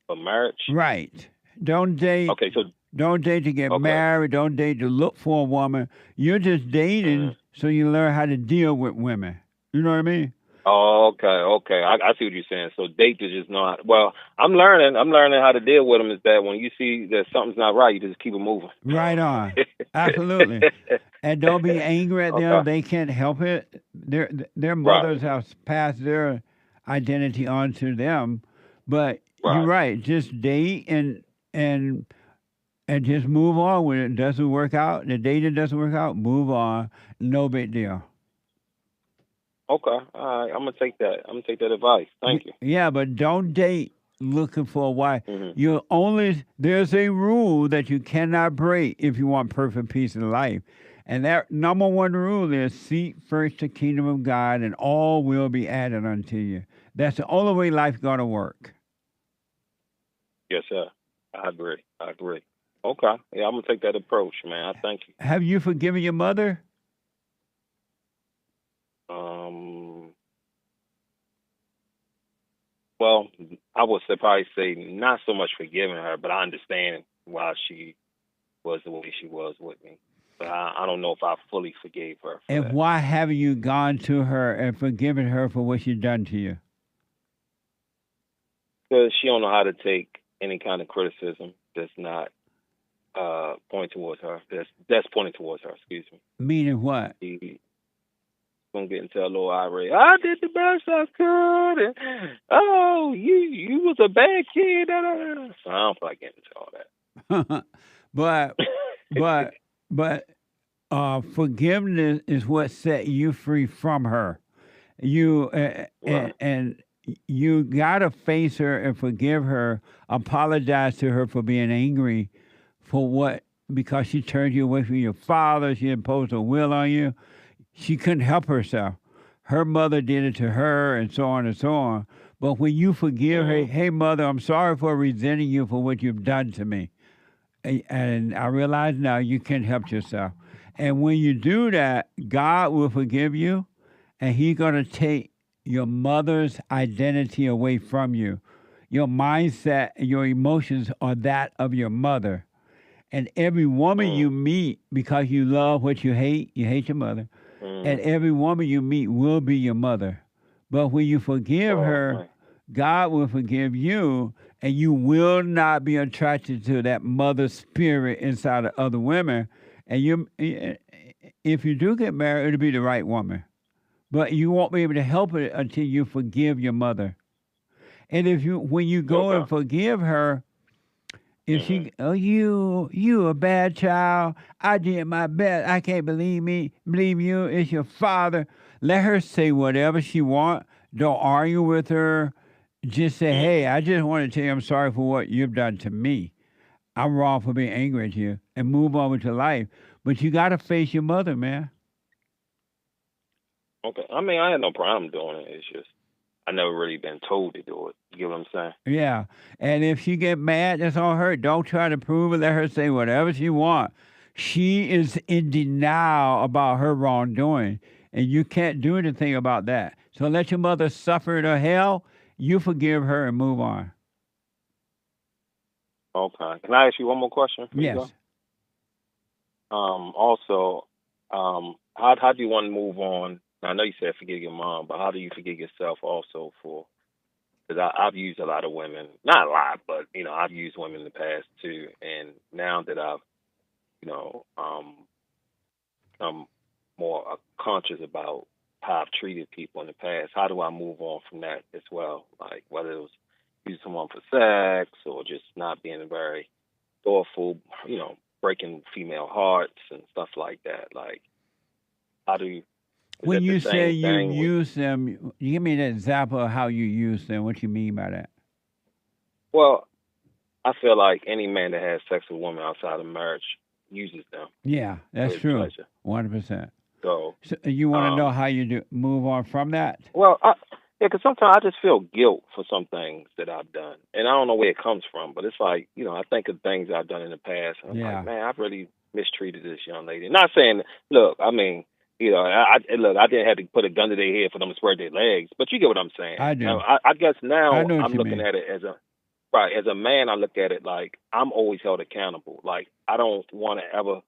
for marriage. Right. Don't date. Okay. So don't date to get married. Don't date to look for a woman. You're just dating so you learn how to deal with women. You know what I mean? Oh, okay. I see what you're saying. So date is just not. Well, I'm learning how to deal with them. Is that when you see that something's not right, you just keep it moving. Right on. Absolutely. And don't be angry at them. They can't help it. Their mothers have passed their identity on to them. But you're right. Just date and just move on when it doesn't work out. The dating doesn't work out. Move on. No big deal. Okay, all right. I'm gonna take that. I'm gonna take that advice. Thank you. Yeah, but don't date looking for a wife. There's a rule that you cannot break if you want perfect peace in life, and that number one rule is seek first the kingdom of God, and all will be added unto you. That's the only way life's gonna work. Yes, sir. I agree. Okay. Yeah, I'm gonna take that approach, man. I thank you. Have you forgiven your mother? Well, I would probably say not so much forgiving her, but I understand why she was the way she was with me. But I don't know if I fully forgave her. And why haven't you gone to her and forgiven her for what she's done to you? Because she don't know how to take any kind of criticism that's not pointing towards her. That's pointing towards her. Excuse me. Meaning what? Gonna get into a little irate. I did the best I could, and you was a bad kid. So I don't feel like getting into all that. but forgiveness is what set you free from her. You and you gotta face her and forgive her. Apologize to her for being angry for what, because she turned you away from your father. She imposed a will on you. She couldn't help herself. Her mother did it to her, and so on and so on. But when you forgive her, hey, mother, I'm sorry for resenting you for what you've done to me. And I realize now you can't help yourself. And when you do that, God will forgive you, and He's going to take your mother's identity away from you. Your mindset and your emotions are that of your mother. And every woman you meet, because you love what you hate your mother, and every woman you meet will be your mother. But when you forgive her, God will forgive you, and you will not be attracted to that mother spirit inside of other women. And if you do get married, it'll be the right woman. But you won't be able to help it until you forgive your mother. And when you go and forgive her, if she, you a bad child, I did my best, I can't believe you, it's your father. Let her say whatever she wants. Don't argue with her. Just say, hey, I just want to tell you I'm sorry for what you've done to me. I'm wrong for being angry at you, and move on with your life. But you got to face your mother, man. Okay. I mean, I had no problem doing it. It's just I never really been told to do it. You get what I'm saying? Yeah. And if she get mad, that's on her. Don't try to prove it. Let her say whatever she wants. She is in denial about her wrongdoing, and you can't do anything about that. So let your mother suffer the hell. You forgive her and move on. Okay. Can I ask you one more question? Yes. Also, how do you want to move on? I know you said forgive your mom, but how do you forgive yourself also for? Because I've used a lot of women, not a lot, but I've used women in the past too, and now that I've become more conscious about how I've treated people in the past, how do I move on from that as well? Like whether it was using someone for sex or just not being very thoughtful, breaking female hearts and stuff like that. Like, How do you? When you say you use them, you give me an example of how you use them. What you mean by that? Well, I feel like any man that has sex with a woman outside of marriage uses them. Yeah, that's for his true. pleasure. 100%. So you want to know how you move on from that? Well, yeah, because sometimes I just feel guilt for some things that I've done, and I don't know where it comes from. But it's like, I think of things I've done in the past, and I'm like, man, I've really mistreated this young lady. Not saying, look, I mean, I didn't have to put a gun to their head for them to spread their legs, but you get what I'm saying. I do. I guess now I know what I'm you looking mean. at it as a man. I look at it like I'm always held accountable. Like I don't want to ever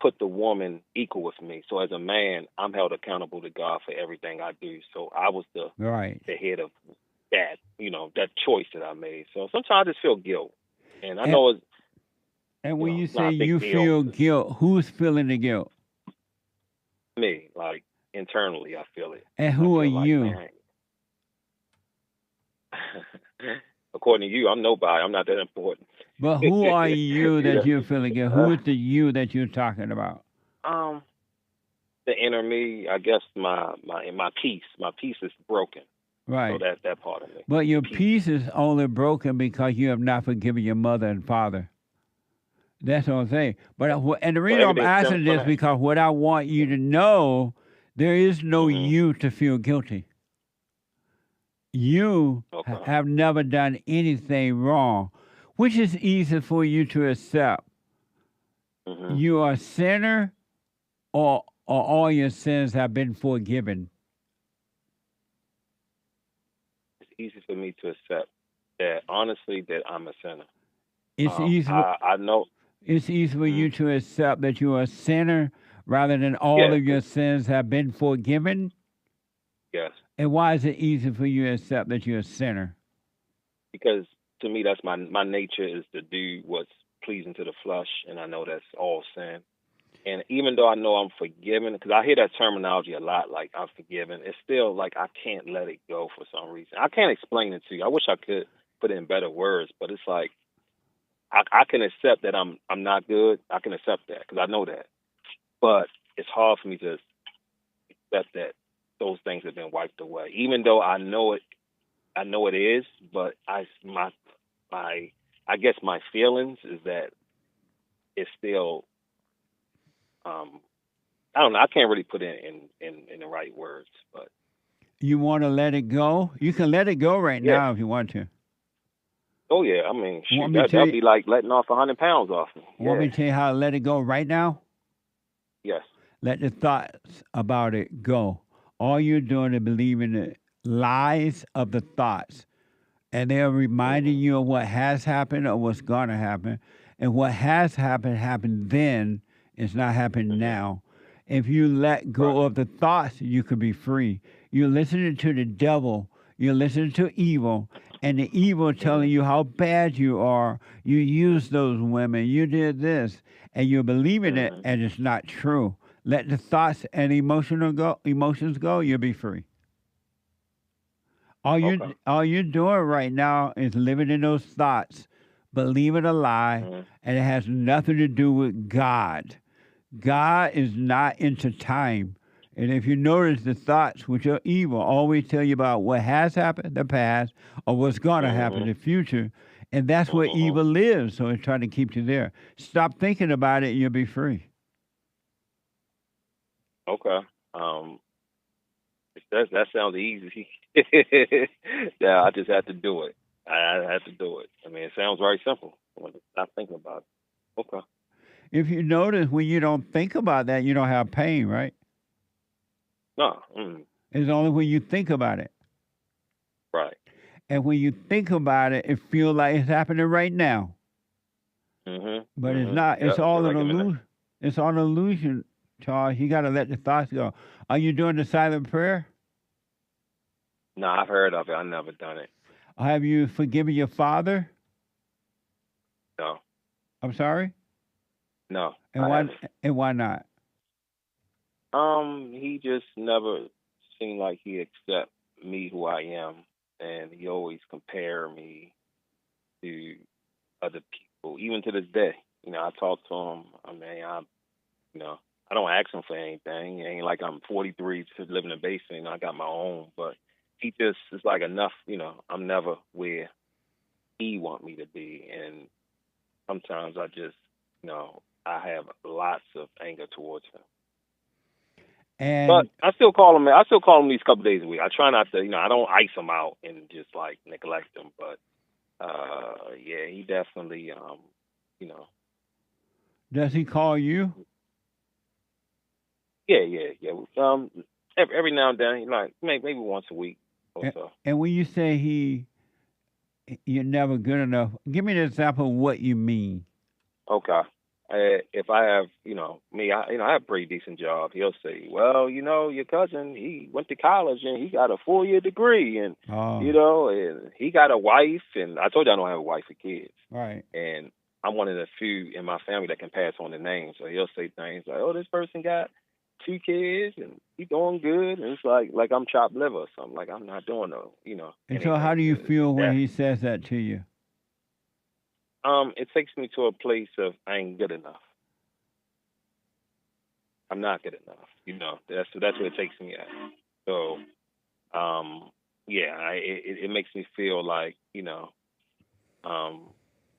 put the woman equal with me. So as a man, I'm held accountable to God for everything I do. So I was the head of that, that choice that I made. So sometimes I just feel guilt, and I know it's. And when you it's not say a big you deal. feel guilt, who's feeling the guilt? Me, like internally, I feel it. And who are like, you? Man, according to you, I'm nobody. I'm not that important. But who are you that you're feeling guilt? Who is the you that you're talking about? The inner me, I guess my peace. My peace is broken. Right. So that part of me. But your peace is only broken because you have not forgiven your mother and father. That's what I'm saying. But and the reason I'm asking this because what I want you to know, there is no you to feel guilty. You have never done anything wrong, which is easy for you to accept. You are a sinner, or all your sins have been forgiven. It's easy for me to accept that, honestly, that I'm a sinner. It's easy. I know. It's easy for you to accept that you are a sinner rather than all of your sins have been forgiven. Yes. And why is it easy for you to accept that you're a sinner? Because to me, that's my nature is to do what's pleasing to the flesh, and I know that's all sin. And even though I know I'm forgiven, because I hear that terminology a lot, like I'm forgiven, it's still like I can't let it go for some reason. I can't explain it to you. I wish I could put it in better words, but it's like I can accept that I'm not good. I can accept that because I know that. But it's hard for me to accept that those things have been wiped away, even though I know it. I know it is, but I guess my feelings is that it's still. I don't know. I can't really put it in the right words, but you want to let it go. You can let it go right now if you want to. Oh yeah, I mean, shoot, that'd be like letting off 100 pounds off me. Want me to tell you how to let it go right now? Yes. Let the thoughts about it go. All you're doing is believing the lies of the thoughts. And they're reminding you of what has happened or what's going to happen. And what has happened then. It's not happening now. If you let go of the thoughts, you could be free. You're listening to the devil. You're listening to evil. And the evil telling you how bad you are. You used those women. You did this. And you're believing it, and it's not true. Let the thoughts and emotions go, you'll be free. All you're doing right now is living in those thoughts, believing a lie, and it has nothing to do with God. God is not into time. And if you notice the thoughts, which are evil, always tell you about what has happened, the past, or what's going to happen in the future. And that's where evil lives, so it's trying to keep you there. Stop thinking about it, and you'll be free. Okay. That sounds easy. Yeah, I just have to do it. I have to do it. I mean, it sounds very simple when I stop thinking about it. Okay. If you notice, when you don't think about that, you don't have pain, right? No. It's only when you think about it. Right. And when you think about it, it feels like it's happening right now. But it's not. It's all an illusion. It's all an illusion, Charles. You got to let the thoughts go. Are you doing the silent prayer? No, I've heard of it. I've never done it. Have you forgiven your father? No. I'm sorry? No. And why not? He just never seemed like he accept me who I am, and he always compare me to other people, even to this day. I talk to him. I mean, I I don't ask him for anything. It ain't like I'm 43 to live in a basement. I got my own, but he just is like enough. I'm never where he want me to be, and sometimes I just, I have lots of anger towards him. And but I still call him. These couple days a week. I try not to, I don't ice him out and just like neglect him. But yeah, he definitely, Does he call you? Yeah. Every now and then, like maybe once a week or so. And when you say you're never good enough, give me an example of what you mean. Okay. If I have, I have a pretty decent job. He'll say, well, your cousin, he went to college and he got a 4-year degree and, and he got a wife. And I told you I don't have a wife or kids. Right. And I'm one of the few in my family that can pass on the name. So he'll say things like, oh, this person got 2 kids and he's doing good. And it's like I'm chopped liver or something. Like I'm not doing And so how do you feel when he says that to you? It takes me to a place of I ain't good enough. I'm not good enough. That's what it takes me at. So, it makes me feel like,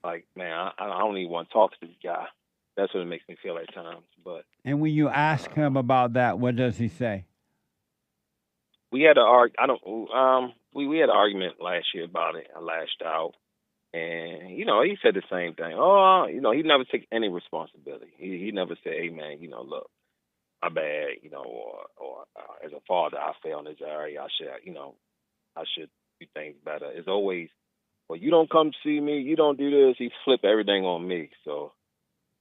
like, man, I don't even want to talk to this guy. That's what it makes me feel at times. But and when you ask him about that, what does he say? We had we had an argument last year about it. I lashed out. And, he said the same thing. Oh, he never took any responsibility. He never said, hey, man, look, my bad, or as a father, I fail in this area. I should do things better. It's always, well, you don't come see me, you don't do this. He flip everything on me. So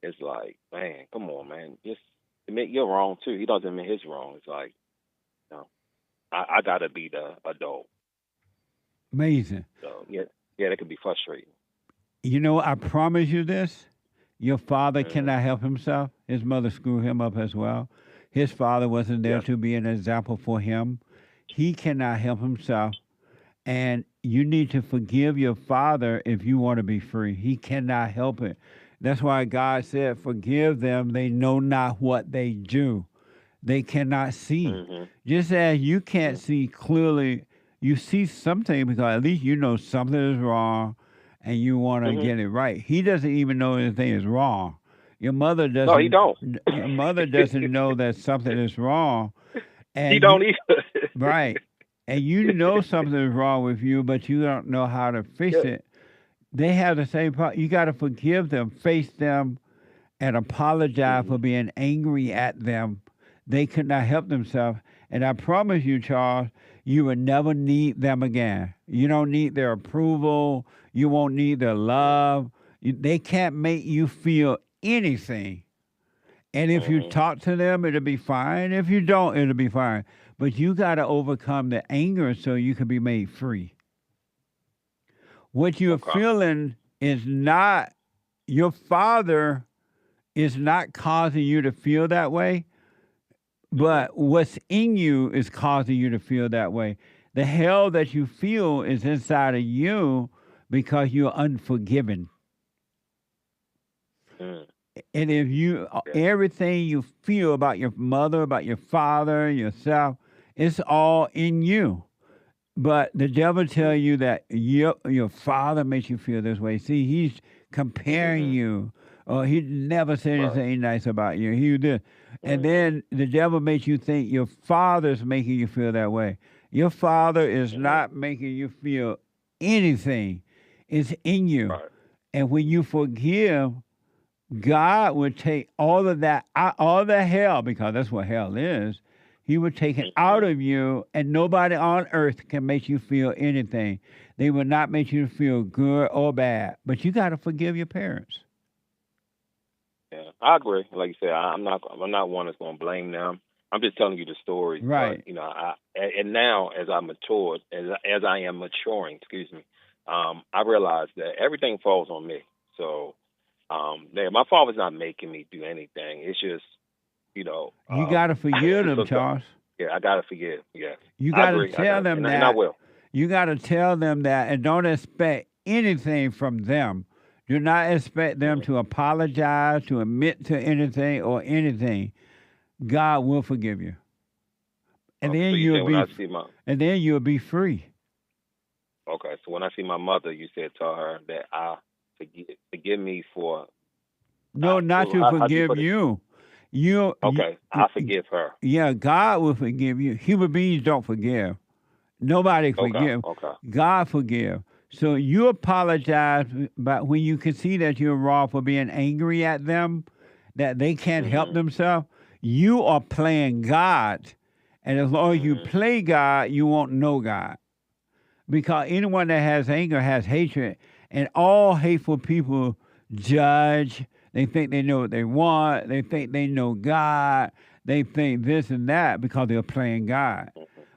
it's like, man, come on, man. Just admit you're wrong, too. He doesn't admit his wrong. It's like, I got to be the adult. Amazing. So, yeah, that could be frustrating. I promise you this. Your father cannot help himself. His mother screwed him up as well. His father wasn't there to be an example for him. He cannot help himself. And you need to forgive your father if you want to be free. He cannot help it. That's why God said, forgive them. They know not what they do. They cannot see. Mm-hmm. Just as you can't see clearly, you see something because at least you know something is wrong and you want to get it right. He doesn't even know anything is wrong. Your mother doesn't. No, he don't. Your mother doesn't know that something is wrong. And he don't either. Right. And you know something is wrong with you, but you don't know how to fix it. They have the same problem. You got to forgive them, face them, and apologize for being angry at them. They could not help themselves. And I promise you, Charles, you will never need them again. You don't need their approval. You won't need their love. They can't make you feel anything. And if you talk to them, it'll be fine. If you don't, it'll be fine. But you got to overcome the anger so you can be made free. What you're feeling is not, your father is not causing you to feel that way, but what's in you is causing you to feel that way. The hell that you feel is inside of you because you're unforgiven. And if you, everything you feel about your mother, about your father, yourself, it's all in you. But the devil tell you that your father makes you feel this way. See, he's comparing you. Or he never said anything nice about you. He did. And then the devil makes you think your father's making you feel that way. Your father is not making you feel anything. It's in you. And when you forgive, God would take all of that, all the hell, because that's what hell is. He would take it out of you, and nobody on earth can make you feel anything. They will not make you feel good or bad. But you got to forgive your parents. Yeah, I agree. Like you said, I'm not one that's going to blame them. I'm just telling you the story. Right. But, and now as I matured, as I am maturing, I realize that everything falls on me. So, my father's not making me do anything. It's just, you got to forgive them, Charles. Yeah, I got to forgive. Yeah. You got to tell them that. And I will. You got to tell them that, and don't expect anything from them. Do not expect them to apologize, to admit to anything or anything. God will forgive you. And then so you said when I see and then you'll be free. Okay, so when I see my mother, you said tell her that I forgive me for. No, not to forgive you. I forgive her. Yeah, God will forgive you. Human beings don't forgive. Nobody forgive. Okay. God forgive. So you apologize, but when you can see that you're wrong for being angry at them, that they can't help themselves, you are playing God. And as long as you play God, you won't know God. Because anyone that has anger has hatred. And all hateful people judge. They think they know what they want. They think they know God. They think this and that because they're playing God.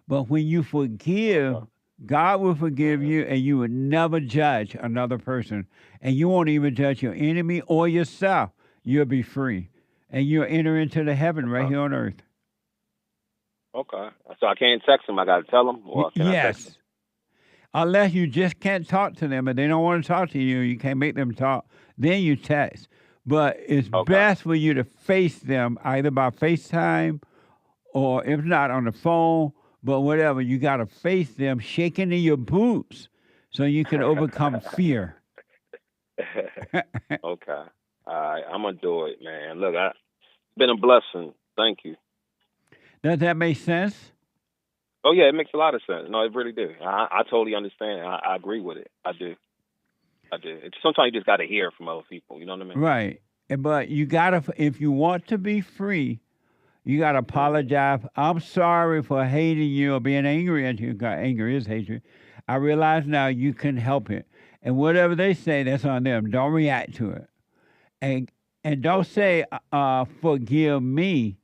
But when you forgive, God will forgive you, and you will never judge another person. And you won't even judge your enemy or yourself. You'll be free. And you'll enter into the heaven right here on earth. Okay. So I can't text them. I got to tell them? Or can I text them? Unless you just can't talk to them and they don't want to talk to you, you can't make them talk, then you text. But it's best for you to face them either by FaceTime or if not on the phone, but whatever. You got to face them shaking in your boots so you can overcome fear. Okay. All right. I'm going to do it, man. Look, it's been a blessing. Thank you. Does that make sense? Oh, yeah, it makes a lot of sense. No, it really do. I totally understand. I agree with it. I do. Sometimes you just got to hear from other people. You know what I mean? Right. But you got to, if you want to be free, you got to apologize. I'm sorry for hating you or being angry at you. God, anger is hatred. I realize now you can help it. And whatever they say, that's on them. Don't react to it. And don't say, forgive me.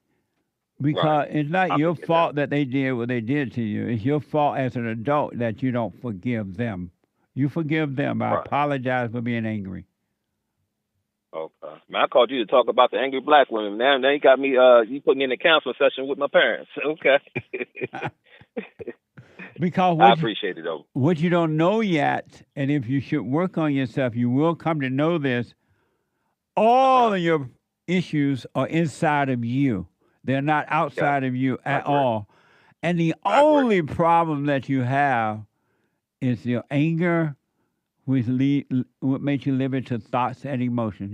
Because it's not your fault that they did what they did to you. It's your fault as an adult that you don't forgive them. You forgive them. I apologize for being angry. Okay. Man, I called you to talk about the angry black women. Now you got me, you put me in a counseling session with my parents. Okay. Because I appreciate it, though. What you don't know yet, and if you should work on yourself, you will come to know this. All of your issues are inside of you. They're not outside of you at all. And the only problem that you have is your anger, which makes you live into thoughts and emotions.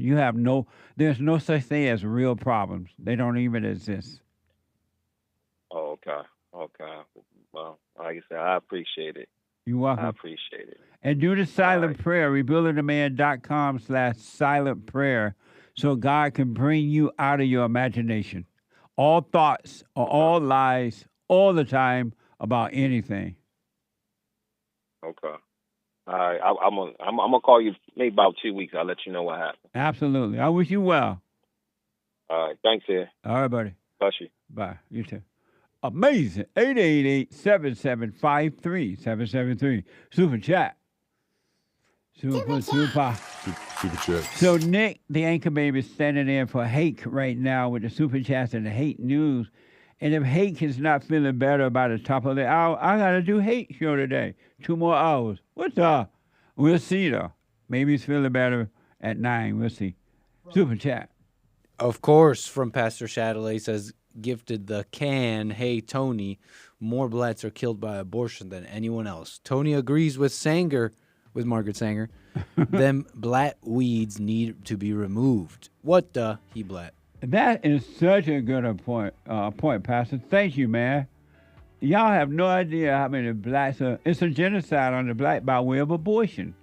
There's no such thing as real problems. They don't even exist. Oh, okay. Well, like I said, I appreciate it. You're welcome. I appreciate it. And do the silent prayer, rebuildingtheman.com/silent prayer, so God can bring you out of your imagination. All thoughts are all lies all the time about anything. Okay. All right. I'm gonna call you maybe about 2 weeks. I'll let you know what happened. Absolutely. I wish you well. All right. Thanks, here. All right, buddy. Bless you. Bye. You too. Amazing. 888-775-3773. Super chat. Super chat. So Nick, the anchor baby, is standing in for Hake right now with the super chats and the hate news. And if Hake is not feeling better by the top of the hour, I got to do Hate show today. 2 more hours. What's up? We'll see, though. Maybe he's feeling better at 9. We'll see. Super chat. Of course, from Pastor Chatelet says, gifted the can, hey, Tony, more blacks are killed by abortion than anyone else. Tony agrees with Margaret Sanger. Them black weeds need to be removed. What the? He black. That is such a good point, Pastor. Thank you, man. Y'all have no idea how many blacks are. It's a genocide on the black by way of abortion.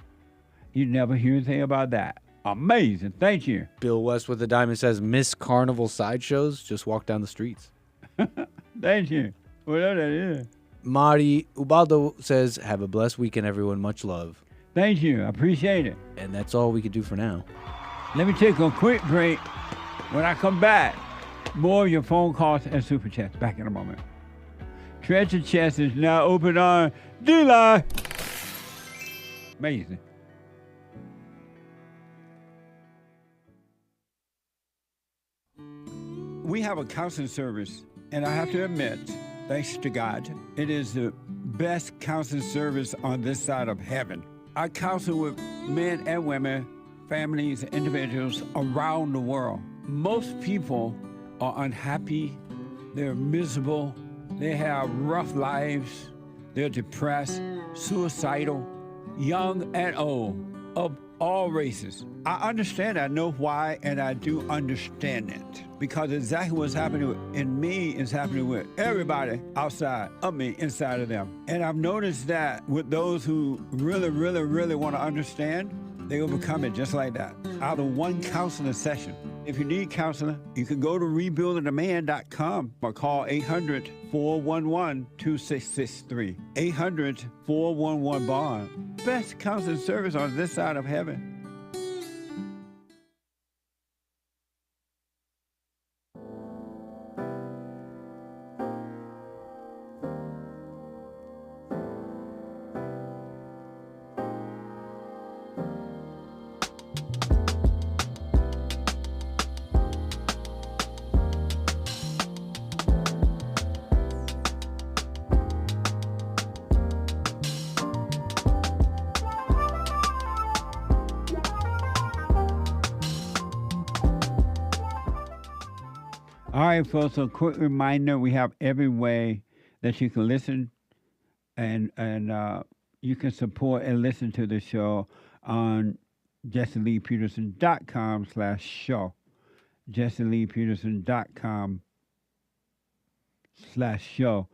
You never hear anything about that. Amazing. Thank you. Bill West with the diamond says, miss carnival sideshows? Just walk down the streets. Thank you. Whatever that is. Mari Ubaldo says, have a blessed weekend, everyone. Much love. Thank you. I appreciate it. And that's all we can do for now. Let me take a quick break. When I come back, more of your phone calls and super chats. Back in a moment. Treasure chest is now open on D-Line. Amazing. We have a counseling service, and I have to admit, thanks to God, it is the best counseling service on this side of heaven. I counsel with men and women, families, individuals around the world. Most people are unhappy they're miserable, they have rough lives, they're depressed, suicidal, young and old, of all races. I understand, I know why, and I do understand it. Because exactly what's happening in me is happening with everybody outside of me, inside of them. And I've noticed that with those who really, really, really want to understand, they overcome it just like that, out of one counseling session. If you need counseling, you can go to rebuildingaman.com or call 800-411-2663. 800-411-BOND. Best counseling service on this side of heaven. All right, folks, a quick reminder, we have every way that you can listen and you can support and listen to the show on JesseLeePeterson.com/show. JesseLeePeterson.com/show.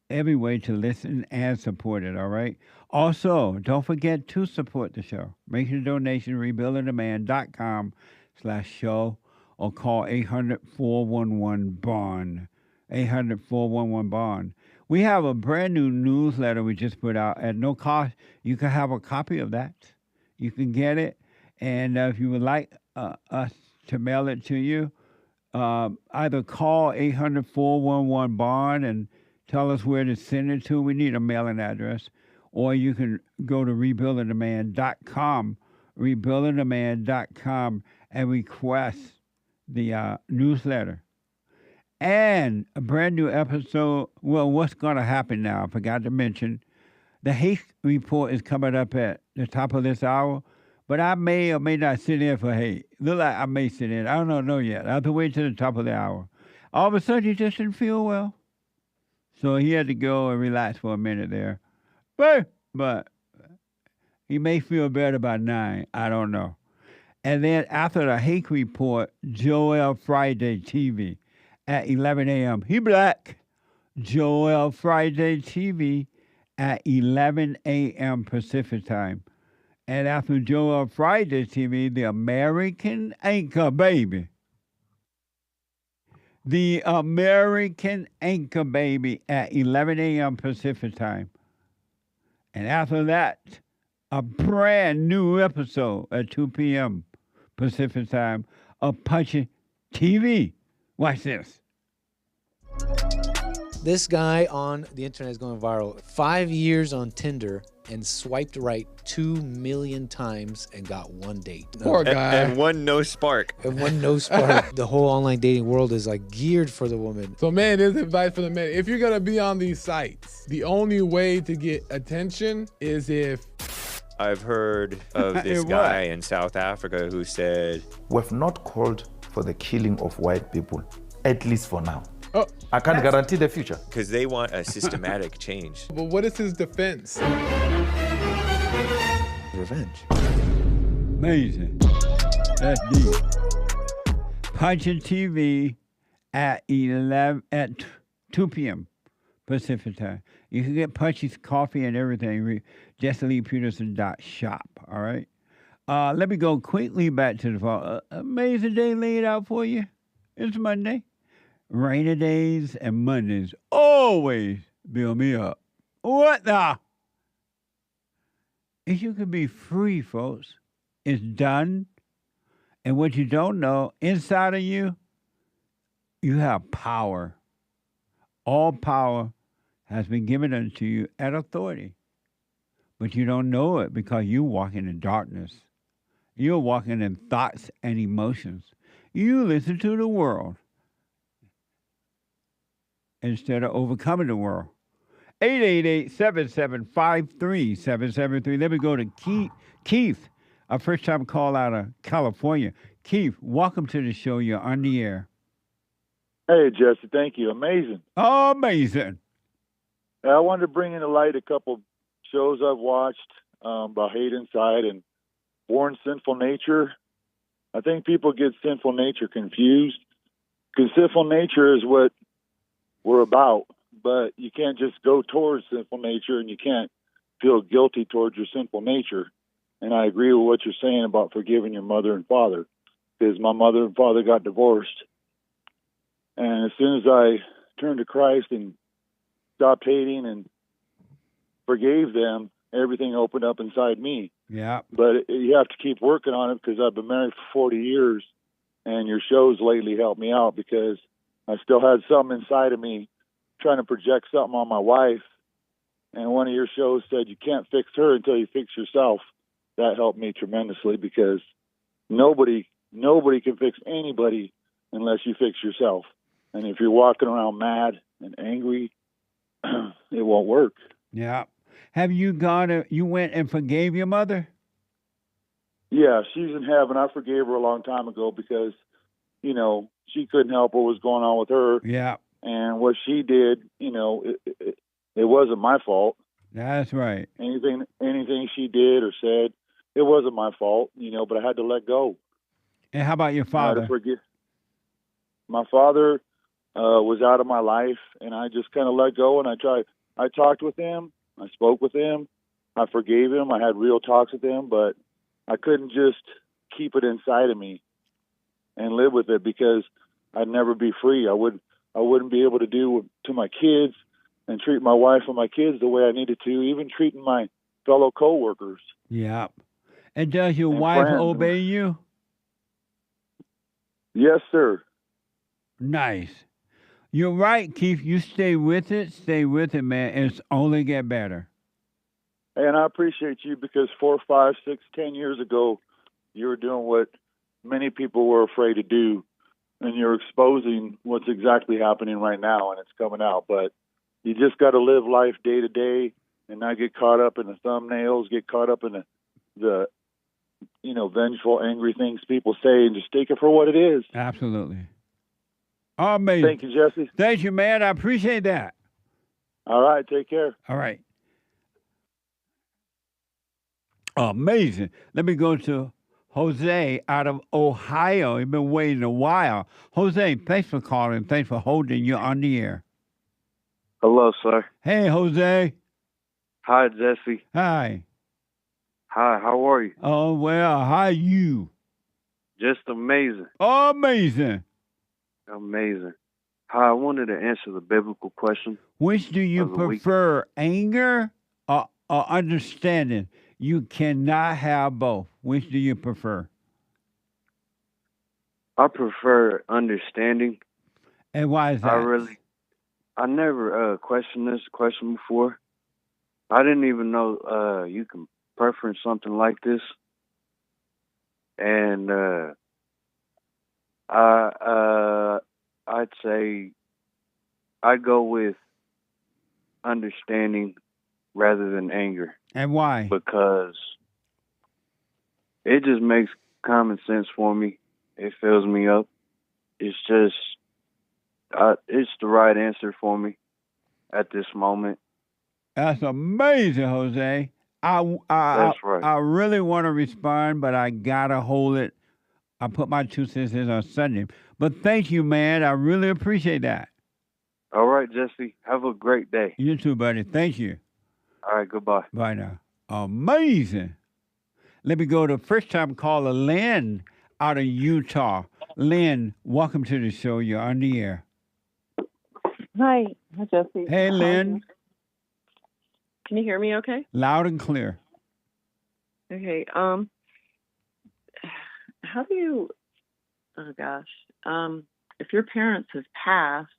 Every way to listen and support it, all right? Also, don't forget to support the show. Make your donation, rebuildingaman.com/show. Or call 800-411-BOND. 800-411-BOND. We have a brand new newsletter we just put out at no cost. You can have a copy of that. You can get it. And if you would like us to mail it to you, either call 800-411-BOND and tell us where to send it to. We need a mailing address. Or you can go to rebuildingaman.com, rebuildingaman.com, and request the newsletter. And a brand new episode. Well, what's going to happen now? I forgot to mention. The Hake report is coming up at the top of this hour, but I may or may not sit in for Hake. Look like I may sit in. I don't know yet. I have to wait till the top of the hour. All of a sudden, he just didn't feel well. So he had to go and relax for a minute there. But he may feel better by 9. I don't know. And then after the Hake report, Joel Friday TV at 11 a.m. He black. Joel Friday TV at 11 a.m. Pacific time. And after Joel Friday TV, the American Anchor Baby. The American Anchor Baby at 11 a.m. Pacific time. And after that, a brand new episode at 2 p.m. Pacific time of Punching TV. Watch this. This guy on the internet is going viral. 5 years on Tinder and swiped right 2 million times and got one date. Poor guy. And one no spark. And one no spark. The whole online dating world is like geared for the woman. So man, there's advice for the men. If you're gonna be on these sites, the only way to get attention is if... I've heard of this guy in South Africa who said, "We've not called for the killing of white people, at least for now. I can't guarantee the future." Because they want a systematic change. But what is his defense? Revenge. Amazing. That's deep. Punching TV at 2 p.m. Pacific time. You can get Punchy's coffee and everything. JesseLeePeterson.shop. All right. Let me go quickly back to the phone. Amazing day laid out for you. It's Monday. Rainy days and Mondays always build me up. What the? If you can be free, folks, it's done. And what you don't know, inside of you, you have power. All power has been given unto you at authority. But you don't know it because you're walking in darkness. You're walking in thoughts and emotions. You listen to the world instead of overcoming the world. 888-775-3773. Let me go to Keith, a first-time call out of California. Keith, welcome to the show. You're on the air. Hey, Jesse, thank you. Amazing. Amazing. I wanted to bring into light a couple shows I've watched about hate inside and Born Sinful Nature. I think people get sinful nature confused because sinful nature is what we're about, but you can't just go towards sinful nature and you can't feel guilty towards your sinful nature. And I agree with what you're saying about forgiving your mother and father, because my mother and father got divorced. And as soon as I turned to Christ and stopped hating and forgave them, everything opened up inside me. Yeah. But you have to keep working on it, because I've been married for 40 years, and your shows lately helped me out because I still had something inside of me trying to project something on my wife. And one of your shows said you can't fix her until you fix yourself. That helped me tremendously, because nobody can fix anybody unless you fix yourself. And if you're walking around mad and angry, it won't work. Yeah. Have you you went and forgave your mother? Yeah, she's in heaven. I forgave her a long time ago because, she couldn't help what was going on with her. Yeah. And what she did, it wasn't my fault. That's right. Anything she did or said, it wasn't my fault, but I had to let go. And how about your I had father? to forgive. My father was out of my life, and I just kind of let go, and I talked with him. I spoke with him. I forgave him. I had real talks with him, but I couldn't just keep it inside of me and live with it, because I'd never be free. I wouldn't be able to do to my kids and treat my wife and my kids the way I needed to, even treating my fellow coworkers. Yeah. And does your And wife friends. obey you? Yes, sir. Nice. You're right, Keith. You stay with it, man. It's only get better. And I appreciate you, because 4, 5, 6, 10 years ago, you were doing what many people were afraid to do, and you're exposing what's exactly happening right now, and it's coming out. But you just got to live life day to day and not get caught up in the thumbnails, get caught up in the vengeful, angry things people say, and just take it for what it is. Absolutely. Amazing. Thank you, Jesse. Thank you, man. I appreciate that. All right. Take care. All right. Amazing. Let me go to Jose out of Ohio. He's been waiting a while. Jose, thanks for calling. Thanks for holding. You're on the air. Hello, sir. Hey, Jose. Hi, Jesse. Hi. Hi, how are you? Oh, well, how are you? Just amazing. Amazing. Amazing. Hi, I wanted to answer the biblical question. Which do you prefer, anger or understanding? You cannot have both. Which do you prefer? I prefer understanding. And why is that? I never questioned this question before. I didn't even know you can preference something like this. And I'd say I'd go with understanding rather than anger. And why? Because it just makes common sense for me. It fills me up. It's just, it's the right answer for me at this moment. That's amazing, Jose. That's right. I really want to respond, but I gotta hold it. I put my 2 cents in on Sunday. But thank you, man. I really appreciate that. All right, Jesse. Have a great day. You too, buddy. Thank you. All right, goodbye. Bye now. Amazing. Let me go to first-time caller LYNN out of Utah. LYNN, welcome to the show. You're on the air. Hi. Hi, Jesse. Hey, LYNN. Can you hear me okay? Loud and clear. Okay. How do you, if your parents have passed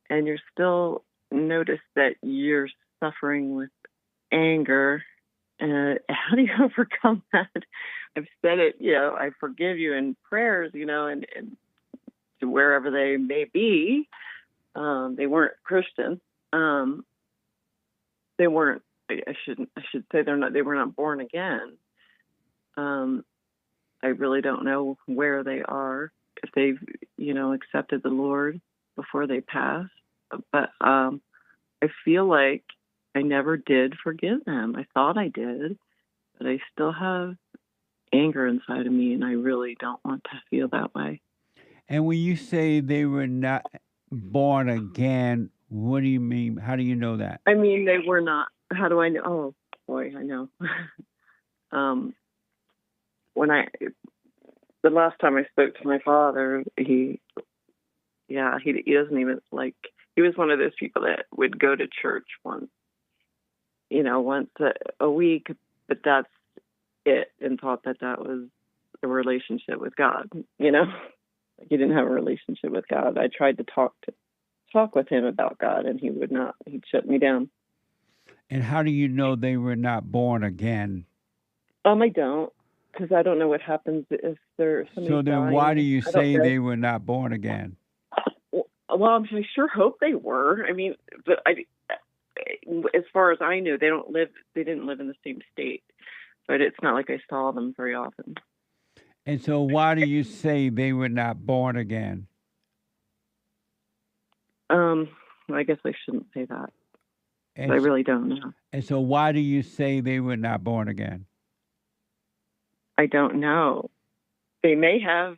and you're still notice that you're suffering with anger, how do you overcome that? I've said it, I forgive you in prayers, and to wherever they may be. They weren't Christian. They weren't. I should say they were not born again. I really don't know where they are, if they've accepted the Lord before they passed. But I feel like I never did forgive them. I thought I did, but I still have anger inside of me, and I really don't want to feel that way. And when you say they were not born again, what do you mean? How do you know that? I mean, they were not. How do I know? Oh, boy, I know. The last time I spoke to my father, he doesn't even he was one of those people that would go to church once a week, but that's it, and thought that was a relationship with God, He didn't have a relationship with God. I tried to talk with him about God, and he would not. He'd shut me down. And how do you know they were not born again? I don't, because I don't know what happens if there's somebody So then dying. why do you say they were not born again? Well, I sure hope they were. I mean, but as far as I knew, they didn't live in the same state. But it's not like I saw them very often. And so why do you say they were not born again? I guess I shouldn't say that. I really don't know. And so why do you say they were not born again? I don't know. They may have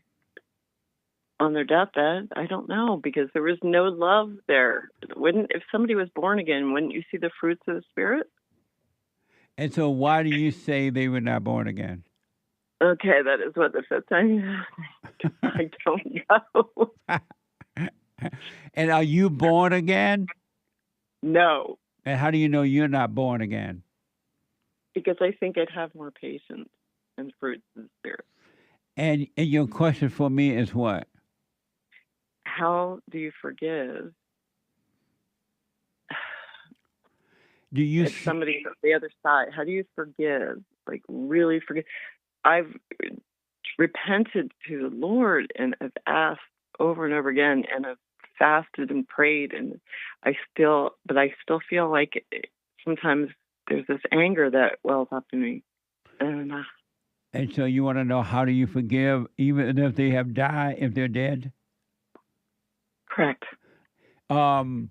on their deathbed. I don't know, because there was no love there. If somebody was born again, wouldn't you see the fruits of the Spirit? And so why do you say they were not born again? Okay, that is what the fifth time. I don't know. And are you born again? No. And how do you know you're not born again? Because I think I'd have more patience and fruits of the Spirit. And your question for me is what? How do you forgive? Do you if somebody on the other side? How do you forgive? Like, really forgive? I've repented to the Lord and have asked over and over again, and I've fasted and prayed, and I still feel like sometimes there's this anger that wells up in me. And so you want to know, how do you forgive even if they have died, if they're dead? Correct. And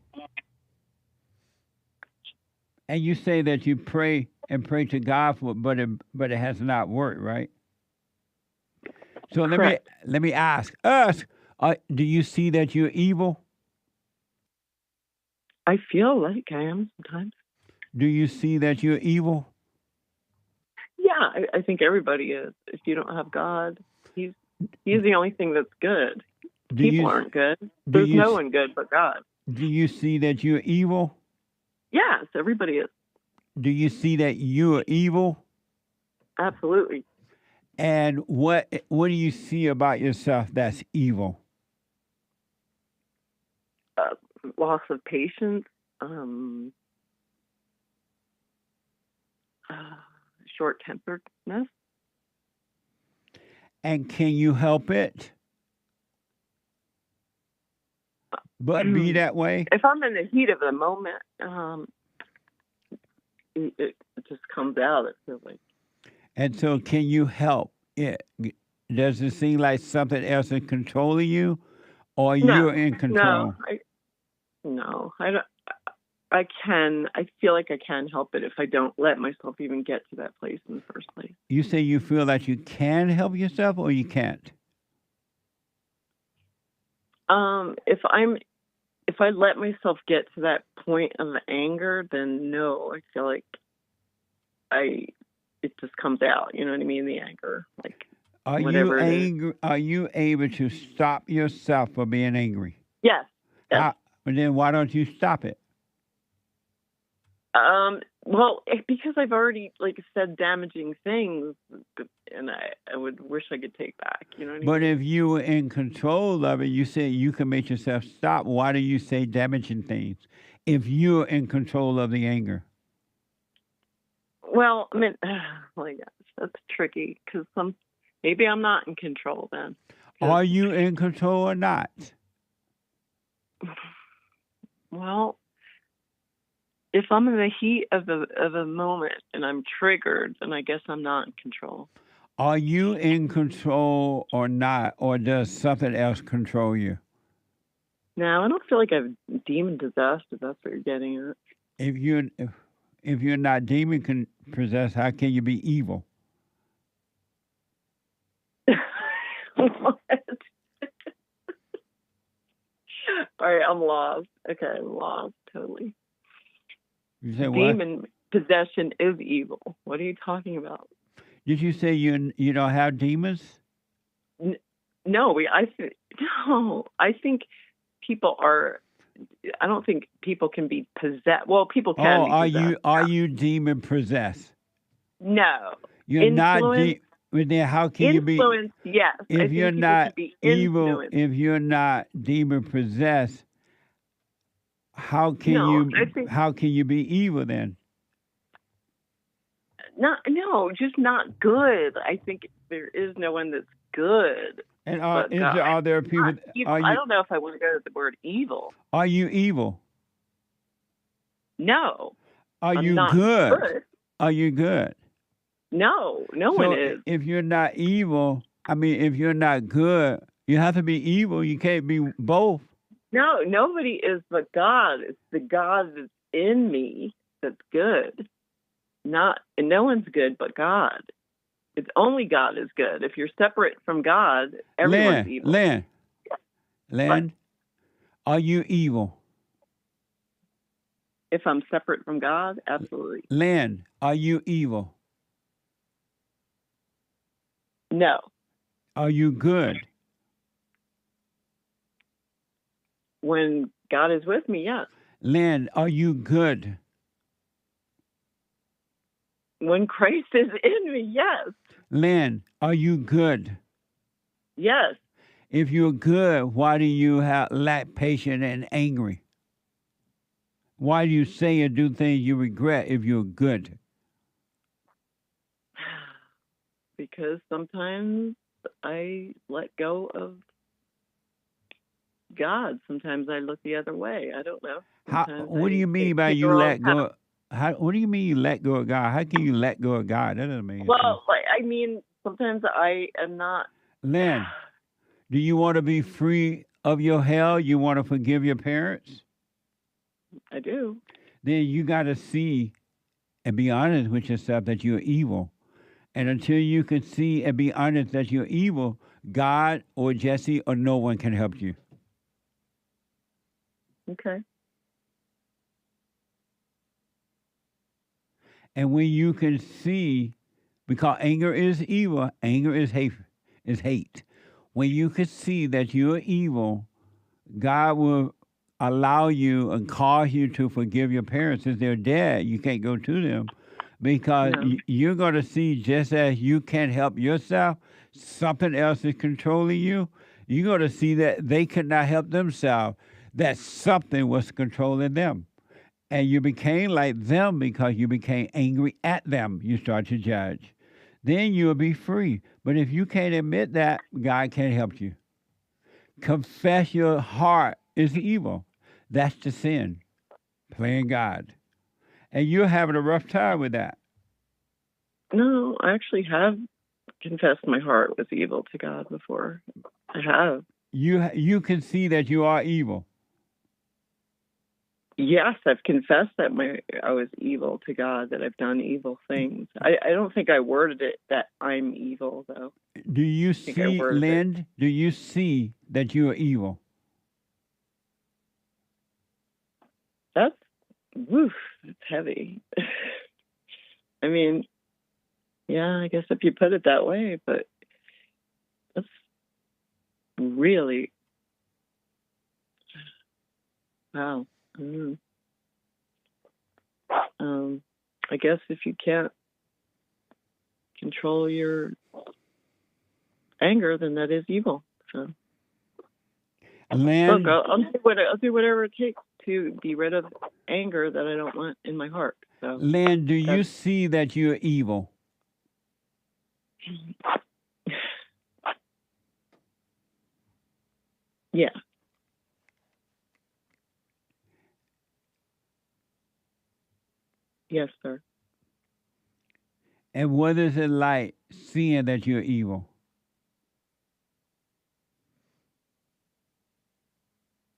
you say that you pray to God for it, but it has not worked, right? So let me ask us: do you see that you're evil? I feel like I am sometimes. Do you see that you're evil? Yeah, I think everybody is. If you don't have God, He's the only thing that's good. People aren't good. There's no one good but God. Do you see that you're evil? Yes, everybody is. Do you see that you're evil? Absolutely. And what do you see about yourself that's evil? Loss of patience, short-temperedness. And can you help it? But be that way? If I'm in the heat of the moment, it just comes out, it feels like. And so can you help it? Does it seem like something else is controlling you, or you're in control? No, I don't. I feel like I can help it if I don't let myself even get to that place in the first place. You say you feel like you can help yourself, or you can't? If I let myself get to that point of anger, then no, I feel like it just comes out. You know what I mean? The anger, like. Are you angry? Are you able to stop yourself from being angry? Yes. But then why don't you stop it? Well, because I've already said damaging things, and I would wish I could take back. You know what I mean? But if you were in control of it, you say you can make yourself stop. Why do you say damaging things if you're in control of the anger? Well, I mean, oh my gosh, that's tricky because maybe I'm not in control then. Are you in control or not? Well, if I'm in the heat of a moment and I'm triggered, then I guess I'm not in control. Are you in control or not, or does something else control you? Now, I don't feel like I'm demon possessed, if that's what you're getting at. If you're not demon possessed, how can you be evil? What? All right, I'm lost. Okay, I'm lost totally. You said what? Demon possession is evil. What are you talking about? Did you say you don't have demons? No, I think people are. I don't think people can be possessed. Well, people can. Oh, be possessed. are you demon possessed? No. You're not. Then how can you be? Influence, yes. If you're not evil, influenced. if you're not demon possessed, how can how can you be evil then? No, just not good. I think there is no one that's good. And are there people? I don't know if I want to go to the word evil. Are you evil? No. Are I'm you not good? Are you good? No, no one is. If you're not evil, if you're not good, you have to be evil. You can't be both. No, nobody is but God. It's the God that's in me that's good. And no one's good but God. It's only God is good. If you're separate from God, everyone's evil. LYNN, are you evil? If I'm separate from God, absolutely. LYNN, are you evil? No. Are you good? When God is with me, yes. LYNN, are you good? When Christ is in me, yes. LYNN, are you good? Yes. If you're good, why do you lack patience and angry? Why do you say and do things you regret if you're good? Because sometimes I let go of God. Sometimes I look the other way. I don't know. What do you mean by you let go? What do you mean you let go of God? How can you let go of God? That doesn't mean. Well, sometimes I am not. LYNN, do you want to be free of your hell? You want to forgive your parents? I do. Then you got to see and be honest with yourself that you're evil. And until you can see and be honest that you're evil, God or Jesse or no one can help you. Okay. And when you can see, because anger is evil, anger is hate. When you can see that you're evil, God will allow you and cause you to forgive your parents. If they're dead, you can't go to them. Because you're going to see, just as you can't help yourself, something else is controlling you. You're going to see that they could not help themselves, that something was controlling them. And you became like them because you became angry at them. You start to judge. Then you'll be free. But if you can't admit that, God can't help you. Confess your heart is evil. That's the sin, playing God. And you're having a rough time with that. No, I actually have confessed my heart was evil to God before. I have. You can see that you are evil. Yes, I've confessed that I was evil to God, that I've done evil things. I don't think I worded it that I'm evil, though. Do you see, LYNN, do you see that you are evil? That's heavy. I mean, yeah, I guess if you put it that way, but that's really, wow. I guess if you can't control your anger, then that is evil. So, LYNN, look, I'll do whatever it takes to be rid of anger that I don't want in my heart. So, LYNN, do you see that you're evil? Yeah. Yes, sir. And what is it like seeing that you're evil?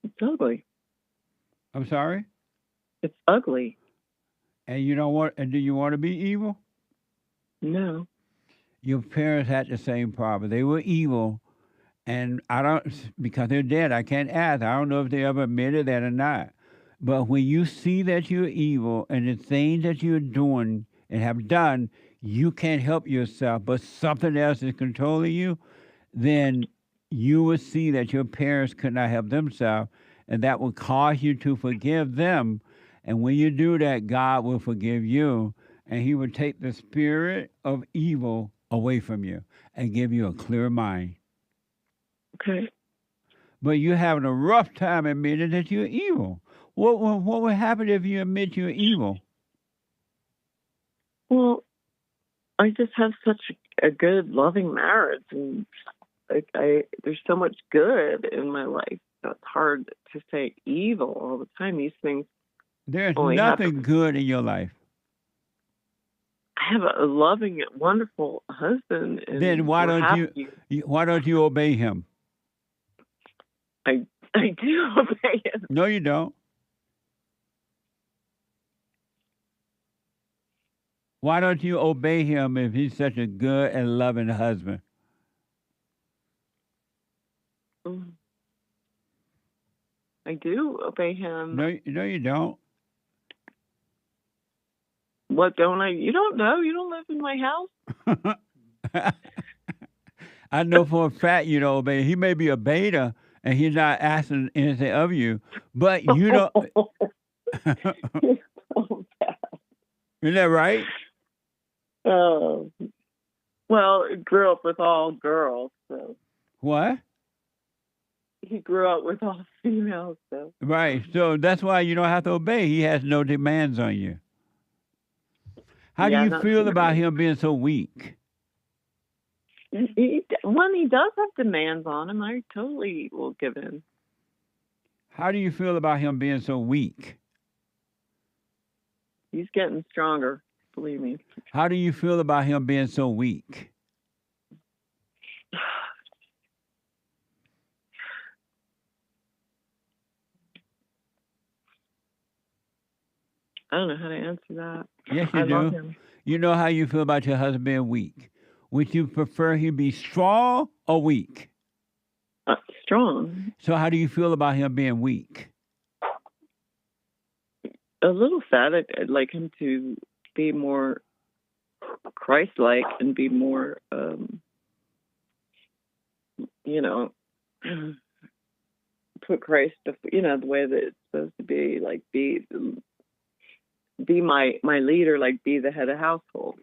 It's ugly. I'm sorry? It's ugly. And you don't want, and do you want to be evil? No. Your parents had the same problem. They were evil, and I don't, because they're dead, I can't ask. I don't know if they ever admitted that or not. But when you see that you're evil and the things that you're doing and have done, you can't help yourself, but something else is controlling you, then you will see that your parents could not help themselves, and that will cause you to forgive them. And when you do that, God will forgive you, and he will take the spirit of evil away from you and give you a clear mind. Okay. But you're having a rough time admitting that you're evil. What would happen if you admit you're evil? Well, I just have such a good, loving marriage, and there's so much good in my life. So it's hard to say evil all the time. These things. There's only nothing happen. good in your life. I have a loving, wonderful husband. And Then why we're don't happy. why don't you obey him? I do obey him. No, you don't. Why don't you obey him if he's such a good and loving husband? I do obey him. No, you don't. What don't I? You don't know. You don't live in my house. I know for a fact you don't obey. He may be a beta and he's not asking anything of you, but you don't. Isn't that right? Oh, well, I grew up with all girls, so. What? He grew up with all females, so. Right. So that's why you don't have to obey. He has no demands on you. How do you feel about him being so weak? When he does have demands on him, I totally will give in. How do you feel about him being so weak? He's getting stronger, believe me. How do you feel about him being so weak? I don't know how to answer that. Yes, you I love do. him. You know how you feel about your husband being weak. Would you prefer he be strong or weak? Strong. So how do you feel about him being weak? A little sad. I'd like him to be more Christ-like and be more, put Christ, the way that it's supposed to be, like be my leader, like be the head of household.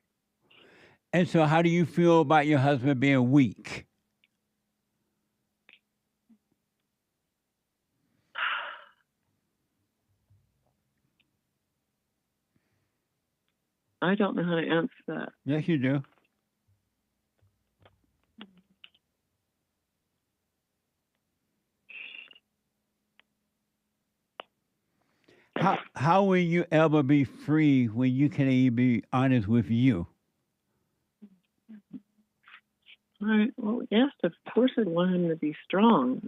And so how do you feel about your husband being weak? I don't know how to answer that. Yes, you do. How will you ever be free when you can't even be honest with you? All right. Well, yes, of course I want him to be strong.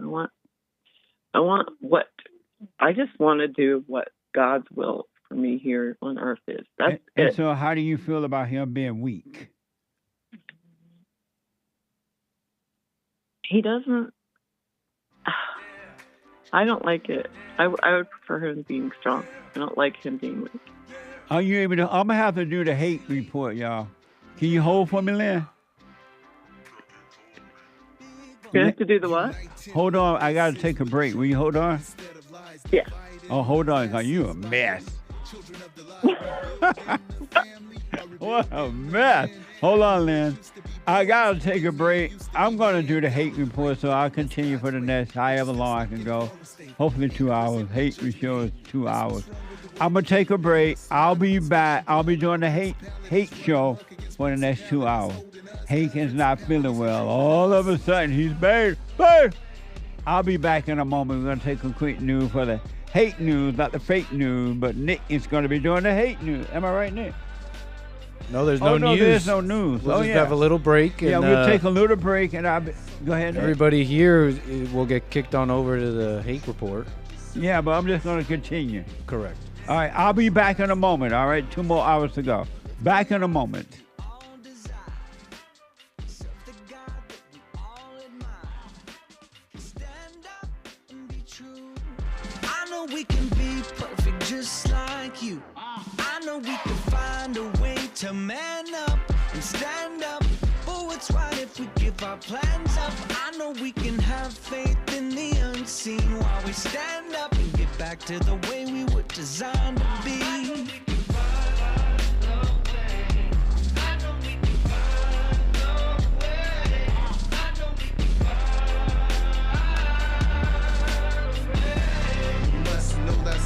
I just want to do what God's will for me here on earth is. That's and it. So how do you feel about him being weak? He doesn't. I don't like it. I would prefer him being strong. I don't like him being weak. Are you able to? I'm gonna have to do the hate report, y'all. Can you hold for me, Lynn? You have to do the what? Hold on, I gotta take a break. Will you hold on? Yeah. Oh, hold on, cause you a mess. What a mess. Hold on, Lynn. I gotta take a break. I'm gonna do the hate report, so I'll continue for the next however long I can go. Hopefully 2 hours. Hate show is 2 hours. I'm gonna take a break. I'll be back. I'll be doing the hate show for the next 2 hours. Hake is not feeling well. All of a sudden, he's bad. I'll be back in a moment. We're gonna take a quick news for the hate news, not the fake news, but Nick is gonna be doing the hate news. Am I right, Nick? No, there's no news. There's no news. We'll just have a little break. Yeah, and, we'll take a little break, and go ahead. Everybody here will get kicked on over to the Hake report. Yeah, but I'm just going to continue. Correct. All right, I'll be back in a moment. All right, 2 more hours to go. Back in a moment. I know we can be perfect just like you. I know we can find a way to man up and stand up for what's right if we give our plans up. I know we can have faith in the unseen while we stand up and get back to the way we were designed to be.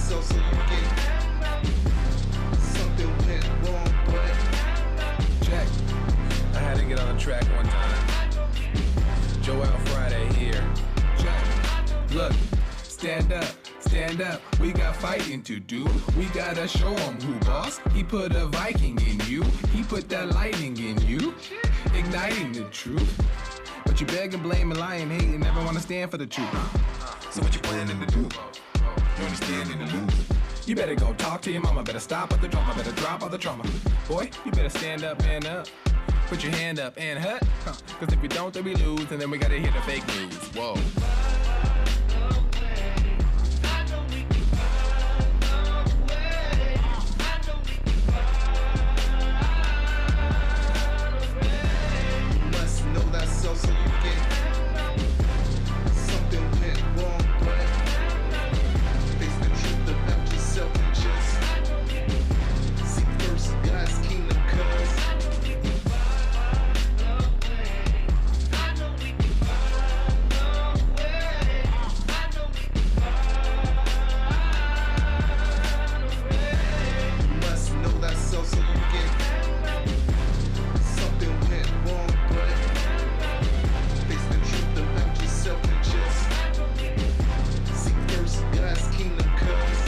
So you get something went wrong, but check. I had to get on the track one time. Joel Friday here. Check. Look, stand up. We got fighting to do. We gotta show 'em who boss. He put a Viking in you. He put that lightning in you, igniting the truth. But you beg and blame and lie and hate and never wanna stand for the truth. So what you planning to do? You understand in the loop. You better go talk to your mama, better stop at the drama, better drop all the trauma. Boy, you better stand up and up. Put your hand up and hut. Cause if you don't, then we lose, and then we gotta hear the fake news. Whoa. You must know that's so you get something went wrong, but face the truth about yourself and just seek first God's kingdom, cause you must know that's so you get something went wrong, but face the truth about yourself and just seek first God's kingdom, cause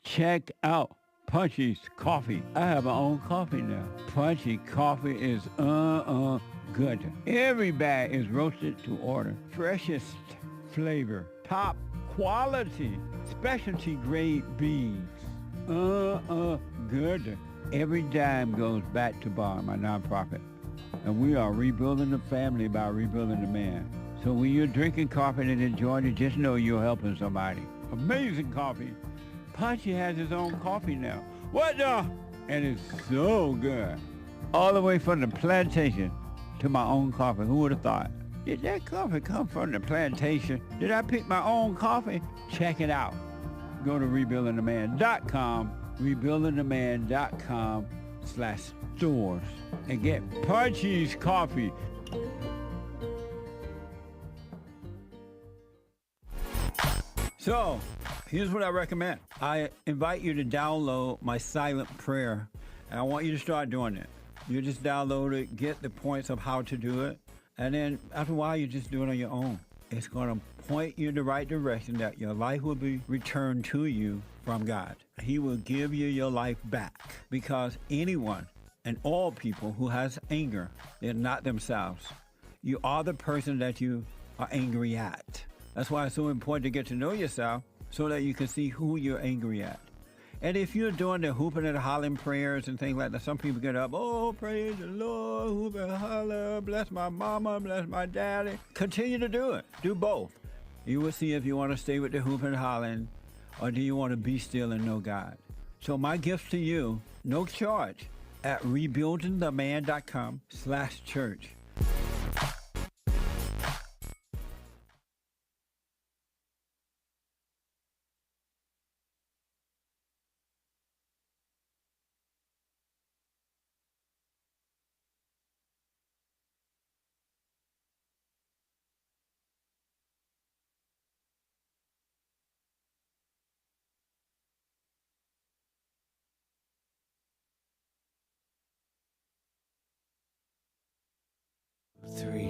Check out Punchy's Coffee. I have my own coffee now. Punchy Coffee is good. Every bag is roasted to order. Freshest flavor. Top quality. Specialty grade beans. Good. Every dime goes back to Bar, my nonprofit. And we are rebuilding the family by rebuilding the man. So when you're drinking coffee and enjoying it, just know you're helping somebody. Amazing coffee. Punchy has his own coffee now. What the? And it's so good. All the way from the plantation to my own coffee. Who would have thought? Did that coffee come from the plantation? Did I pick my own coffee? Check it out. Go to rebuildingtheman.com, rebuildingtheman.com/stores, and get Punchy's Coffee. So, here's what I recommend. I invite you to download my silent prayer, and I want you to start doing it. You just download it, get the points of how to do it, and then after a while, you just do it on your own. It's going to point you in the right direction that your life will be returned to you from God. He will give you your life back, because anyone and all people who has anger, they're not themselves. You are the person that you are angry at. That's why it's so important to get to know yourself so that you can see who you're angry at. And if you're doing the hooping and hollering prayers and things like that, some people get up, oh, praise the Lord, hoop and holler, bless my mama, bless my daddy. Continue to do it. Do both. You will see if you want to stay with the hooping and hollering, or do you want to be still and know God. So my gift to you, no charge, at rebuildingtheman.com/church. 3.